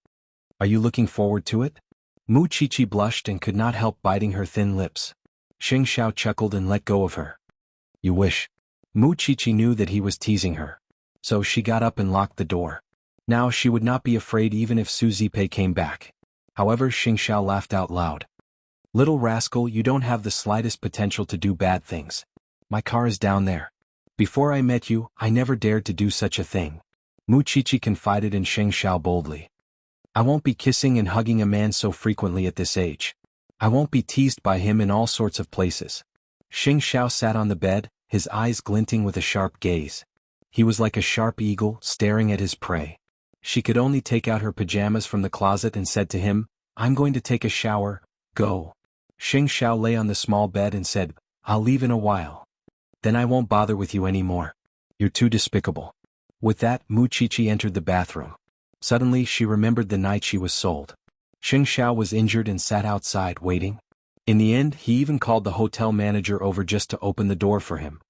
Are you looking forward to it? Mu Qiqi blushed and could not help biting her thin lips. Xing Xiao chuckled and let go of her. You wish. Mu Qiqi knew that he was teasing her. So she got up and locked the door. Now she would not be afraid even if Su Zipei came back. However, Xing Xiao laughed out loud. Little rascal, you don't have the slightest potential to do bad things. My car is down there. Before I met you, I never dared to do such a thing. Mu Qiqi confided in Xing Xiao boldly. I won't be kissing and hugging a man so frequently at this age. I won't be teased by him in all sorts of places. Xing Xiao sat on the bed, his eyes glinting with a sharp gaze. He was like a sharp eagle staring at his prey. She could only take out her pajamas from the closet and said to him, I'm going to take a shower, go. Xing Xiao lay on the small bed and said, I'll leave in a while. Then I won't bother with you anymore. You're too despicable. With that, Mu Qiqi entered the bathroom. Suddenly she remembered the night she was sold. Xing Xiao was injured and sat outside waiting. In the end, he even called the hotel manager over just to open the door for him.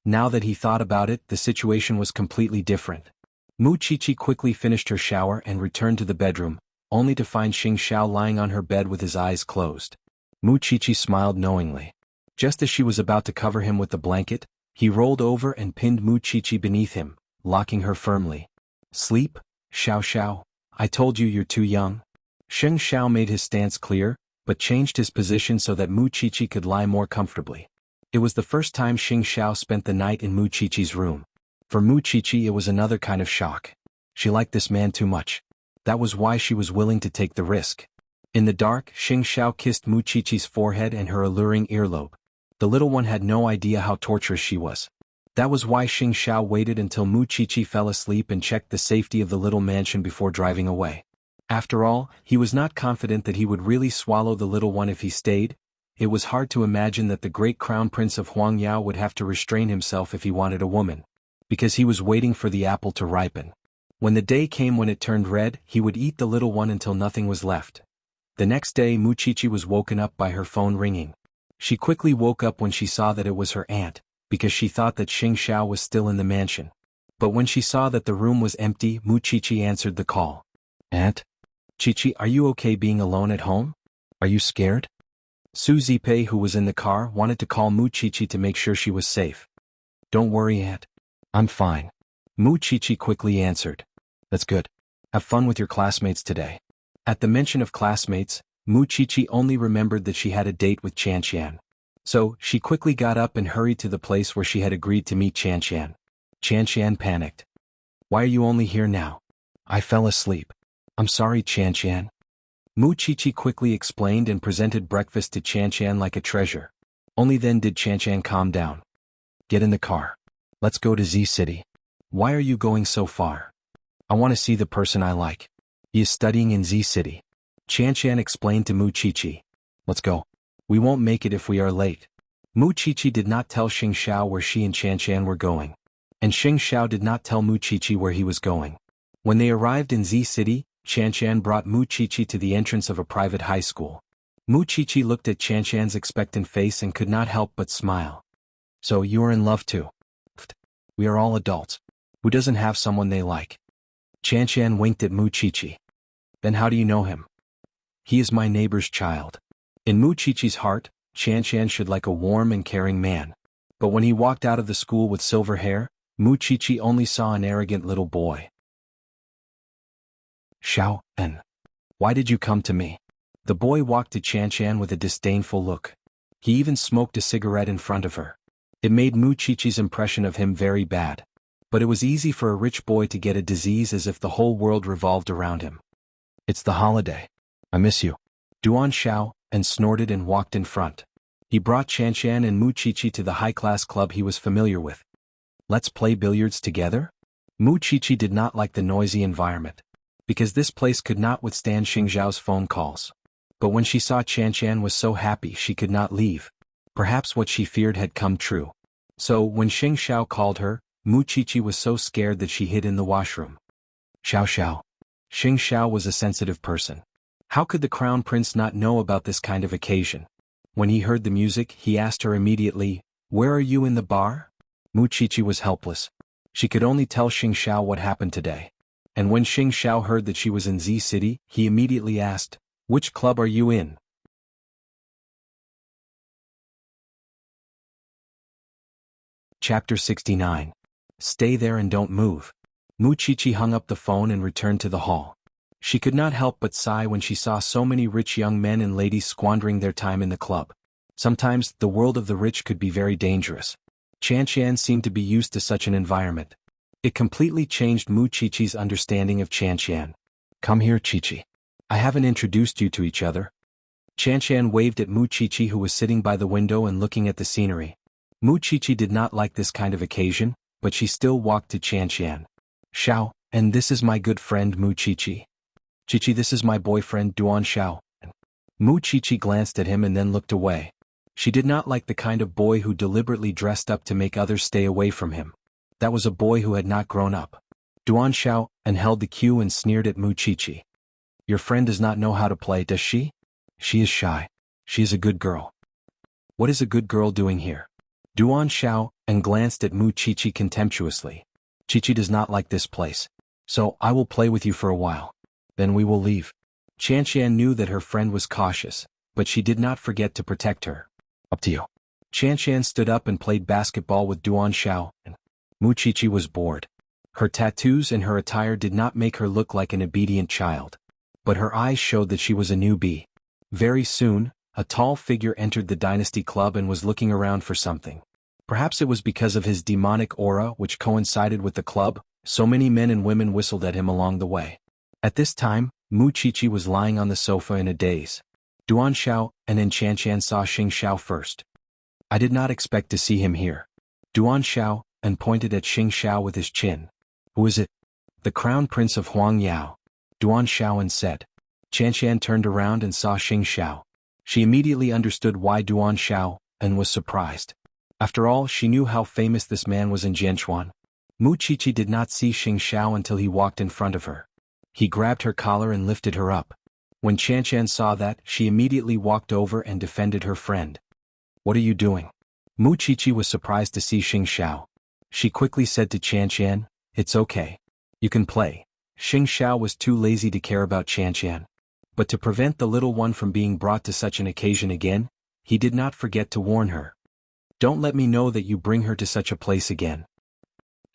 Now that he thought about it, the situation was completely different. Mu Qiqi quickly finished her shower and returned to the bedroom, only to find Xing Xiao lying on her bed with his eyes closed. Mu Qiqi smiled knowingly. Just as she was about to cover him with the blanket, he rolled over and pinned Mu Qiqi beneath him, locking her firmly. Sleep, Xiao Xiao. I told you you're too young. Xing Xiao made his stance clear, but changed his position so that Mu Qiqi could lie more comfortably. It was the first time Xing Xiao spent the night in Mu Qiqi's room. For Mu Qiqi it was another kind of shock. She liked this man too much. That was why she was willing to take the risk. In the dark, Xing Xiao kissed Mu Qiqi's forehead and her alluring earlobe. The little one had no idea how torturous she was. That was why Xing Xiao waited until Mu Qiqi fell asleep and checked the safety of the little mansion before driving away. After all, he was not confident that he would really swallow the little one if he stayed. It was hard to imagine that the great crown prince of Huangyao would have to restrain himself if he wanted a woman. Because he was waiting for the apple to ripen. When the day came when it turned red, he would eat the little one until nothing was left. The next day Mu Qiqi was woken up by her phone ringing. She quickly woke up when she saw that it was her aunt, because she thought that Xing Xiao was still in the mansion. But when she saw that the room was empty, Mu Qiqi answered the call. Aunt? Qiqi, are you okay being alone at home? Are you scared? Su Zipei, who was in the car, wanted to call Mu Qiqi to make sure she was safe. Don't worry, Aunt. I'm fine. Mu Qiqi quickly answered. That's good. Have fun with your classmates today. At the mention of classmates, Mu Qiqi only remembered that she had a date with Qianqian. So, she quickly got up and hurried to the place where she had agreed to meet Qianqian. Qianqian panicked. Why are you only here now? I fell asleep. I'm sorry, Qianqian. Mu Qiqi quickly explained and presented breakfast to Qianqian like a treasure. Only then did Qianqian calm down. Get in the car. Let's go to Z City. Why are you going so far? I want to see the person I like. He is studying in Z City. Qianqian explained to Mu Qiqi. Let's go. We won't make it if we are late. Mu Qiqi did not tell Xing Xiao where she and Qianqian were going. And Xing Xiao did not tell Mu Qiqi where he was going. When they arrived in Z City, Qianqian brought Mu Qiqi to the entrance of a private high school. Mu Qiqi looked at Qianqian's expectant face and could not help but smile. So you are in love too? We are all adults. Who doesn't have someone they like? Qianqian winked at Mu Qiqi. Then how do you know him? He is my neighbor's child. In Mu Qiqi's heart, Qianqian should like a warm and caring man. But when he walked out of the school with silver hair, Mu Qiqi only saw an arrogant little boy. Xiao, En. Why did you come to me? The boy walked to Qianqian with a disdainful look. He even smoked a cigarette in front of her. It made Mu Qiqi's impression of him very bad. But it was easy for a rich boy to get a disease as if the whole world revolved around him. It's the holiday. I miss you. Duan Xiao, and snorted and walked in front. He brought Qianqian and Mu Qiqi to the high-class club he was familiar with. Let's play billiards together? Mu Qiqi did not like the noisy environment. Because this place could not withstand Xing Xiao's phone calls. But when she saw Qianqian was so happy she could not leave. Perhaps what she feared had come true. So, when Xing Xiao called her, Mu Qiqi was so scared that she hid in the washroom. Xiao Xiao. Xing Xiao was a sensitive person. How could the crown prince not know about this kind of occasion? When he heard the music, he asked her immediately, Where are you in the bar? Mu Qiqi was helpless. She could only tell Xing Xiao what happened today. And when Xing Xiao heard that she was in Z City, he immediately asked, "Which club are you in?" Chapter 69. Stay there and don't move. Mu Qiqi hung up the phone and returned to the hall. She could not help but sigh when she saw so many rich young men and ladies squandering their time in the club. Sometimes, the world of the rich could be very dangerous. Qian seemed to be used to such an environment. It completely changed Mu Qiqi's understanding of Qian. "Come here, Qiqi. I haven't introduced you to each other." Qian waved at Mu Qiqi, who was sitting by the window and looking at the scenery. Mu Qiqi did not like this kind of occasion, but she still walked to Qian. "Xiao, and this is my good friend Mu Qiqi. Qiqi, this is my boyfriend Duan Xiao." Mu Qiqi glanced at him and then looked away. She did not like the kind of boy who deliberately dressed up to make others stay away from him. That was a boy who had not grown up. Duan Xiao and held the cue and sneered at Mu Qiqi. "Your friend does not know how to play, does she? She is shy. She is a good girl." "What is a good girl doing here?" Duan Xiao and glanced at Mu Qiqi contemptuously. "Qiqi does not like this place. So I will play with you for a while. Then we will leave." Qian knew that her friend was cautious, but she did not forget to protect her. "Up to you." Qian stood up and played basketball with Duan Xiao, and Mu Qiqi was bored. Her tattoos and her attire did not make her look like an obedient child. But her eyes showed that she was a newbie. Very soon, a tall figure entered the Dynasty Club and was looking around for something. Perhaps it was because of his demonic aura which coincided with the club, so many men and women whistled at him along the way. At this time, Mu Qiqi was lying on the sofa in a daze. Duan Xiao and Qian saw Xing Xiao first. "I did not expect to see him here." Duan Xiao and pointed at Xing Xiao with his chin. "Who is it?" "The Crown Prince of Huang Yao." Duan Xiao and said. Qian turned around and saw Xing Xiao. She immediately understood why Duan Xiao and was surprised. After all, she knew how famous this man was in Jianchuan. Mu Qiqi did not see Xing Xiao until he walked in front of her. He grabbed her collar and lifted her up. When Qian saw that, she immediately walked over and defended her friend. "What are you doing?" Mu Qiqi was surprised to see Xing Xiao. She quickly said to Qian, "It's okay. You can play." Xing Xiao was too lazy to care about Qian. But to prevent the little one from being brought to such an occasion again, he did not forget to warn her. "Don't let me know that you bring her to such a place again.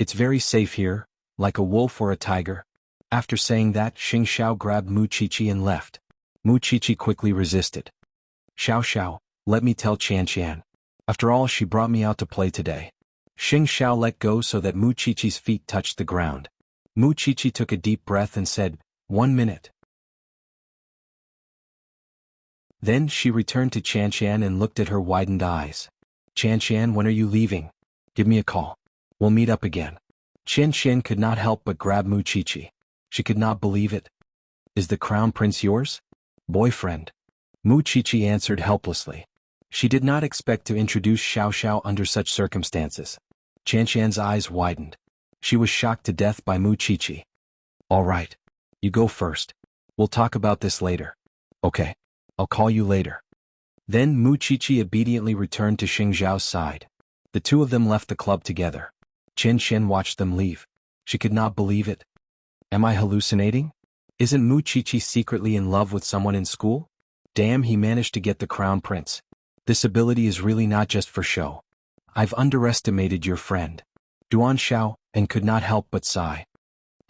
It's very safe here, like a wolf or a tiger." After saying that, Xing Xiao grabbed Mu Qiqi and left. Mu Qiqi quickly resisted. Xiao, let me tell Qian. After all, she brought me out to play today." Xing Xiao let go so that Mu Qiqi's feet touched the ground. Mu Qiqi took a deep breath and said, "1 minute." Then she returned to Qian and looked at her widened eyes. "Qian, when are you leaving? Give me a call. We'll meet up again." Qian could not help but grab Mu Qiqi. She could not believe it. "Is the Crown Prince yours?" "Boyfriend." Mu Qiqi answered helplessly. She did not expect to introduce Xiao under such circumstances. Qian's eyes widened. She was shocked to death by Mu Qiqi. "All right. You go first. We'll talk about this later." "Okay. I'll call you later." Then Mu Qiqi obediently returned to Xing Xiao's side. The two of them left the club together. Qian watched them leave. She could not believe it. Am I hallucinating? Isn't Mu Qiqi secretly in love with someone in school? Damn, he managed to get the Crown Prince. This ability is really not just for show. I've underestimated your friend. Duan Xiao and could not help but sigh.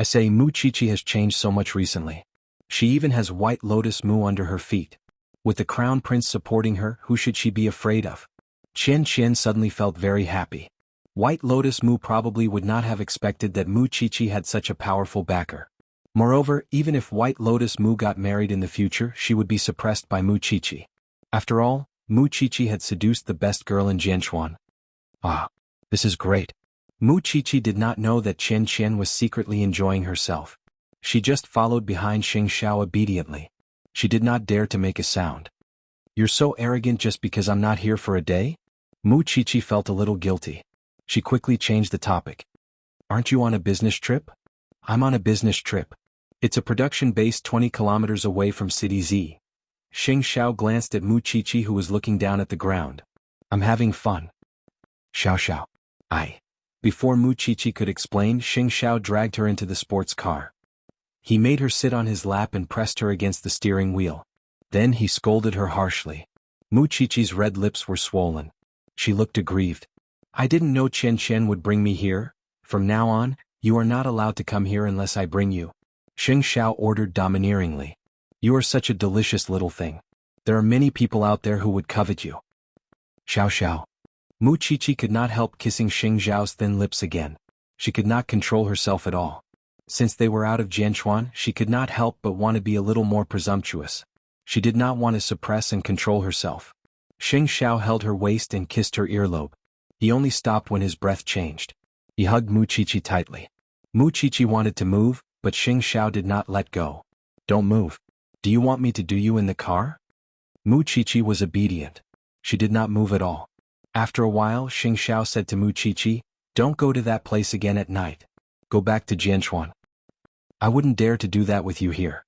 I say, Mu Qiqi has changed so much recently. She even has White Lotus Mu under her feet. With the Crown Prince supporting her, who should she be afraid of? Qian suddenly felt very happy. White Lotus Mu probably would not have expected that Mu Qiqi had such a powerful backer. Moreover, even if White Lotus Mu got married in the future, she would be suppressed by Mu Qiqi. After all, Mu Qiqi had seduced the best girl in Jianchuan. Ah, this is great. Mu Qiqi did not know that Qian was secretly enjoying herself. She just followed behind Xing Xiao obediently. She did not dare to make a sound. You're so arrogant just because I'm not here for a day? Mu Qiqi felt a little guilty. She quickly changed the topic. Aren't you on a business trip? I'm on a business trip. It's a production base 20 kilometers away from City Z. Xing Xiao glanced at Mu Qiqi, who was looking down at the ground. I'm having fun. Xiao. Before Mu Chichi could explain, Xing Xiao dragged her into the sports car. He made her sit on his lap and pressed her against the steering wheel. Then he scolded her harshly. Mu Chichi's red lips were swollen. She looked aggrieved. I didn't know Chen Chen would bring me here. From now on, you are not allowed to come here unless I bring you. Xing Xiao ordered domineeringly. You are such a delicious little thing. There are many people out there who would covet you. Xiao Xiao. Mu Chichi could not help kissing Xing Xiao's thin lips again. She could not control herself at all. Since they were out of Jianchuan, she could not help but want to be a little more presumptuous. She did not want to suppress and control herself. Xing Xiao held her waist and kissed her earlobe. He only stopped when his breath changed. He hugged Mu Chichi tightly. Mu Chichi wanted to move, but Xing Xiao did not let go. Don't move. Do you want me to do you in the car? Mu Chichi was obedient. She did not move at all. After a while, Xing Xiao said to Mu Chichi, don't go to that place again at night. Go back to Jianchuan. I wouldn't dare to do that with you here.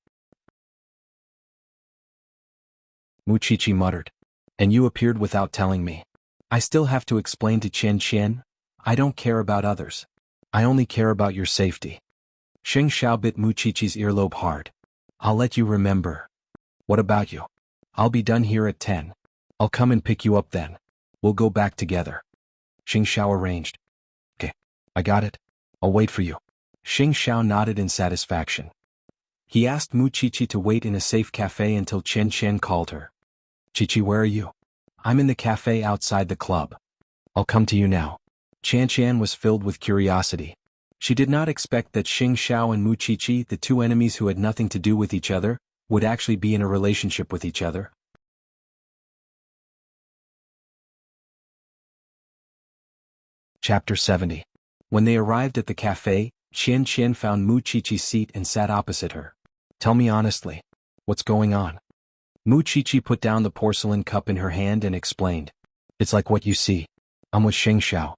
Mu Chichi muttered. And you appeared without telling me. I still have to explain to Chen Chen. I don't care about others. I only care about your safety. Xing Xiao bit Mu Chichi's earlobe hard. I'll let you remember. What about you? I'll be done here at 10. I'll come and pick you up then. We'll go back together. Xing Xiao arranged. Okay, I got it. I'll wait for you. Xing Xiao nodded in satisfaction. He asked Mu Chichi to wait in a safe cafe until Chen Chen called her. Chichi, where are you? I'm in the cafe outside the club. I'll come to you now. Chen Chen was filled with curiosity. She did not expect that Xing Xiao and Mu Chichi, the two enemies who had nothing to do with each other, would actually be in a relationship with each other. Chapter 70. When they arrived at the cafe, Chen Chen found Mu Chichi's seat and sat opposite her. Tell me honestly, what's going on? Mu Chichi put down the porcelain cup in her hand and explained. It's like what you see. I'm with Xing Xiao.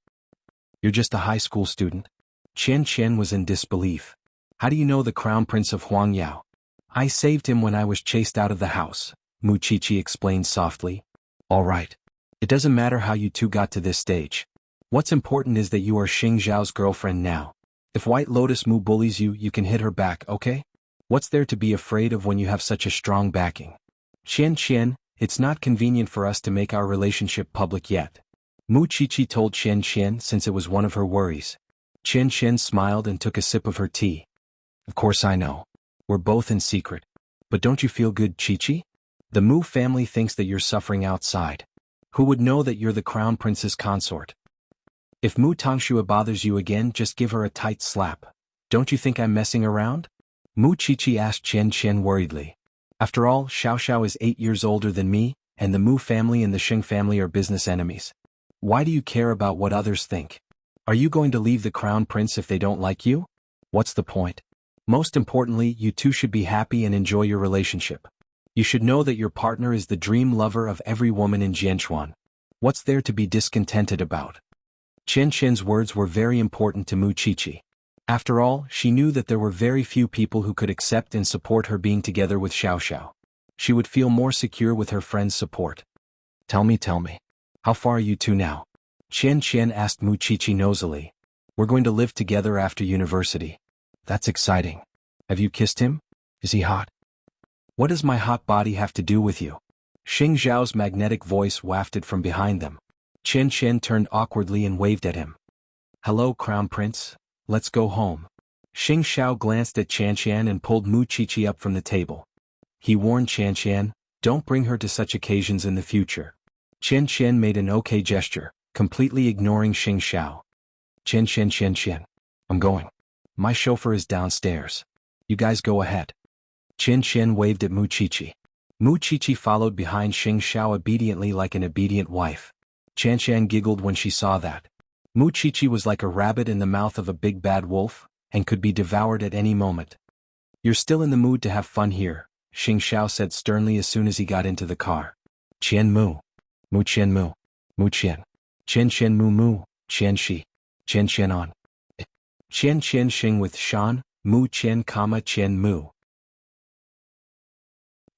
You're just a high school student? Chen Chen was in disbelief. How do you know the Crown Prince of Huangyao? I saved him when I was chased out of the house, Mu Chichi explained softly. All right. It doesn't matter how you two got to this stage. What's important is that you are Xing Xiao's girlfriend now. If White Lotus Mu bullies you, you can hit her back, okay? What's there to be afraid of when you have such a strong backing? Chen Chen, it's not convenient for us to make our relationship public yet. Mu Chichi told Chen Chen since it was one of her worries. Chen Chen smiled and took a sip of her tea. Of course I know. We're both in secret. But don't you feel good, Chichi? The Mu family thinks that you're suffering outside. Who would know that you're the Crown Prince's consort? If Mu Tongxue bothers you again, just give her a tight slap. Don't you think I'm messing around? Mu Chichi asked Chen Chen worriedly. After all, Xiao Xiao is 8 years older than me, and the Mu family and the Xing family are business enemies. Why do you care about what others think? Are you going to leave the Crown Prince if they don't like you? What's the point? Most importantly, you two should be happy and enjoy your relationship. You should know that your partner is the dream lover of every woman in Jianchuan. What's there to be discontented about? Chen Chen's words were very important to Mu Chichi. After all, she knew that there were very few people who could accept and support her being together with Xiao Xiao. She would feel more secure with her friend's support. Tell me, how far are you two now? Chen Chen asked Mu Chichi nosily. We're going to live together after university. That's exciting. Have you kissed him? Is he hot? What does my hot body have to do with you? Xing Xiao's magnetic voice wafted from behind them. Chen Chen turned awkwardly and waved at him. Hello, Crown Prince. Let's go home. Xing Xiao glanced at Chen Chen and pulled Mu Chichi up from the table. He warned Chen Chen, don't bring her to such occasions in the future. Chen Chen made an okay gesture, completely ignoring Xing Xiao. Chen. I'm going. My chauffeur is downstairs. You guys go ahead. Chen Chen waved at Mu Chichi. Mu Chichi followed behind Xing Xiao obediently like an obedient wife. Chen Chen giggled when she saw that. Mu Chichi was like a rabbit in the mouth of a big bad wolf, and could be devoured at any moment. You're still in the mood to have fun here, Xing Xiao said sternly as soon as he got into the car. Qian Mu. Mu Qian Mu. Mu Qian. Chen Chen Mu Mu, Qian Shi. Chen Chen on. Qian Chen Xing with Shan, Mu Qian, Qian Mu.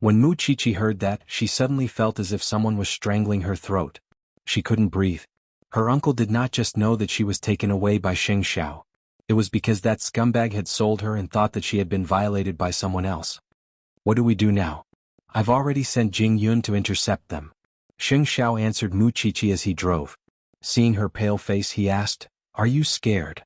When Mu Chichi heard that, she suddenly felt as if someone was strangling her throat. She couldn't breathe. Her uncle did not just know that she was taken away by Xing Xiao. It was because that scumbag had sold her and thought that she had been violated by someone else. What do we do now? I've already sent Jing Yun to intercept them. Xing Xiao answered Mu Qiqi as he drove. Seeing her pale face, he asked, "Are you scared?"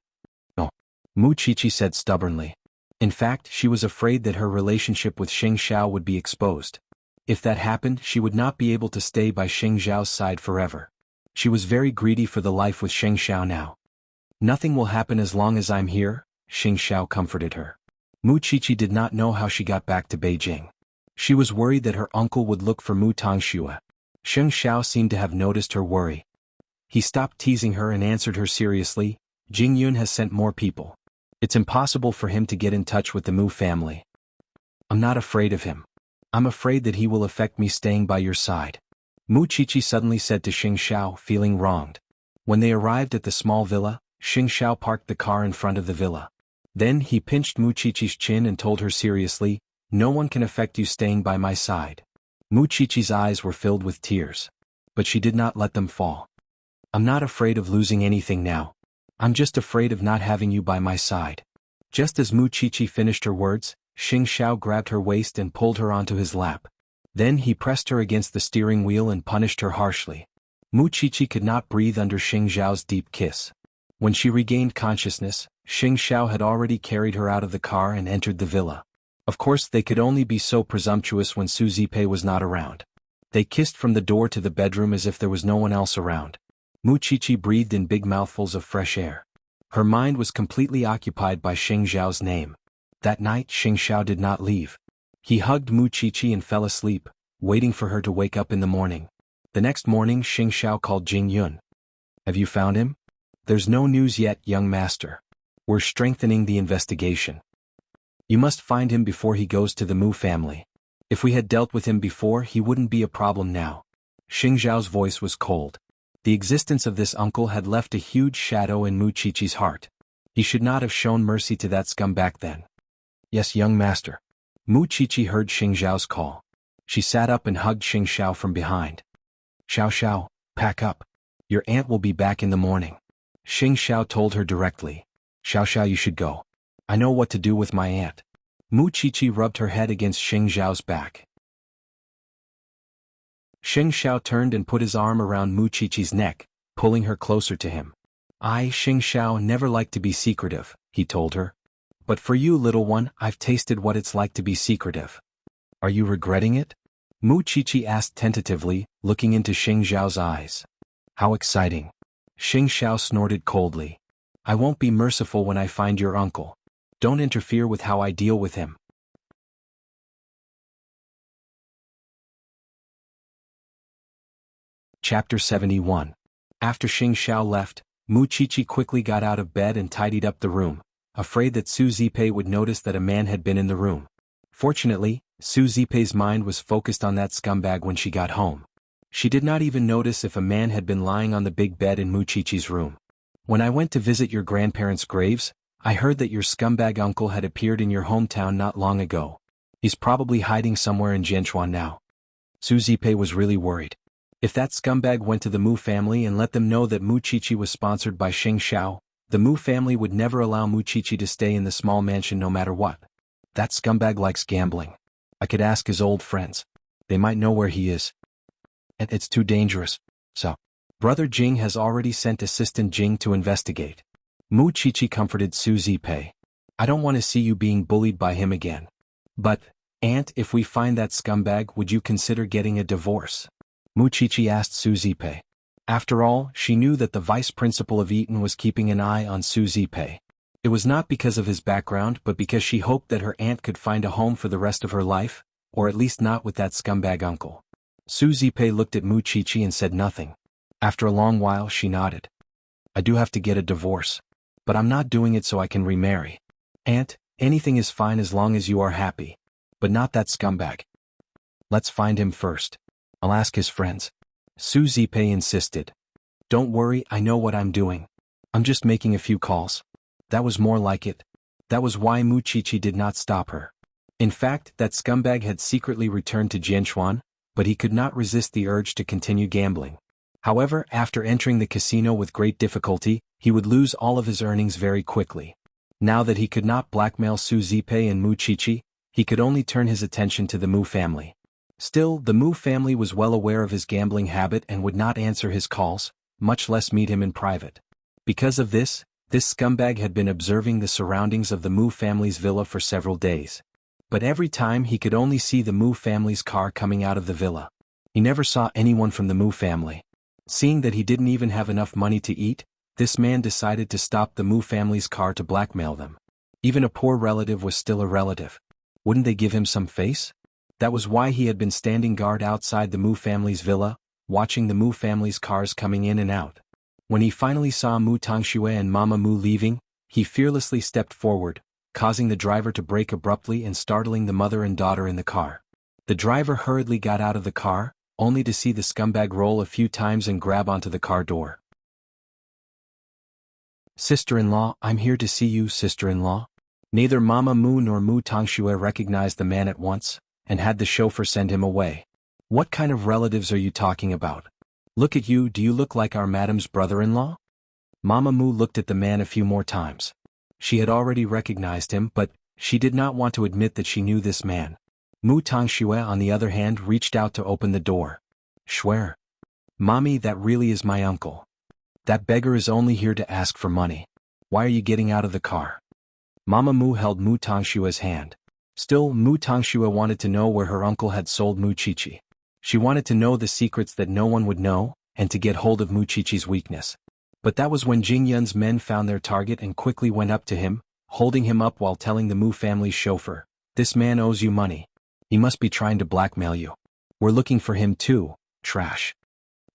"No," Mu Qiqi said stubbornly. In fact, she was afraid that her relationship with Xing Xiao would be exposed. If that happened, she would not be able to stay by Xing Xiao's side forever. She was very greedy for the life with Xing Xiao now. "Nothing will happen as long as I'm here," Xing Xiao comforted her. Mu Qiqi did not know how she got back to Beijing. She was worried that her uncle would look for Mu Tongxue. Xing Xiao seemed to have noticed her worry. He stopped teasing her and answered her seriously, "Jing Yun has sent more people. It's impossible for him to get in touch with the Mu family. I'm not afraid of him. I'm afraid that he will affect me staying by your side." Mu Qiqi suddenly said to Xing Xiao, feeling wronged. When they arrived at the small villa, Xing Xiao parked the car in front of the villa. Then he pinched Mu Qiqi's chin and told her seriously, "No one can affect you staying by my side." Mu Qiqi's eyes were filled with tears. But she did not let them fall. "I'm not afraid of losing anything now. I'm just afraid of not having you by my side." Just as Mu Qiqi finished her words, Xing Xiao grabbed her waist and pulled her onto his lap. Then he pressed her against the steering wheel and punished her harshly. Mu Qiqi could not breathe under Xing Xiao's deep kiss. When she regained consciousness, Xing Xiao had already carried her out of the car and entered the villa. Of course, they could only be so presumptuous when Su Zipei was not around. They kissed from the door to the bedroom as if there was no one else around. Mu Qiqi breathed in big mouthfuls of fresh air. Her mind was completely occupied by Xing Xiao's name. That night, Xing Xiao did not leave. He hugged Mu Qiqi and fell asleep, waiting for her to wake up in the morning. The next morning, Xing Xiao called Jing Yun. "Have you found him?" "There's no news yet, young master. We're strengthening the investigation. You must find him before he goes to the Mu family. If we had dealt with him before, he wouldn't be a problem now." Xing Xiao's voice was cold. The existence of this uncle had left a huge shadow in Mu Qiqi's heart. He should not have shown mercy to that scum back then. "Yes, young master." Mu Qiqi heard Xing Xiao's call. She sat up and hugged Xing Xiao from behind. "Xiao Xiao, pack up. Your aunt will be back in the morning." Xing Xiao told her directly. "Xiao Xiao, you should go. I know what to do with my aunt." Mu Qiqi rubbed her head against Xing Xiao's back. Xing Xiao turned and put his arm around Mu Qiqi's neck, pulling her closer to him. "I, Xing Xiao, never like to be secretive," he told her. "But for you, little one, I've tasted what it's like to be secretive." "Are you regretting it?" Mu Qiqi asked tentatively, looking into Xing Xiao's eyes. "How exciting." Xing Xiao snorted coldly. "I won't be merciful when I find your uncle. Don't interfere with how I deal with him." Chapter 71. After Xing Xiao left, Mu Qiqi quickly got out of bed and tidied up the room, afraid that Su Zipei would notice that a man had been in the room. Fortunately, Su Zipei's mind was focused on that scumbag when she got home. She did not even notice if a man had been lying on the big bed in Mu Qiqi's room. "When I went to visit your grandparents' graves, I heard that your scumbag uncle had appeared in your hometown not long ago. He's probably hiding somewhere in Jianchuan now." Su Zipei was really worried. If that scumbag went to the Mu family and let them know that Mu Qiqi was sponsored by Xing Xiao, the Mu family would never allow Mu Qiqi to stay in the small mansion no matter what. That scumbag likes gambling. I could ask his old friends. They might know where he is. And it's too dangerous. So, Brother Jing has already sent Assistant Jing to investigate. Mu Qiqi comforted Su Zipei. "I don't want to see you being bullied by him again. But, Aunt, if we find that scumbag, would you consider getting a divorce?" Mu Qiqi asked Su Zipei. After all, she knew that the vice principal of Eton was keeping an eye on Su Zipei. It was not because of his background but because she hoped that her aunt could find a home for the rest of her life, or at least not with that scumbag uncle. Su Zipei looked at Mu Qiqi and said nothing. After a long while she nodded. "I do have to get a divorce. But I'm not doing it so I can remarry. Aunt, anything is fine as long as you are happy. But not that scumbag. Let's find him first. I'll ask his friends." Su Zipei insisted. "Don't worry, I know what I'm doing. I'm just making a few calls." That was more like it. That was why Mu Qiqi did not stop her. In fact, that scumbag had secretly returned to Jianchuan, but he could not resist the urge to continue gambling. However, after entering the casino with great difficulty, he would lose all of his earnings very quickly. Now that he could not blackmail Su Zipei and Mu Chichi, he could only turn his attention to the Mu family. Still, the Mu family was well aware of his gambling habit and would not answer his calls, much less meet him in private. Because of this scumbag had been observing the surroundings of the Mu family's villa for several days. But every time he could only see the Mu family's car coming out of the villa. He never saw anyone from the Mu family. Seeing that he didn't even have enough money to eat, this man decided to stop the Mu family's car to blackmail them. Even a poor relative was still a relative. Wouldn't they give him some face? That was why he had been standing guard outside the Mu family's villa, watching the Mu family's cars coming in and out. When he finally saw Mu Tangxue and Mama Mu leaving, he fearlessly stepped forward, causing the driver to brake abruptly and startling the mother and daughter in the car. The driver hurriedly got out of the car, only to see the scumbag roll a few times and grab onto the car door. "Sister-in-law, I'm here to see you, sister-in-law." Neither Mama Mu nor Mu Tangxue recognized the man at once, and had the chauffeur send him away. "What kind of relatives are you talking about? Look at you, do you look like our madam's brother-in-law?" Mama Mu looked at the man a few more times. She had already recognized him, but she did not want to admit that she knew this man. Mu Tangxue, on the other hand, reached out to open the door. "Swear. Mommy, that really is my uncle. That beggar is only here to ask for money. Why are you getting out of the car?" Mama Mu held Mu Tangshue's hand. Still, Mu Tangxue wanted to know where her uncle had sold Mu Chichi. She wanted to know the secrets that no one would know, and to get hold of Mu Chichi's weakness. But that was when Jing Yun's men found their target and quickly went up to him, holding him up while telling the Mu family's chauffeur, "This man owes you money. He must be trying to blackmail you. We're looking for him too, trash."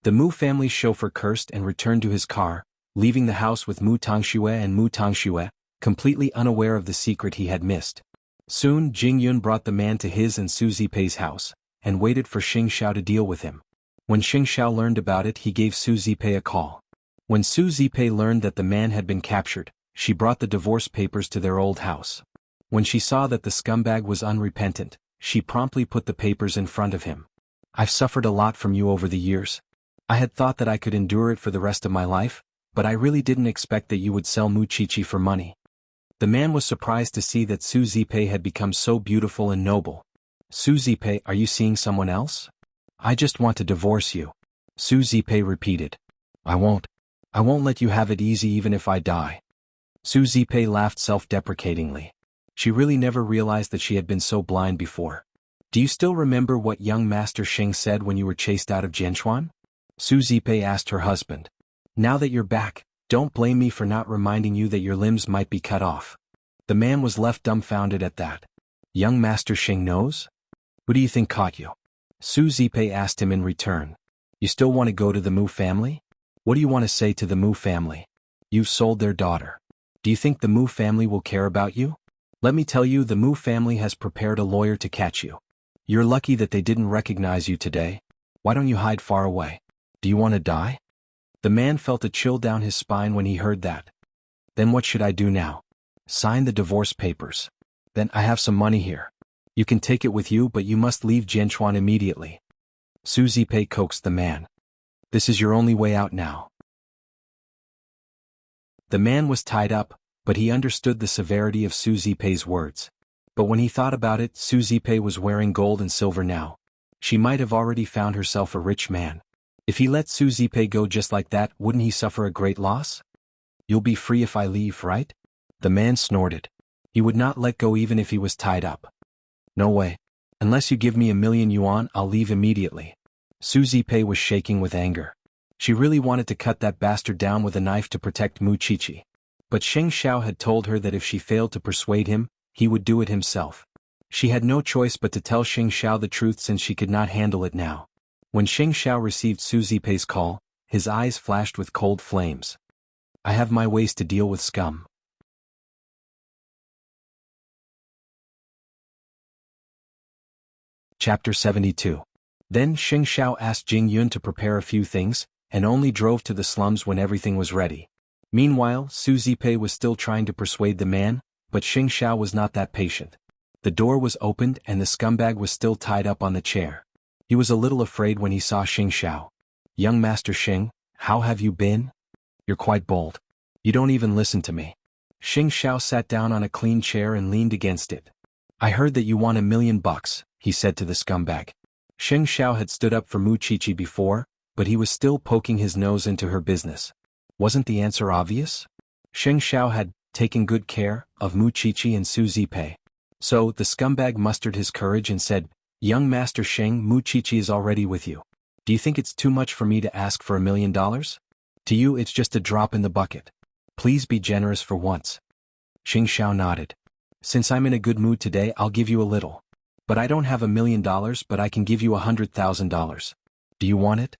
The Mu family's chauffeur cursed and returned to his car, leaving the house with Mu Tangxue and Mu Tangxue, completely unaware of the secret he had missed. Soon Jing Yun brought the man to his and Su Zipei's house, and waited for Xing Xiao to deal with him. When Xing Xiao learned about it, he gave Su Zipei a call. When Su Zipei learned that the man had been captured, she brought the divorce papers to their old house. When she saw that the scumbag was unrepentant, she promptly put the papers in front of him. "I've suffered a lot from you over the years. I had thought that I could endure it for the rest of my life, but I really didn't expect that you would sell Mu Chichi for money." The man was surprised to see that Su Zipei had become so beautiful and noble. "Su Zipei, are you seeing someone else? I just want to divorce you." Su Zipei repeated. I won't let you have it easy even if I die." Su Zipei laughed self-deprecatingly. She really never realized that she had been so blind before. "Do you still remember what young Master Xing said when you were chased out of Jianchuan?" Su Zipei asked her husband. "Now that you're back, don't blame me for not reminding you that your limbs might be cut off." The man was left dumbfounded at that. "Young Master Xing knows? Who do you think caught you?" Su Zipei asked him in return. "You still want to go to the Mu family? What do you want to say to the Mu family? You've sold their daughter. Do you think the Mu family will care about you? Let me tell you, the Mu family has prepared a lawyer to catch you. You're lucky that they didn't recognize you today. Why don't you hide far away? Do you want to die?" The man felt a chill down his spine when he heard that. "Then what should I do now?" "Sign the divorce papers. Then I have some money here. You can take it with you, but you must leave Jianchuan immediately." Su Zipei coaxed the man. "This is your only way out now." The man was tied up, but he understood the severity of Su Zipei's words. But when he thought about it, Su Zipei was wearing gold and silver now. She might have already found herself a rich man. If he let Su Zipei go just like that, wouldn't he suffer a great loss? "You'll be free if I leave, right?" The man snorted. He would not let go even if he was tied up. "No way. Unless you give me 1,000,000 yuan, I'll leave immediately." Su Zipei was shaking with anger. She really wanted to cut that bastard down with a knife to protect Mu Chichi. But Xing Xiao had told her that if she failed to persuade him, he would do it himself. She had no choice but to tell Xing Xiao the truth since she could not handle it now. When Xing Xiao received Su Zipei's call, his eyes flashed with cold flames. "I have my ways to deal with scum." Chapter 72. Then Xing Xiao asked Jing Yun to prepare a few things, and only drove to the slums when everything was ready. Meanwhile, Su Zipei was still trying to persuade the man, but Xing Xiao was not that patient. The door was opened and the scumbag was still tied up on the chair. He was a little afraid when he saw Xing Xiao. Young Master Xing, how have you been? You're quite bold. You don't even listen to me. Xing Xiao sat down on a clean chair and leaned against it. I heard that you won $1,000,000, he said to the scumbag. Xing Xiao had stood up for Mu Qiqi before, but he was still poking his nose into her business. Wasn't the answer obvious? Xing Xiao had taken good care of Mu Qiqi and Su Zipei. So the scumbag mustered his courage and said, Young Master Xing, Mu Qiqi is already with you. Do you think it's too much for me to ask for $1,000,000? To you it's just a drop in the bucket. Please be generous for once. Xing Xiao nodded. Since I'm in a good mood today, I'll give you a little. But I don't have $1,000,000, but I can give you $100,000. Do you want it?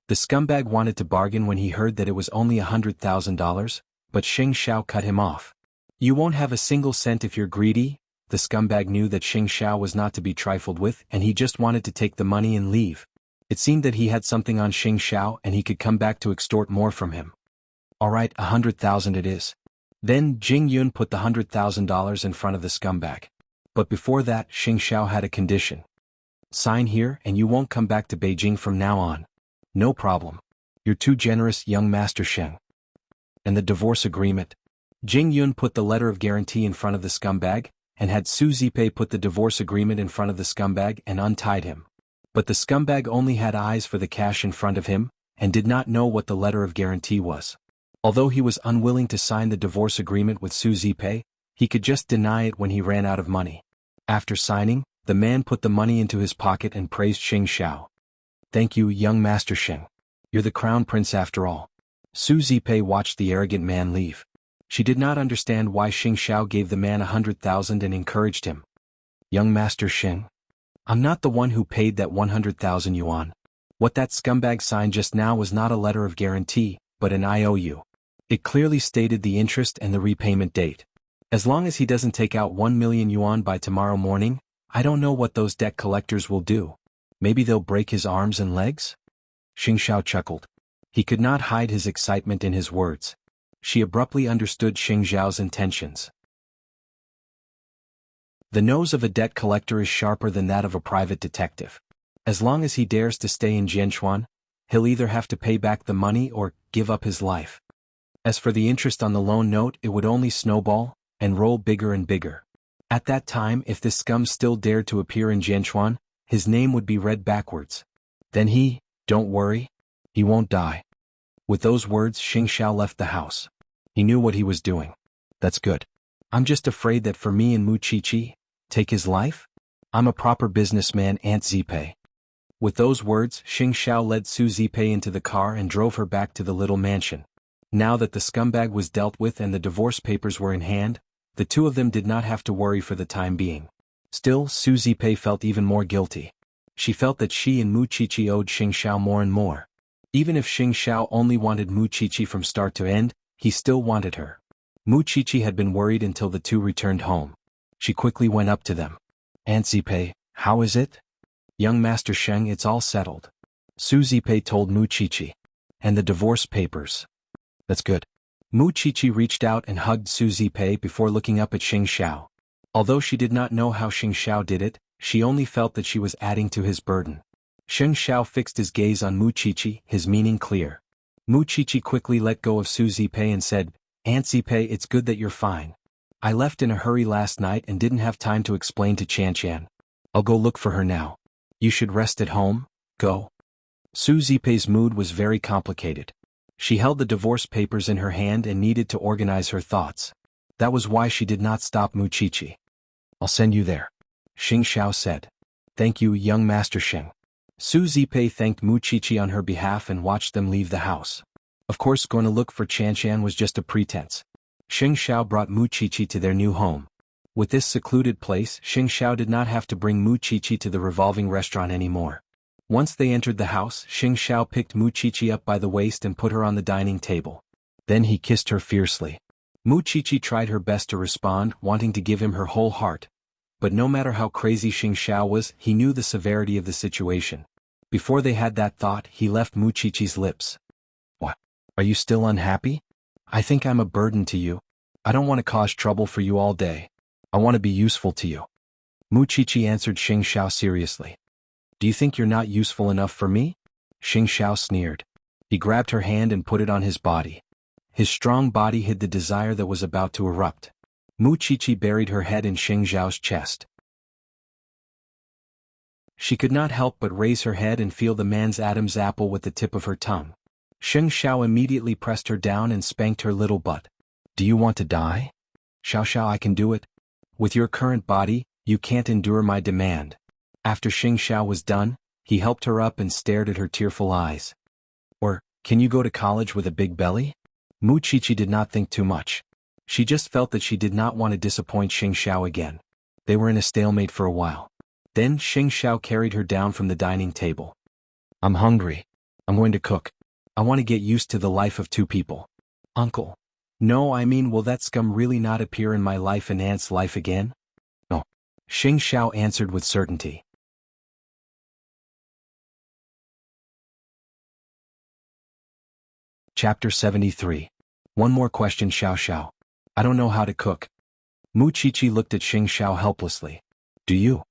The scumbag wanted to bargain when he heard that it was only $100,000, but Xing Xiao cut him off. You won't have a single cent if you're greedy. The scumbag knew that Xing Xiao was not to be trifled with, and he just wanted to take the money and leave. It seemed that he had something on Xing Xiao and he could come back to extort more from him. All right, 100,000 it is. Then Jing Yun put the $100,000 in front of the scumbag. But before that, Xing Xiao had a condition. Sign here and you won't come back to Beijing from now on. No problem. You're too generous, young Master Sheng. And the divorce agreement. Jing Yun put the letter of guarantee in front of the scumbag, and had Su Zipei put the divorce agreement in front of the scumbag and untied him. But the scumbag only had eyes for the cash in front of him, and did not know what the letter of guarantee was. Although he was unwilling to sign the divorce agreement with Su Zipei, he could just deny it when he ran out of money. After signing, the man put the money into his pocket and praised Xing Xiao. Thank you, young Master Sheng. You're the crown prince after all. Su Zipei watched the arrogant man leave. She did not understand why Xing Xiao gave the man 100,000 and encouraged him. Young Master Sheng, I'm not the one who paid that 100,000 yuan. What that scumbag signed just now was not a letter of guarantee, but an IOU. It clearly stated the interest and the repayment date. As long as he doesn't take out 1 million yuan by tomorrow morning, I don't know what those debt collectors will do. Maybe they'll break his arms and legs? Xing Xiao chuckled. He could not hide his excitement in his words. She abruptly understood Xing Xiao's intentions. The nose of a debt collector is sharper than that of a private detective. As long as he dares to stay in Jianchuan, he'll either have to pay back the money or give up his life. As for the interest on the loan note, it would only snowball and roll bigger and bigger. At that time, if this scum still dared to appear in Jianchuan, his name would be read backwards. Then don't worry, he won't die. With those words, Xing Xiao left the house. He knew what he was doing. That's good. I'm just afraid that for me and Mu Qiqi, take his life? I'm a proper businessman, Aunt Zipei. With those words, Xing Xiao led Su Zipei into the car and drove her back to the little mansion. Now that the scumbag was dealt with and the divorce papers were in hand, the two of them did not have to worry for the time being. Still, Su Zipei felt even more guilty. She felt that she and Mu Qiqi owed Xing Xiao more and more. Even if Xing Xiao only wanted Mu Qiqi from start to end, he still wanted her. Mu Qiqi had been worried until the two returned home. She quickly went up to them. Aunt Zipei, how is it? Young Master Sheng, it's all settled. Su Zipei told Mu Qiqi. And the divorce papers. That's good. Mu Qiqi reached out and hugged Su Zipei before looking up at Xing Xiao. Although she did not know how Xing Xiao did it, she only felt that she was adding to his burden. Xing Xiao fixed his gaze on Mu Qiqi, his meaning clear. Mu Qiqi quickly let go of Su Zipei and said, Aunt Zipei, it's good that you're fine. I left in a hurry last night and didn't have time to explain to Qian. I'll go look for her now. You should rest at home, go. Su Zipei's mood was very complicated. She held the divorce papers in her hand and needed to organize her thoughts. That was why she did not stop Mu Qiqi. I'll send you there. Xing Xiao said. Thank you, young Master Sheng. Su Zipei thanked Mu Qiqi on her behalf and watched them leave the house. Of course, going to look for Qian was just a pretense. Xing Xiao brought Mu Qiqi to their new home. With this secluded place, Xing Xiao did not have to bring Mu Qiqi to the revolving restaurant anymore. Once they entered the house, Xing Xiao picked Mu Qiqi up by the waist and put her on the dining table. Then he kissed her fiercely. Mu Qiqi tried her best to respond, wanting to give him her whole heart. But no matter how crazy Xing Xiao was, he knew the severity of the situation. Before they had that thought, he left Mu Qiqi's lips. What? Are you still unhappy? I think I'm a burden to you. I don't want to cause trouble for you all day. I want to be useful to you. Mu Qiqi answered Xing Xiao seriously. Do you think you're not useful enough for me? Xing Xiao sneered. He grabbed her hand and put it on his body. His strong body hid the desire that was about to erupt. Mu Qiqi buried her head in Xing Xiao's chest. She could not help but raise her head and feel the man's Adam's apple with the tip of her tongue. Xing Xiao immediately pressed her down and spanked her little butt. Do you want to die? Xiao Xiao, I can do it. With your current body, you can't endure my demand. After Xing Xiao was done, he helped her up and stared at her tearful eyes. Or, can you go to college with a big belly? Mu Qiqi did not think too much. She just felt that she did not want to disappoint Xing Xiao again. They were in a stalemate for a while. Then Xing Xiao carried her down from the dining table. I'm hungry. I'm going to cook. I want to get used to the life of two people. Uncle. No, I mean, will that scum really not appear in my life and Aunt's life again? No. Xing Xiao answered with certainty. Chapter 73. One more question, Xiao Xiao. I don't know how to cook. Mu Qiqi looked at Xing Xiao helplessly. Do you?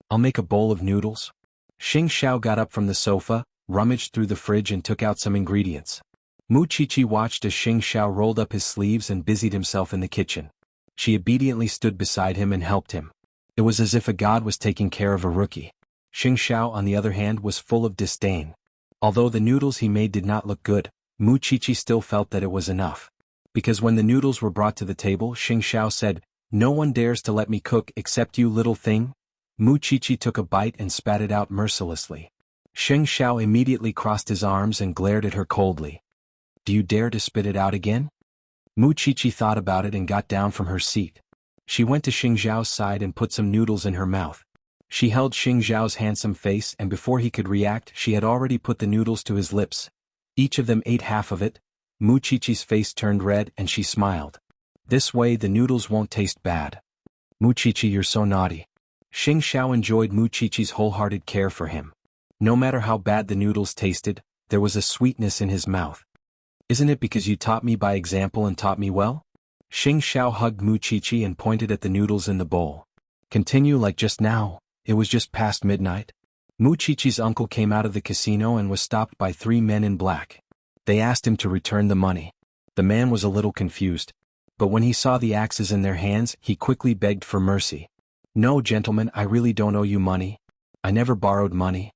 I'll make a bowl of noodles. Xing Xiao got up from the sofa, rummaged through the fridge and took out some ingredients. Mu Qiqi watched as Xing Xiao rolled up his sleeves and busied himself in the kitchen. She obediently stood beside him and helped him. It was as if a god was taking care of a rookie. Xing Xiao, on the other hand, was full of disdain. Although the noodles he made did not look good, Mu Qiqi still felt that it was enough. Because when the noodles were brought to the table, Xing Xiao said, No one dares to let me cook except you, little thing. Mu Qiqi took a bite and spat it out mercilessly. Xing Xiao immediately crossed his arms and glared at her coldly. Do you dare to spit it out again? Mu Qiqi thought about it and got down from her seat. She went to Xing Xiao's side and put some noodles in her mouth. She held Xing Xiao's handsome face, and before he could react, she had already put the noodles to his lips. Each of them ate half of it. Mu Qiqi's face turned red and she smiled. This way the noodles won't taste bad. Mu Qiqi, you're so naughty. Xing Xiao enjoyed Mu Qiqi's wholehearted care for him. No matter how bad the noodles tasted, there was a sweetness in his mouth. Isn't it because you taught me by example and taught me well? Xing Xiao hugged Mu Qiqi and pointed at the noodles in the bowl. Continue like just now. It was just past midnight. Mu Qiqi's uncle came out of the casino and was stopped by 3 men in black. They asked him to return the money. The man was a little confused. But when he saw the axes in their hands, he quickly begged for mercy. No, gentlemen, I really don't owe you money. I never borrowed money.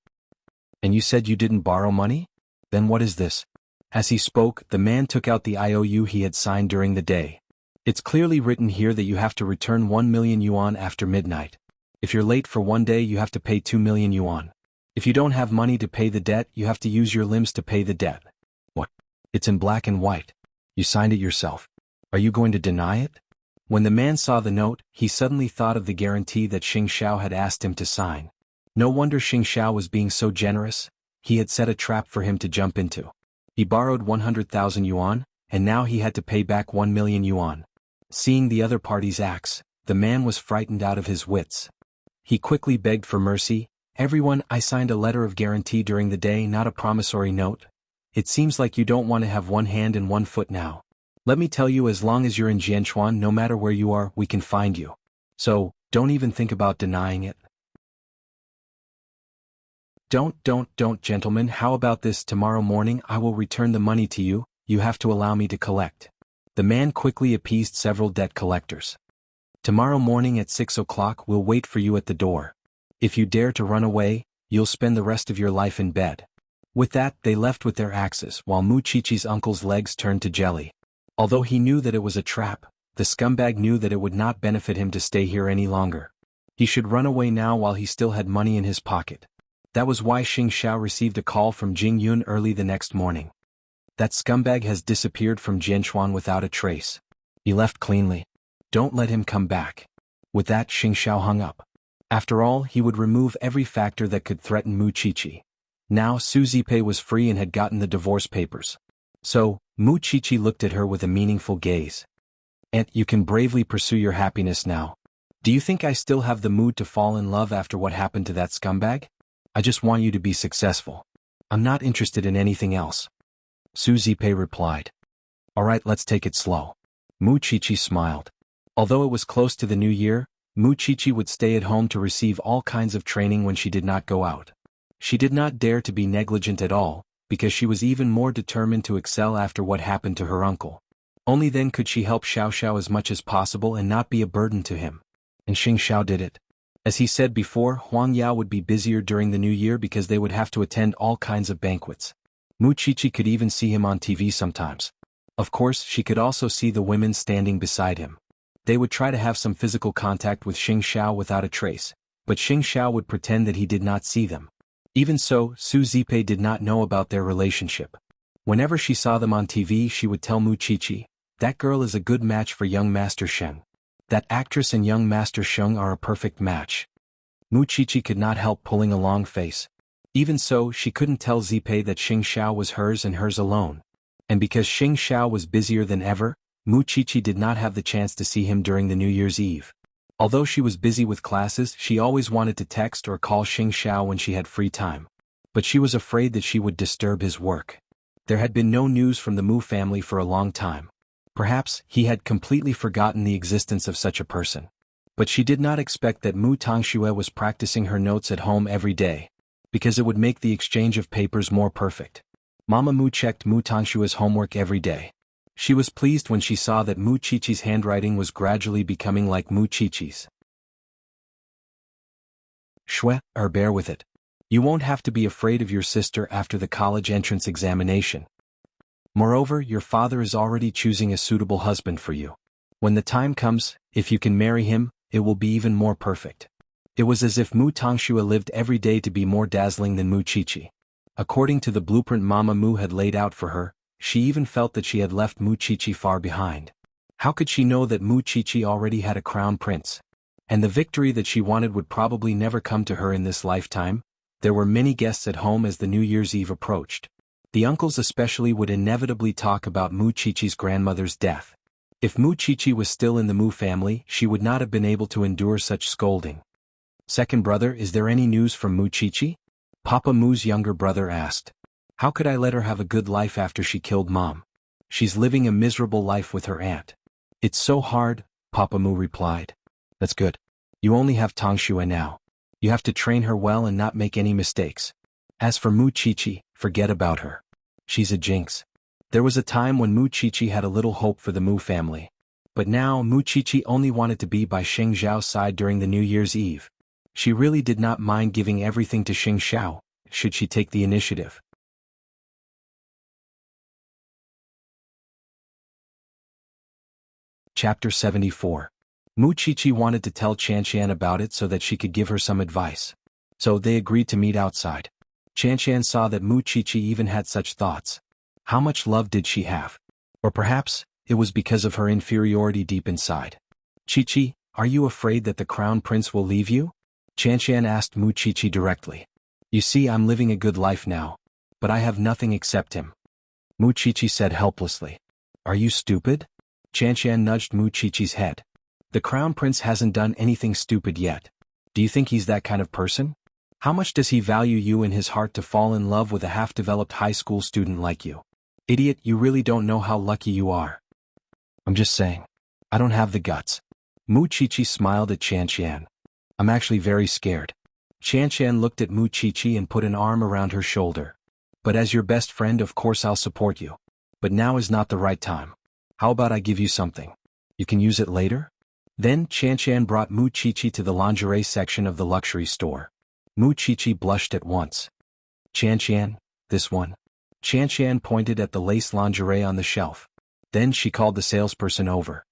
And you said you didn't borrow money? Then what is this? As he spoke, the man took out the IOU he had signed during the day. It's clearly written here that you have to return 1 million yuan after midnight. If you're late for 1 day, you have to pay 2 million yuan. If you don't have money to pay the debt, you have to use your limbs to pay the debt. What? It's in black and white. You signed it yourself. Are you going to deny it? When the man saw the note, he suddenly thought of the guarantee that Xing Xiao had asked him to sign. No wonder Xing Xiao was being so generous. He had set a trap for him to jump into. He borrowed 100,000 yuan, and now he had to pay back 1 million yuan. Seeing the other party's acts, the man was frightened out of his wits. He quickly begged for mercy. Everyone, I signed a letter of guarantee during the day, not a promissory note. It seems like you don't want to have one hand and one foot now. Let me tell you, as long as you're in Jianchuan, no matter where you are, we can find you. So, don't even think about denying it. Don't, gentlemen, how about this? Tomorrow morning I will return the money to you. You have to allow me to collect. The man quickly appeased several debt collectors. Tomorrow morning at 6 o'clock we'll wait for you at the door. If you dare to run away, you'll spend the rest of your life in bed. With that, they left with their axes, while Mu Qiqi's uncle's legs turned to jelly. Although he knew that it was a trap, the scumbag knew that it would not benefit him to stay here any longer. He should run away now while he still had money in his pocket. That was why Xing Xiao received a call from Jing Yun early the next morning. That scumbag has disappeared from Jianchuan without a trace. He left cleanly. Don't let him come back. With that, Xing Xiao hung up. After all, he would remove every factor that could threaten Mu Qiqi. Now Su Zipei was free and had gotten the divorce papers. So, Mu Qiqi looked at her with a meaningful gaze. Aunt, you can bravely pursue your happiness now. Do you think I still have the mood to fall in love after what happened to that scumbag? I just want you to be successful. I'm not interested in anything else. Su Zipei replied. All right, let's take it slow. Mu Qiqi smiled. Although it was close to the new year, Mu Qiqi would stay at home to receive all kinds of training when she did not go out. She did not dare to be negligent at all, because she was even more determined to excel after what happened to her uncle. Only then could she help Xiao Xiao as much as possible and not be a burden to him. And Xing Xiao did it. As he said before, Huang Yao would be busier during the new year because they would have to attend all kinds of banquets. Mu Qiqi could even see him on TV sometimes. Of course, she could also see the women standing beside him. They would try to have some physical contact with Xing Xiao without a trace, but Xing Xiao would pretend that he did not see them. Even so, Su Zipei did not know about their relationship. Whenever she saw them on TV, she would tell Mu Qiqi, "That girl is a good match for young Master Sheng. That actress and young Master Sheng are a perfect match." Mu Qiqi could not help pulling a long face. Even so, she couldn't tell Zipei that Xing Xiao was hers and hers alone. And because Xing Xiao was busier than ever, Mu Qiqi did not have the chance to see him during the New Year's Eve. Although she was busy with classes, she always wanted to text or call Xing Xiao when she had free time. But she was afraid that she would disturb his work. There had been no news from the Mu family for a long time. Perhaps he had completely forgotten the existence of such a person. But she did not expect that Mu Tongxue was practicing her notes at home every day, because it would make the exchange of papers more perfect. Mama Mu checked Mu Tongshua's homework every day. She was pleased when she saw that Mu Qiqi's handwriting was gradually becoming like Mu Qiqi's. Shue, bear with it. You won't have to be afraid of your sister after the college entrance examination. Moreover, your father is already choosing a suitable husband for you. When the time comes, if you can marry him, it will be even more perfect. It was as if Mu Tongxue lived every day to be more dazzling than Mu Qiqi. According to the blueprint Mama Mu had laid out for her, she even felt that she had left Mu Qiqi far behind. How could she know that Mu Qiqi already had a crown prince? And the victory that she wanted would probably never come to her in this lifetime? There were many guests at home as the New Year's Eve approached. The uncles especially would inevitably talk about Mu Qiqi's grandmother's death. If Mu Qiqi was still in the Mu family, she would not have been able to endure such scolding. "Second brother, is there any news from Mu Qiqi?" Papa Mu's younger brother asked. "How could I let her have a good life after she killed Mom? She's living a miserable life with her aunt." "It's so hard," Papa Mu replied. "That's good. You only have Tongxue now. You have to train her well and not make any mistakes. As for Mu Qiqi, forget about her. She's a jinx." There was a time when Mu Qiqi had a little hope for the Mu family. But now Mu Qiqi only wanted to be by Xing Xiao's side during the New Year's Eve. She really did not mind giving everything to Xing Xiao, should she take the initiative. Chapter 74. Mu Qiqi wanted to tell Qianqian about it so that she could give her some advice. So they agreed to meet outside. Qianqian saw that Mu Qiqi even had such thoughts. How much love did she have? Or perhaps, it was because of her inferiority deep inside. "Qiqi, are you afraid that the crown prince will leave you?" Qianqian asked Mu Qiqi directly. "You see, I'm living a good life now. But I have nothing except him." Mu Qiqi said helplessly. "Are you stupid?" Qianqian nudged Mu Qiqi's head. "The crown prince hasn't done anything stupid yet. Do you think he's that kind of person? How much does he value you in his heart to fall in love with a half-developed high school student like you? Idiot, you really don't know how lucky you are." "I'm just saying. I don't have the guts." Mu Qiqi smiled at Qianqian. "I'm actually very scared." Qianqian looked at Mu Qiqi and put an arm around her shoulder. "But as your best friend, of course I'll support you. But now is not the right time. How about I give you something? You can use it later?" Then Qianqian brought Mu Qiqi to the lingerie section of the luxury store. Mu Qiqi blushed at once. "Qianqian, this one." Qianqian pointed at the lace lingerie on the shelf. Then she called the salesperson over.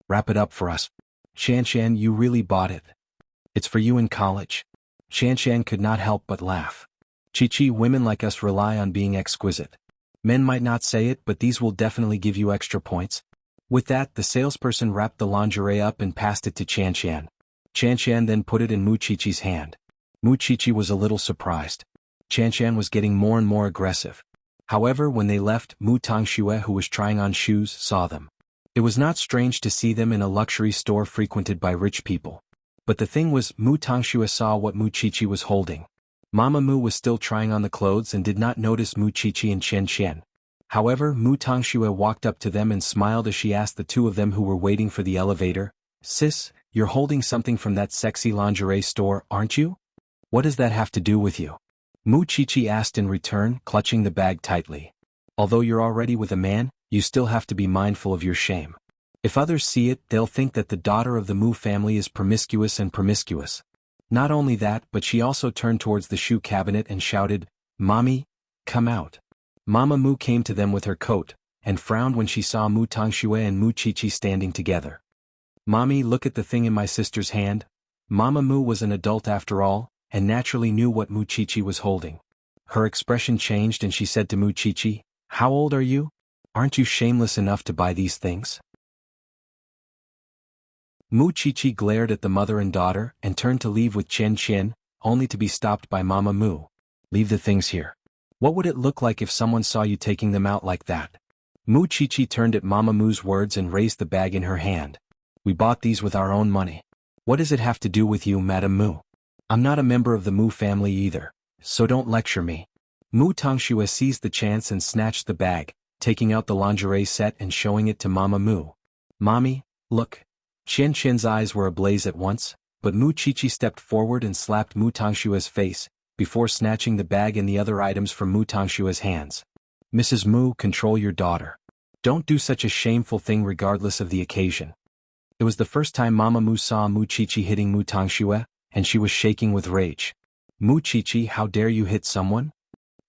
"Wrap it up for us." "Qianqian, you really bought it. It's for you in college." Qianqian could not help but laugh. "Qiqi, women like us rely on being exquisite. Men might not say it, but these will definitely give you extra points." With that, the salesperson wrapped the lingerie up and passed it to Qianqian. Qianqian then put it in Mu Qiqi's hand. Mu Qiqi was a little surprised. Qianqian was getting more and more aggressive. However, when they left, Mu Tongxue, who was trying on shoes, saw them. It was not strange to see them in a luxury store frequented by rich people. But the thing was, Mu Tongxue saw what Mu Qiqi was holding. Mama Mu was still trying on the clothes and did not notice Mu Qiqi and Qianqian. However, Mu Tongxue walked up to them and smiled as she asked the two of them who were waiting for the elevator, "Sis, you're holding something from that sexy lingerie store, aren't you? What does that have to do with you?" Mu Chichi asked in return, clutching the bag tightly. Although you're already with a man, you still have to be mindful of your shame. If others see it, they'll think that the daughter of the Mu family is promiscuous and promiscuous. Not only that, but she also turned towards the shoe cabinet and shouted, "Mommy, come out." Mama Mu came to them with her coat, and frowned when she saw Mu Tangxue and Mu Chichi standing together. "Mommy, look at the thing in my sister's hand." Mama Mu was an adult after all, and naturally knew what Mu Chichi was holding. Her expression changed and she said to Mu Chichi, "How old are you? Aren't you shameless enough to buy these things?" Mu Chichi glared at the mother and daughter and turned to leave with Chen Chen, only to be stopped by Mama Mu. "Leave the things here. What would it look like if someone saw you taking them out like that?" Mu Chichi turned at Mama Mu's words and raised the bag in her hand. "We bought these with our own money. What does it have to do with you, Madam Mu? I'm not a member of the Mu family either, so don't lecture me." Mu Tangxue seized the chance and snatched the bag, taking out the lingerie set and showing it to Mama Mu. "Mommy, look." Chen Chen's eyes were ablaze at once, but Mu Chichi stepped forward and slapped Mu Tangshue's face, before snatching the bag and the other items from Mu Tangshue's hands. "Mrs. Mu, control your daughter. Don't do such a shameful thing regardless of the occasion." It was the first time Mama Mu saw Mu Chichi hitting Mu Tangxue, and she was shaking with rage. "Mu Chichi, how dare you hit someone?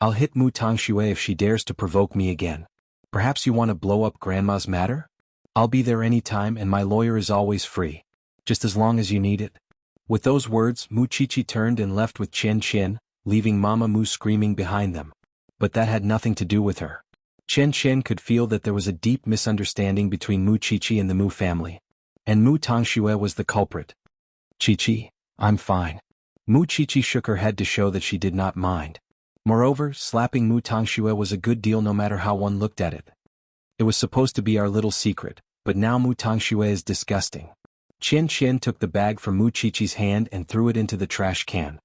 I'll hit Mu Tangxue if she dares to provoke me again. Perhaps you want to blow up Grandma's matter? I'll be there any time and my lawyer is always free. Just as long as you need it." With those words, Mu Chichi turned and left with Chen Chen, leaving Mama Mu screaming behind them. But that had nothing to do with her. Chen Chen could feel that there was a deep misunderstanding between Mu Chichi and the Mu family. And Mu Tangxue was the culprit. "Chichi, I'm fine." Mu Chichi shook her head to show that she did not mind. Moreover, slapping Mu Tangxue was a good deal no matter how one looked at it. It was supposed to be our little secret, but now Mu Tangxue is disgusting. Chen Chen took the bag from Mu Chichi's hand and threw it into the trash can.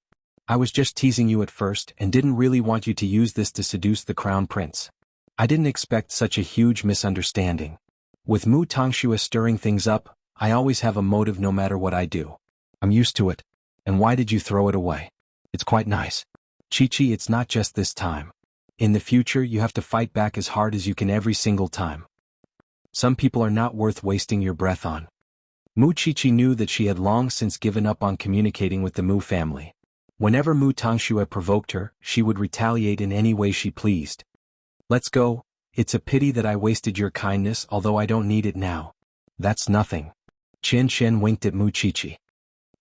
"I was just teasing you at first and didn't really want you to use this to seduce the crown prince. I didn't expect such a huge misunderstanding. With Mu Tangxue stirring things up, I always have a motive no matter what I do. I'm used to it. And why did you throw it away? It's quite nice. Chichi, it's not just this time. In the future you have to fight back as hard as you can every single time. Some people are not worth wasting your breath on." Mu Chichi knew that she had long since given up on communicating with the Mu family. Whenever Mu Tangxue provoked her, she would retaliate in any way she pleased. "Let's go. It's a pity that I wasted your kindness, although I don't need it now." "That's nothing." Chen Chen winked at Mu Chichi.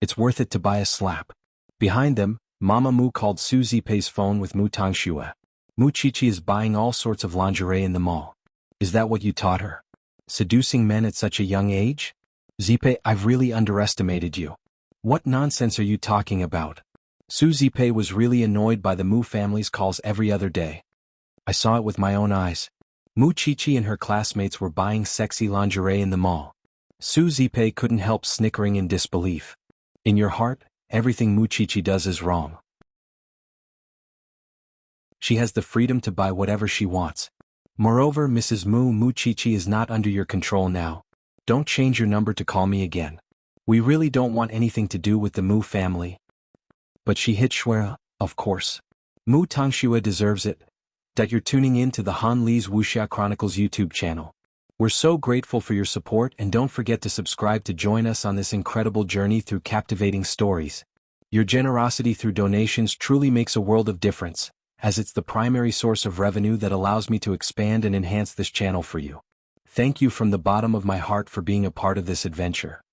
"It's worth it to buy a slap." Behind them, Mama Mu called Su Zipei's phone with Mu Tangxue. "Mu Chichi is buying all sorts of lingerie in the mall. Is that what you taught her? Seducing men at such a young age? Zipei, I've really underestimated you. What nonsense are you talking about?" Su Zipei was really annoyed by the Mu family's calls every other day. "I saw it with my own eyes. Mu Chichi and her classmates were buying sexy lingerie in the mall." Su Zipei couldn't help snickering in disbelief. "In your heart, everything Mu Chichi does is wrong. She has the freedom to buy whatever she wants. Moreover, Mrs. Mu Chichi is not under your control now. Don't change your number to call me again. We really don't want anything to do with the Mu family." But she hit Shuera, of course. Mu Tangxue deserves it. That you're tuning in to the Han Li's Wuxia Chronicles YouTube channel. We're so grateful for your support, and don't forget to subscribe to join us on this incredible journey through captivating stories. Your generosity through donations truly makes a world of difference, as it's the primary source of revenue that allows me to expand and enhance this channel for you. Thank you from the bottom of my heart for being a part of this adventure.